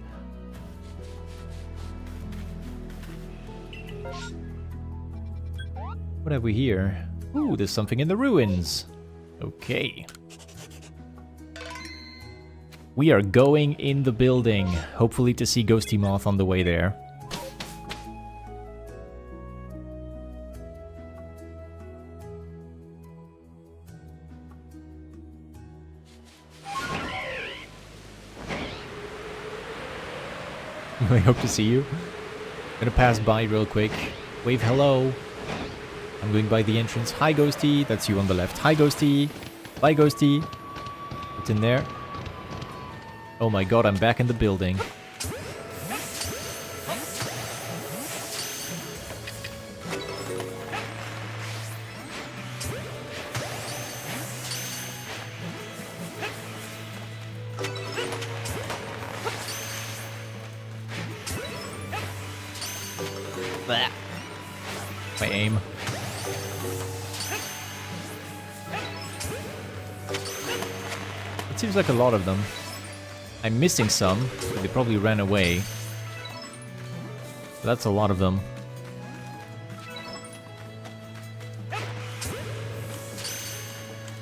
What have we here? Ooh, there's something in the ruins. Okay. We are going in the building, hopefully to see Ghosty Moth on the way there. I hope to see you. I'm gonna pass by real quick. Wave hello. I'm going by the entrance. Hi, Ghosty. That's you on the left. Hi, Ghosty. Bye, Ghosty. What's in there? Oh my god, I'm back in the building. My aim. It seems like a lot of them. I'm missing some, but they probably ran away. But that's a lot of them.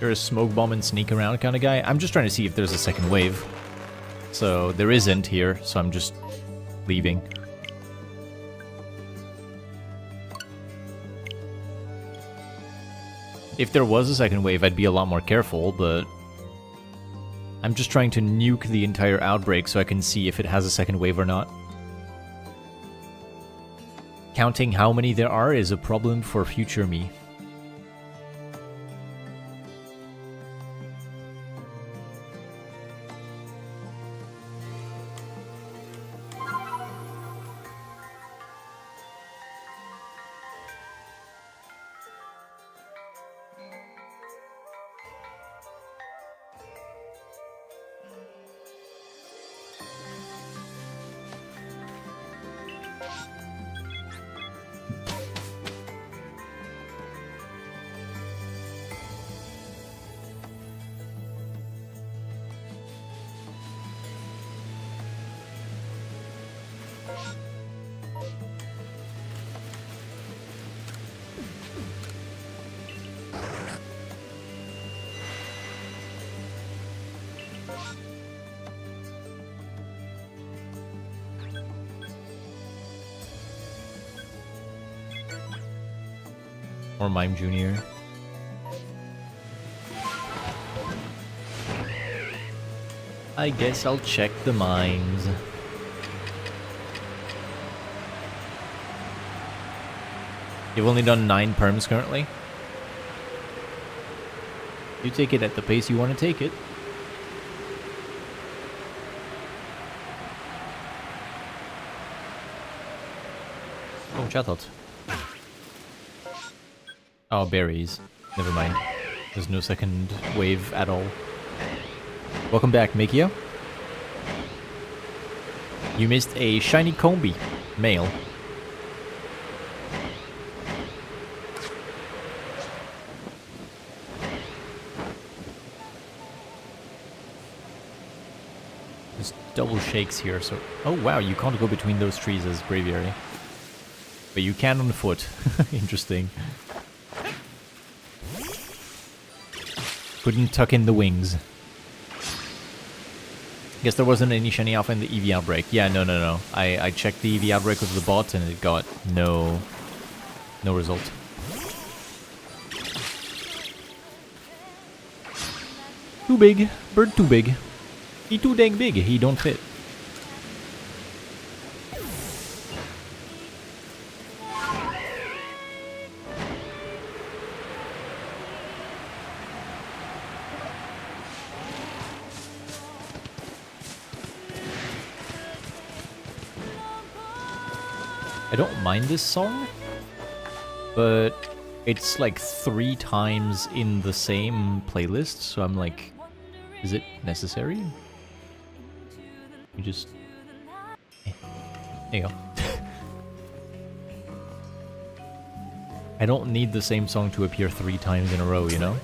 You're a smoke bomb and sneak around kind of guy? I'm just trying to see if there's a second wave. So there isn't here, so I'm just leaving. If there was a second wave, I'd be a lot more careful, but I'm just trying to nuke the entire outbreak so I can see if it has a second wave or not. Counting how many there are is a problem for future me. Or Mime Jr. I guess I'll check the mines. You've only done 9 perms currently. You take it at the pace you want to take it. Oh, chatot. Oh, berries. Never mind. There's no second wave at all. Welcome back, Mikio. You missed a shiny Combi. Male. There's double shakes here, so... Oh wow, you can't go between those trees as Braviary. But you can on foot. Interesting. Couldn't tuck in the wings. Guess there wasn't any shiny alpha in the EV outbreak. Yeah, no. I checked the EV outbreak with the bot and it got no result. Too big. Bird too big. He too dang big. He don't fit. I don't mind this song, but it's like 3 times in the same playlist, so I'm like, is it necessary? You just... There you go. I don't need the same song to appear 3 times in a row, you know?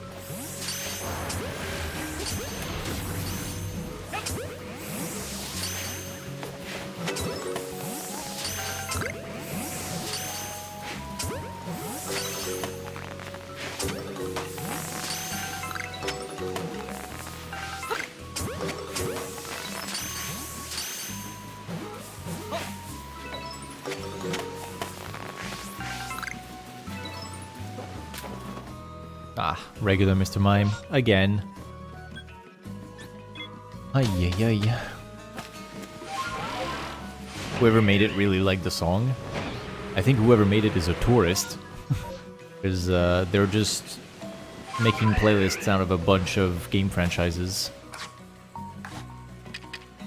Ah, regular Mr. Mime. Again. Ay. Whoever made it really liked the song. I think whoever made it is a tourist. Because they're just making playlists out of a bunch of game franchises.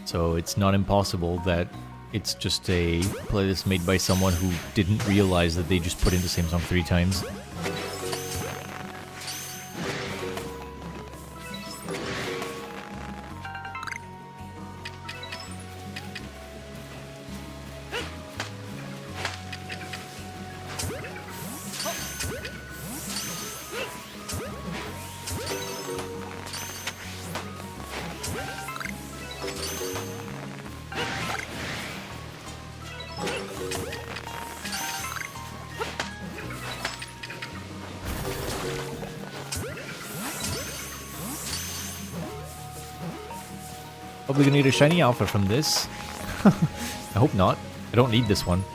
So it's not impossible that it's just a playlist made by someone who didn't realize that they just put in the same song 3 times. Probably gonna need a shiny alpha from this. I hope not. I don't need this one.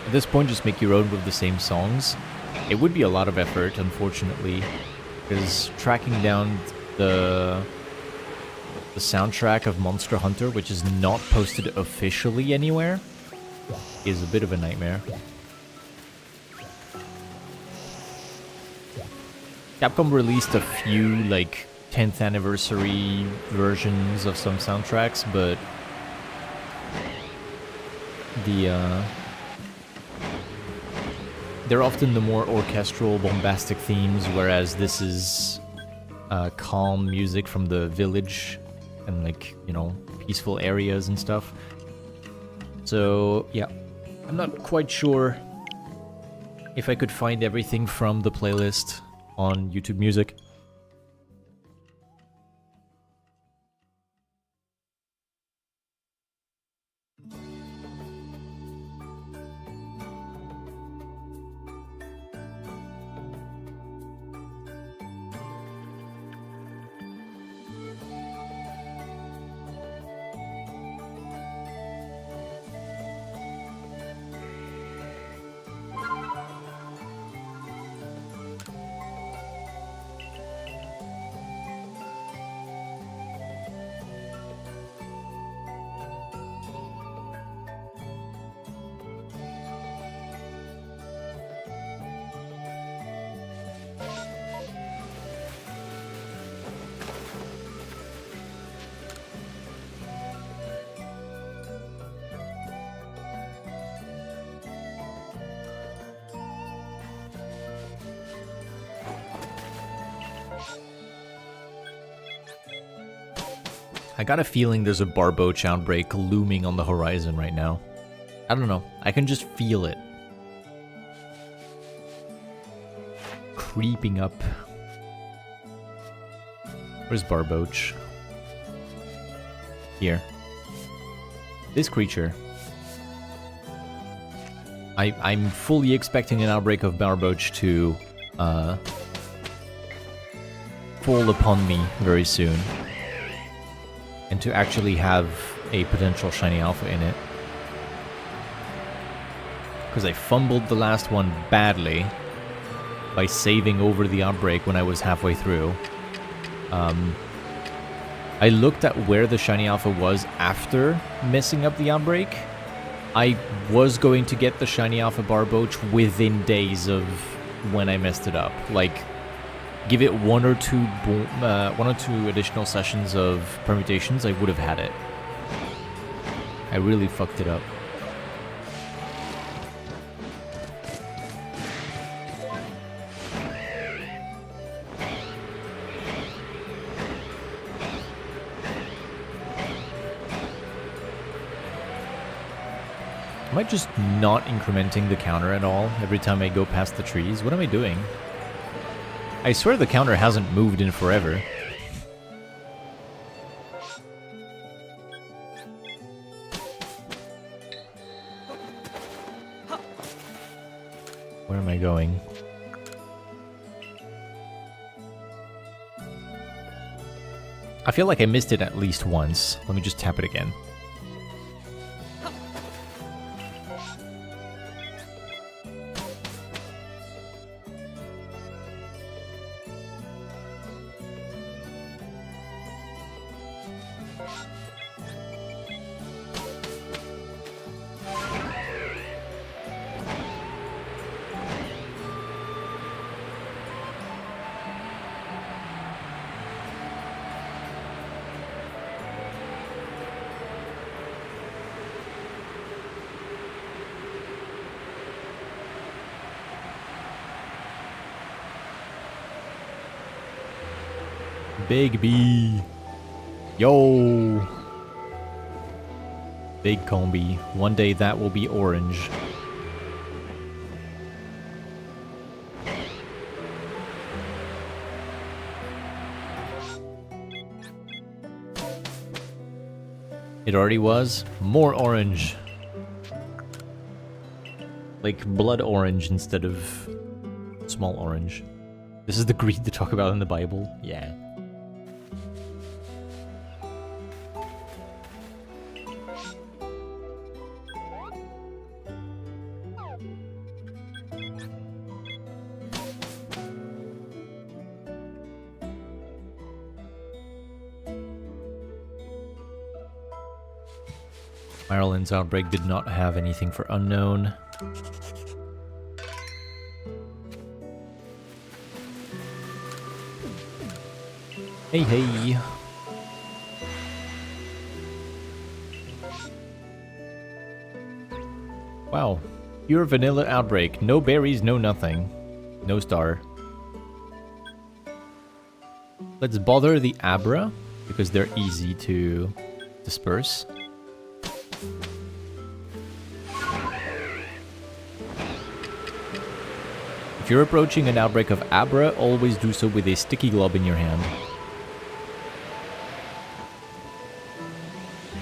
At this point, just make your own with the same songs. It would be a lot of effort, unfortunately, because tracking down the soundtrack of Monster Hunter, which is not posted officially anywhere, is a bit of a nightmare. Capcom released a few, like, 10th anniversary versions of some soundtracks, but they're often the more orchestral, bombastic themes, whereas this is calm music from the village and, like, you know, peaceful areas and stuff. So, yeah, I'm not quite sure if I could find everything from the playlist on YouTube Music. I got a feeling there's a Barboach outbreak looming on the horizon right now. I don't know. I can just feel it. Creeping up. Where's Barboach? Here. This creature. I'm fully expecting an outbreak of Barboach to fall upon me very soon. And to actually have a potential shiny alpha in it. Because I fumbled the last one badly by saving over the outbreak when I was halfway through. I looked at where the shiny alpha was after messing up the outbreak. I was going to get the shiny alpha Barboach within days of when I messed it up. Like, give it one or two additional sessions of permutations, I would have had it. I really fucked it up. Am I just not incrementing the counter at all every time I go past the trees? What am I doing? I swear the counter hasn't moved in forever. Where am I going? I feel like I missed it at least once. Let me just tap it again. Big B. Yo. Big Combi. One day that will be orange. It already was. More orange. Like blood orange instead of small orange. This is the greed they talk about in the Bible. Yeah. Ireland's outbreak did not have anything for unknown. Hey, hey. Wow. Pure vanilla outbreak. No berries, no nothing. No star. Let's bother the Abra, because they're easy to disperse. If you're approaching an outbreak of Abra, always do so with a sticky glob in your hand.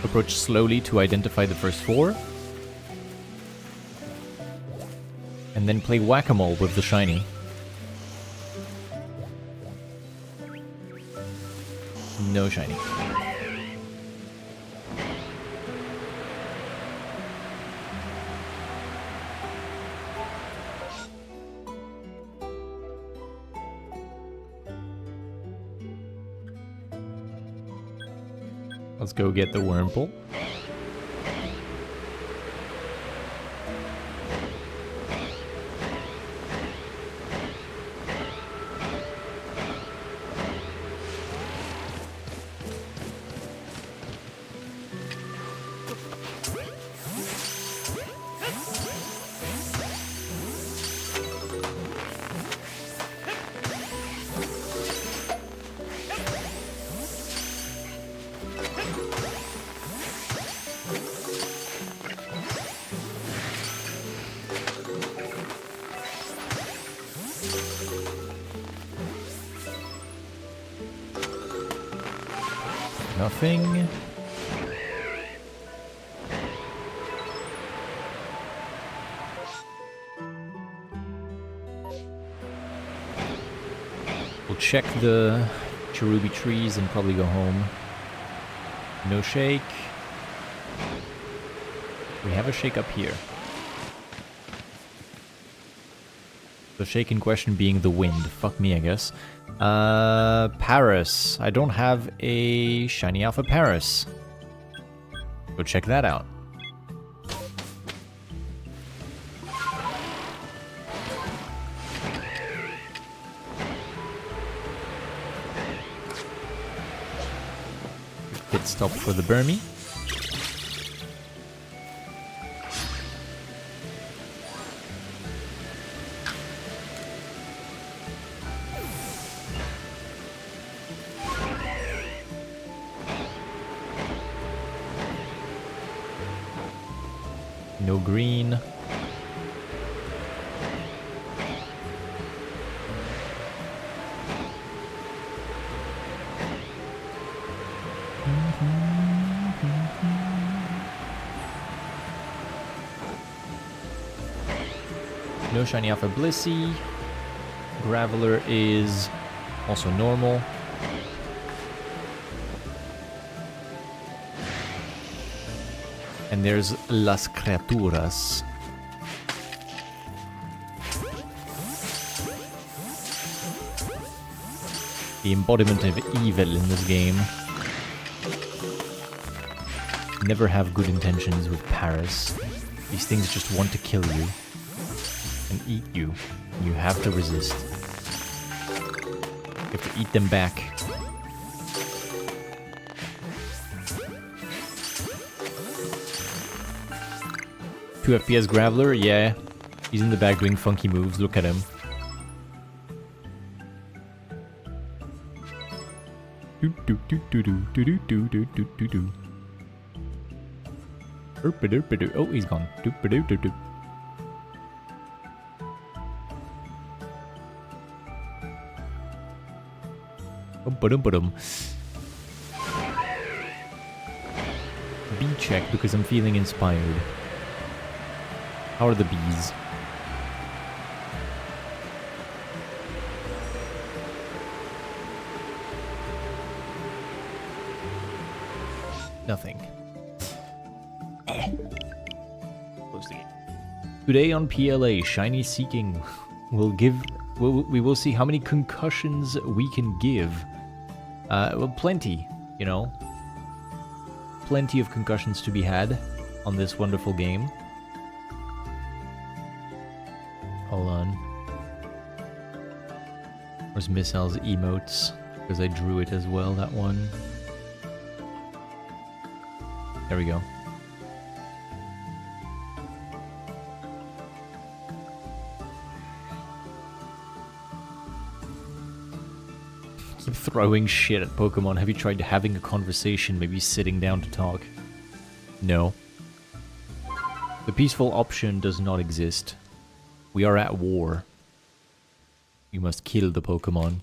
Approach slowly to identify the first 4. And then play whack-a-mole with the shiny. No shiny. Let's go get the Wurmple. Nothing. We'll check the cherubi trees and probably go home. No shake. We have a shake up here. The shake in question being the wind. Fuck me, I guess. Paris. I don't have a shiny alpha Paris. Go check that out. Pit stop for the Burmy. No green. No shiny alpha Blissey. Graveler is also normal. And there's Las Criaturas. The embodiment of evil in this game. Never have good intentions with Paris. These things just want to kill you. And eat you. You have to resist. You have to eat them back. Two FPS Graveler, yeah. He's in the back doing funky moves, look at him. Oh, he's gone. Bee check because I'm feeling inspired. How are the bees? Nothing. Close the gate. Today on PLA, Shiny Seeking we will see how many concussions we can give. Well, plenty, you know. Plenty of concussions to be had. on this wonderful game. Hold on. Where's Missile's emotes? Because I drew it as well, that one. There we go. Keep throwing shit at Pokemon. Have you tried having a conversation, maybe sitting down to talk? No. The peaceful option does not exist. We are at war. You must kill the Pokemon.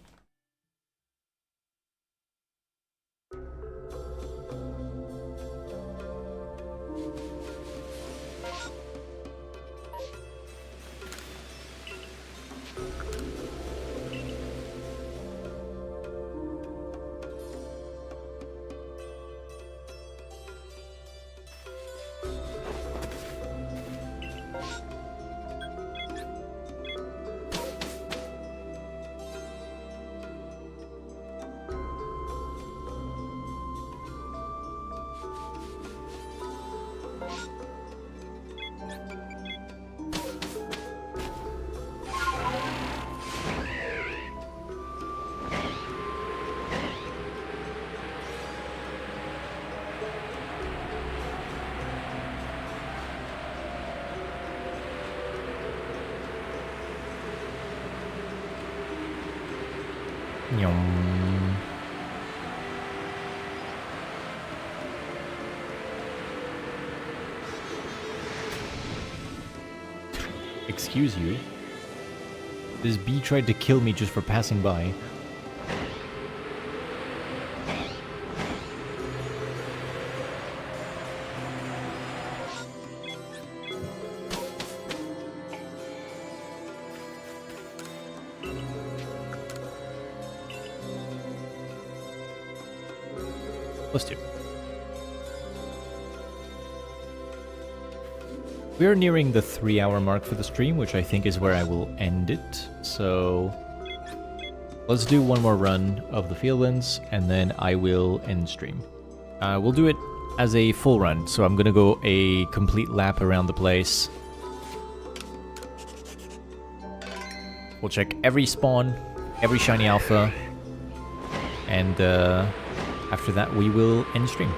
Yum. Excuse you? This bee tried to kill me just for passing by. Let's do. We're nearing the 3-hour mark for the stream, which I think is where I will end it. So let's do one more run of the Fieldlands, and then I will end stream. We'll do it as a full run, so I'm gonna go a complete lap around the place. We'll check every spawn, every shiny alpha, and after that, we will end stream.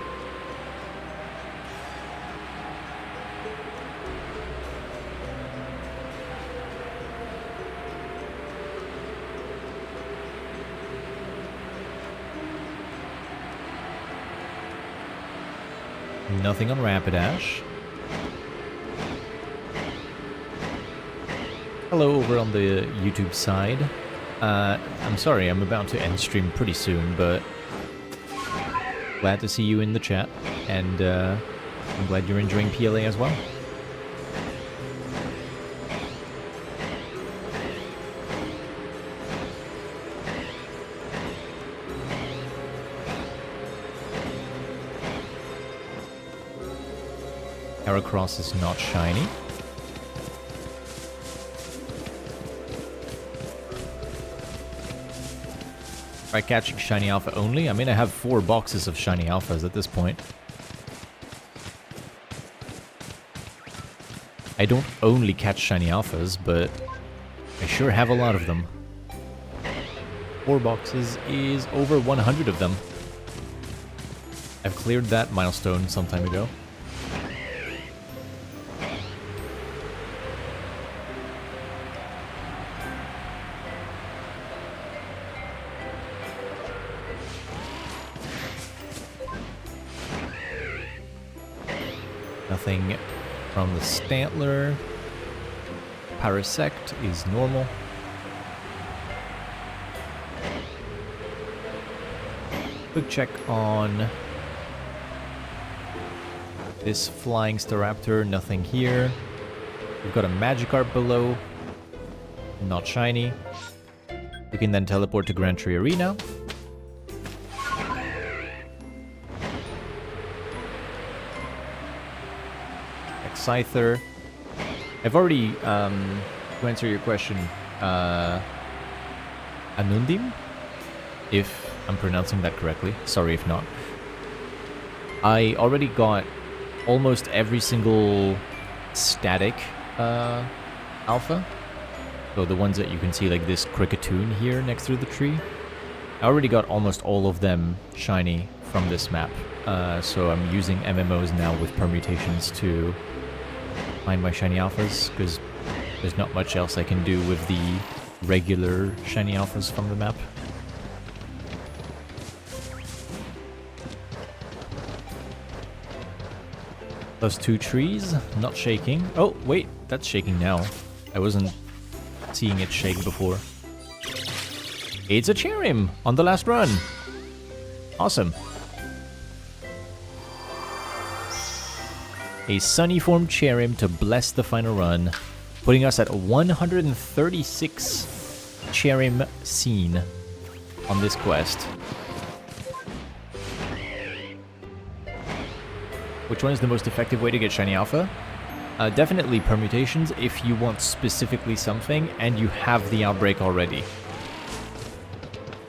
Nothing on Rapidash. Hello over on the YouTube side. I'm sorry, I'm about to end stream pretty soon, but glad to see you in the chat, and I'm glad you're enjoying PLA as well. Heracross is not shiny. By catching shiny alpha only? I mean, I have 4 boxes of shiny alphas at this point. I don't only catch shiny alphas, but I sure have a lot of them. 4 boxes is over 100 of them. I've cleared that milestone some time ago. Nothing from the Stantler. Parasect is normal. Quick check on this Flying Staraptor, nothing here. We've got a Magikarp below, not shiny. We can then teleport to Grand Tree Arena. Scyther. I've already, to answer your question, Anundim, if I'm pronouncing that correctly. Sorry if not. I already got almost every single static alpha. So the ones that you can see, like this Cricketoon here next to the tree. I already got almost all of them shiny from this map. So I'm using MMOs now with permutations to find my shiny alphas, because there's not much else I can do with the regular shiny alphas from the map. Plus 2 trees, not shaking. Oh, wait, that's shaking now. I wasn't seeing it shake before. It's a Cherim on the last run. Awesome. A Sunny Form Cherim to bless the final run, putting us at 136 Cherim seen on this quest. Which one is the most effective way to get shiny alpha? Definitely permutations if you want specifically something and you have the outbreak already.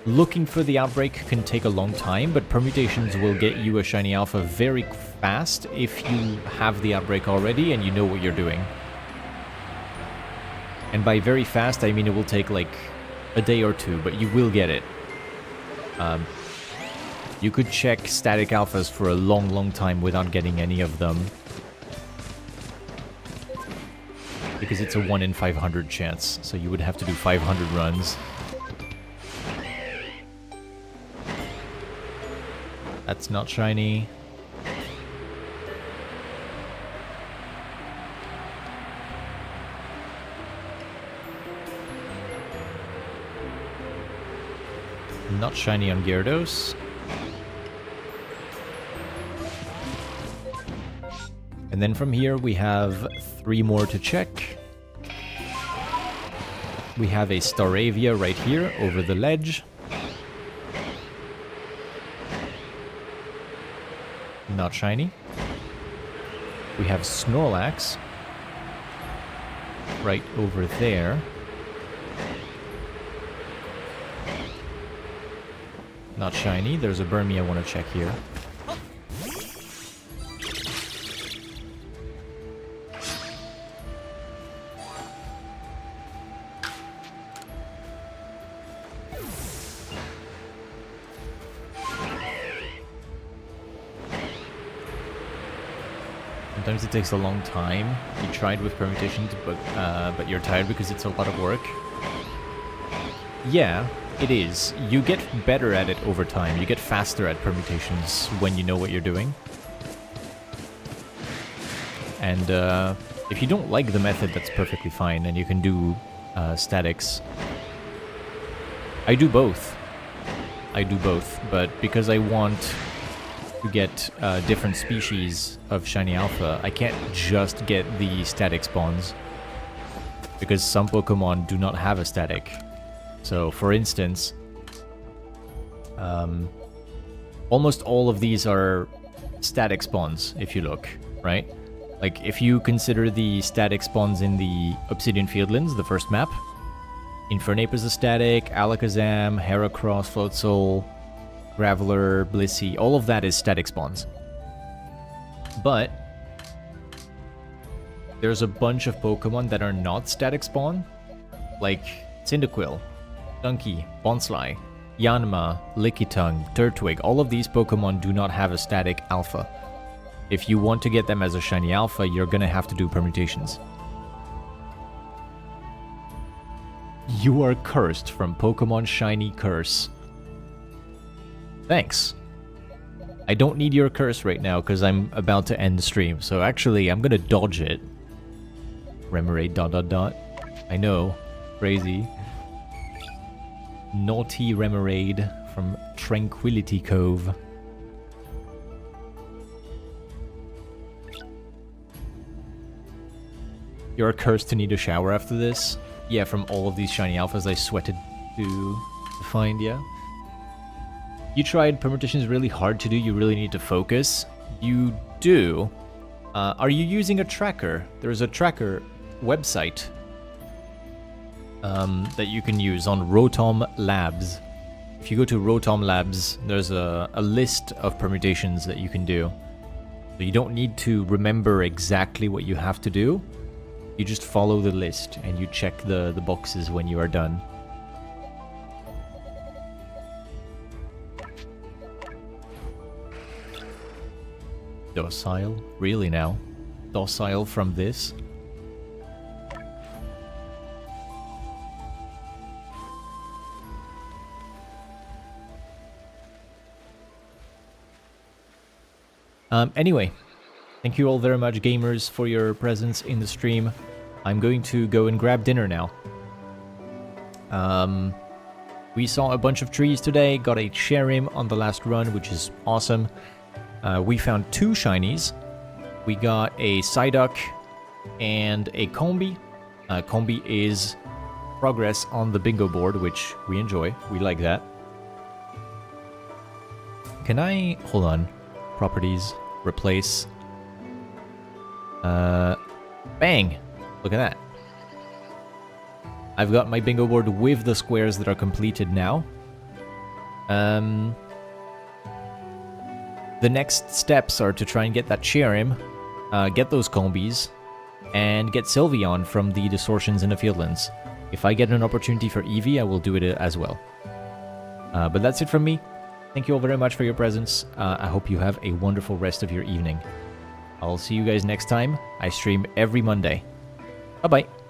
Looking for the outbreak can take a long time, but permutations will get you a shiny alpha very fast if you have the outbreak already and you know what you're doing. And by very fast, I mean it will take like a day or two, but you will get it. You could check static alphas for a long time without getting any of them. Because it's a 1 in 500 chance, so you would have to do 500 runs. That's not shiny. Not shiny on Gyarados. And then from here we have 3 more to check. We have a Staravia right here over the ledge. Not shiny. We have Snorlax right over there. Not shiny. There's a Burmy I want to check here. Sometimes it takes a long time. You tried with permutations, but you're tired because it's a lot of work. Yeah, it is. You get better at it over time. You get faster at permutations when you know what you're doing. And if you don't like the method, that's perfectly fine, and you can do statics. I do both. But because I want to get different species of shiny alpha, I can't just get the static spawns, because some Pokemon do not have a static. So, for instance, almost all of these are static spawns, if you look, right? Like, if you consider the static spawns in the Obsidian Fieldlands, the first map, Infernape is a static, Alakazam, Heracross, Floatzel, Graveler, Blissey, all of that is static spawns. But there's a bunch of Pokemon that are not static spawn, like Cyndaquil, Dunkey, Bonsly, Yanma, Lickitung, Turtwig. All of these Pokemon do not have a static alpha. If you want to get them as a shiny alpha, you're gonna have to do permutations. You are cursed from Pokemon Shiny Curse. Thanks. I don't need your curse right now because I'm about to end the stream, so actually I'm gonna dodge it. Remoraid ... I know. Crazy. Naughty Remoraid from Tranquility Cove. You're cursed to need a shower after this? Yeah, from all of these shiny alphas I sweated to find, yeah. You tried permutations really hard to do, you really need to focus. You do. Are you using a tracker? There's a tracker website that you can use on Rotom Labs. If you go to Rotom Labs, there's a list of permutations that you can do. So you don't need to remember exactly what you have to do. You just follow the list and you check the boxes when you are done. Docile? Really now? Docile from this? Anyway, thank you all very much, gamers, for your presence in the stream. I'm going to go and grab dinner now. We saw a bunch of trees today, got a Cherim on the last run, which is awesome. We found 2 shinies. We got a Psyduck and a Combi. Combi is progress on the bingo board, which we enjoy. We like that. Can I... hold on. Properties. Replace. Bang! Look at that. I've got my bingo board with the squares that are completed now. The next steps are to try and get that Cherim, get those Combis, and get Sylveon from the Distortions in the Fieldlands. If I get an opportunity for Eevee, I will do it as well. But that's it from me. Thank you all very much for your presence. I hope you have a wonderful rest of your evening. I'll see you guys next time. I stream every Monday. Bye-bye.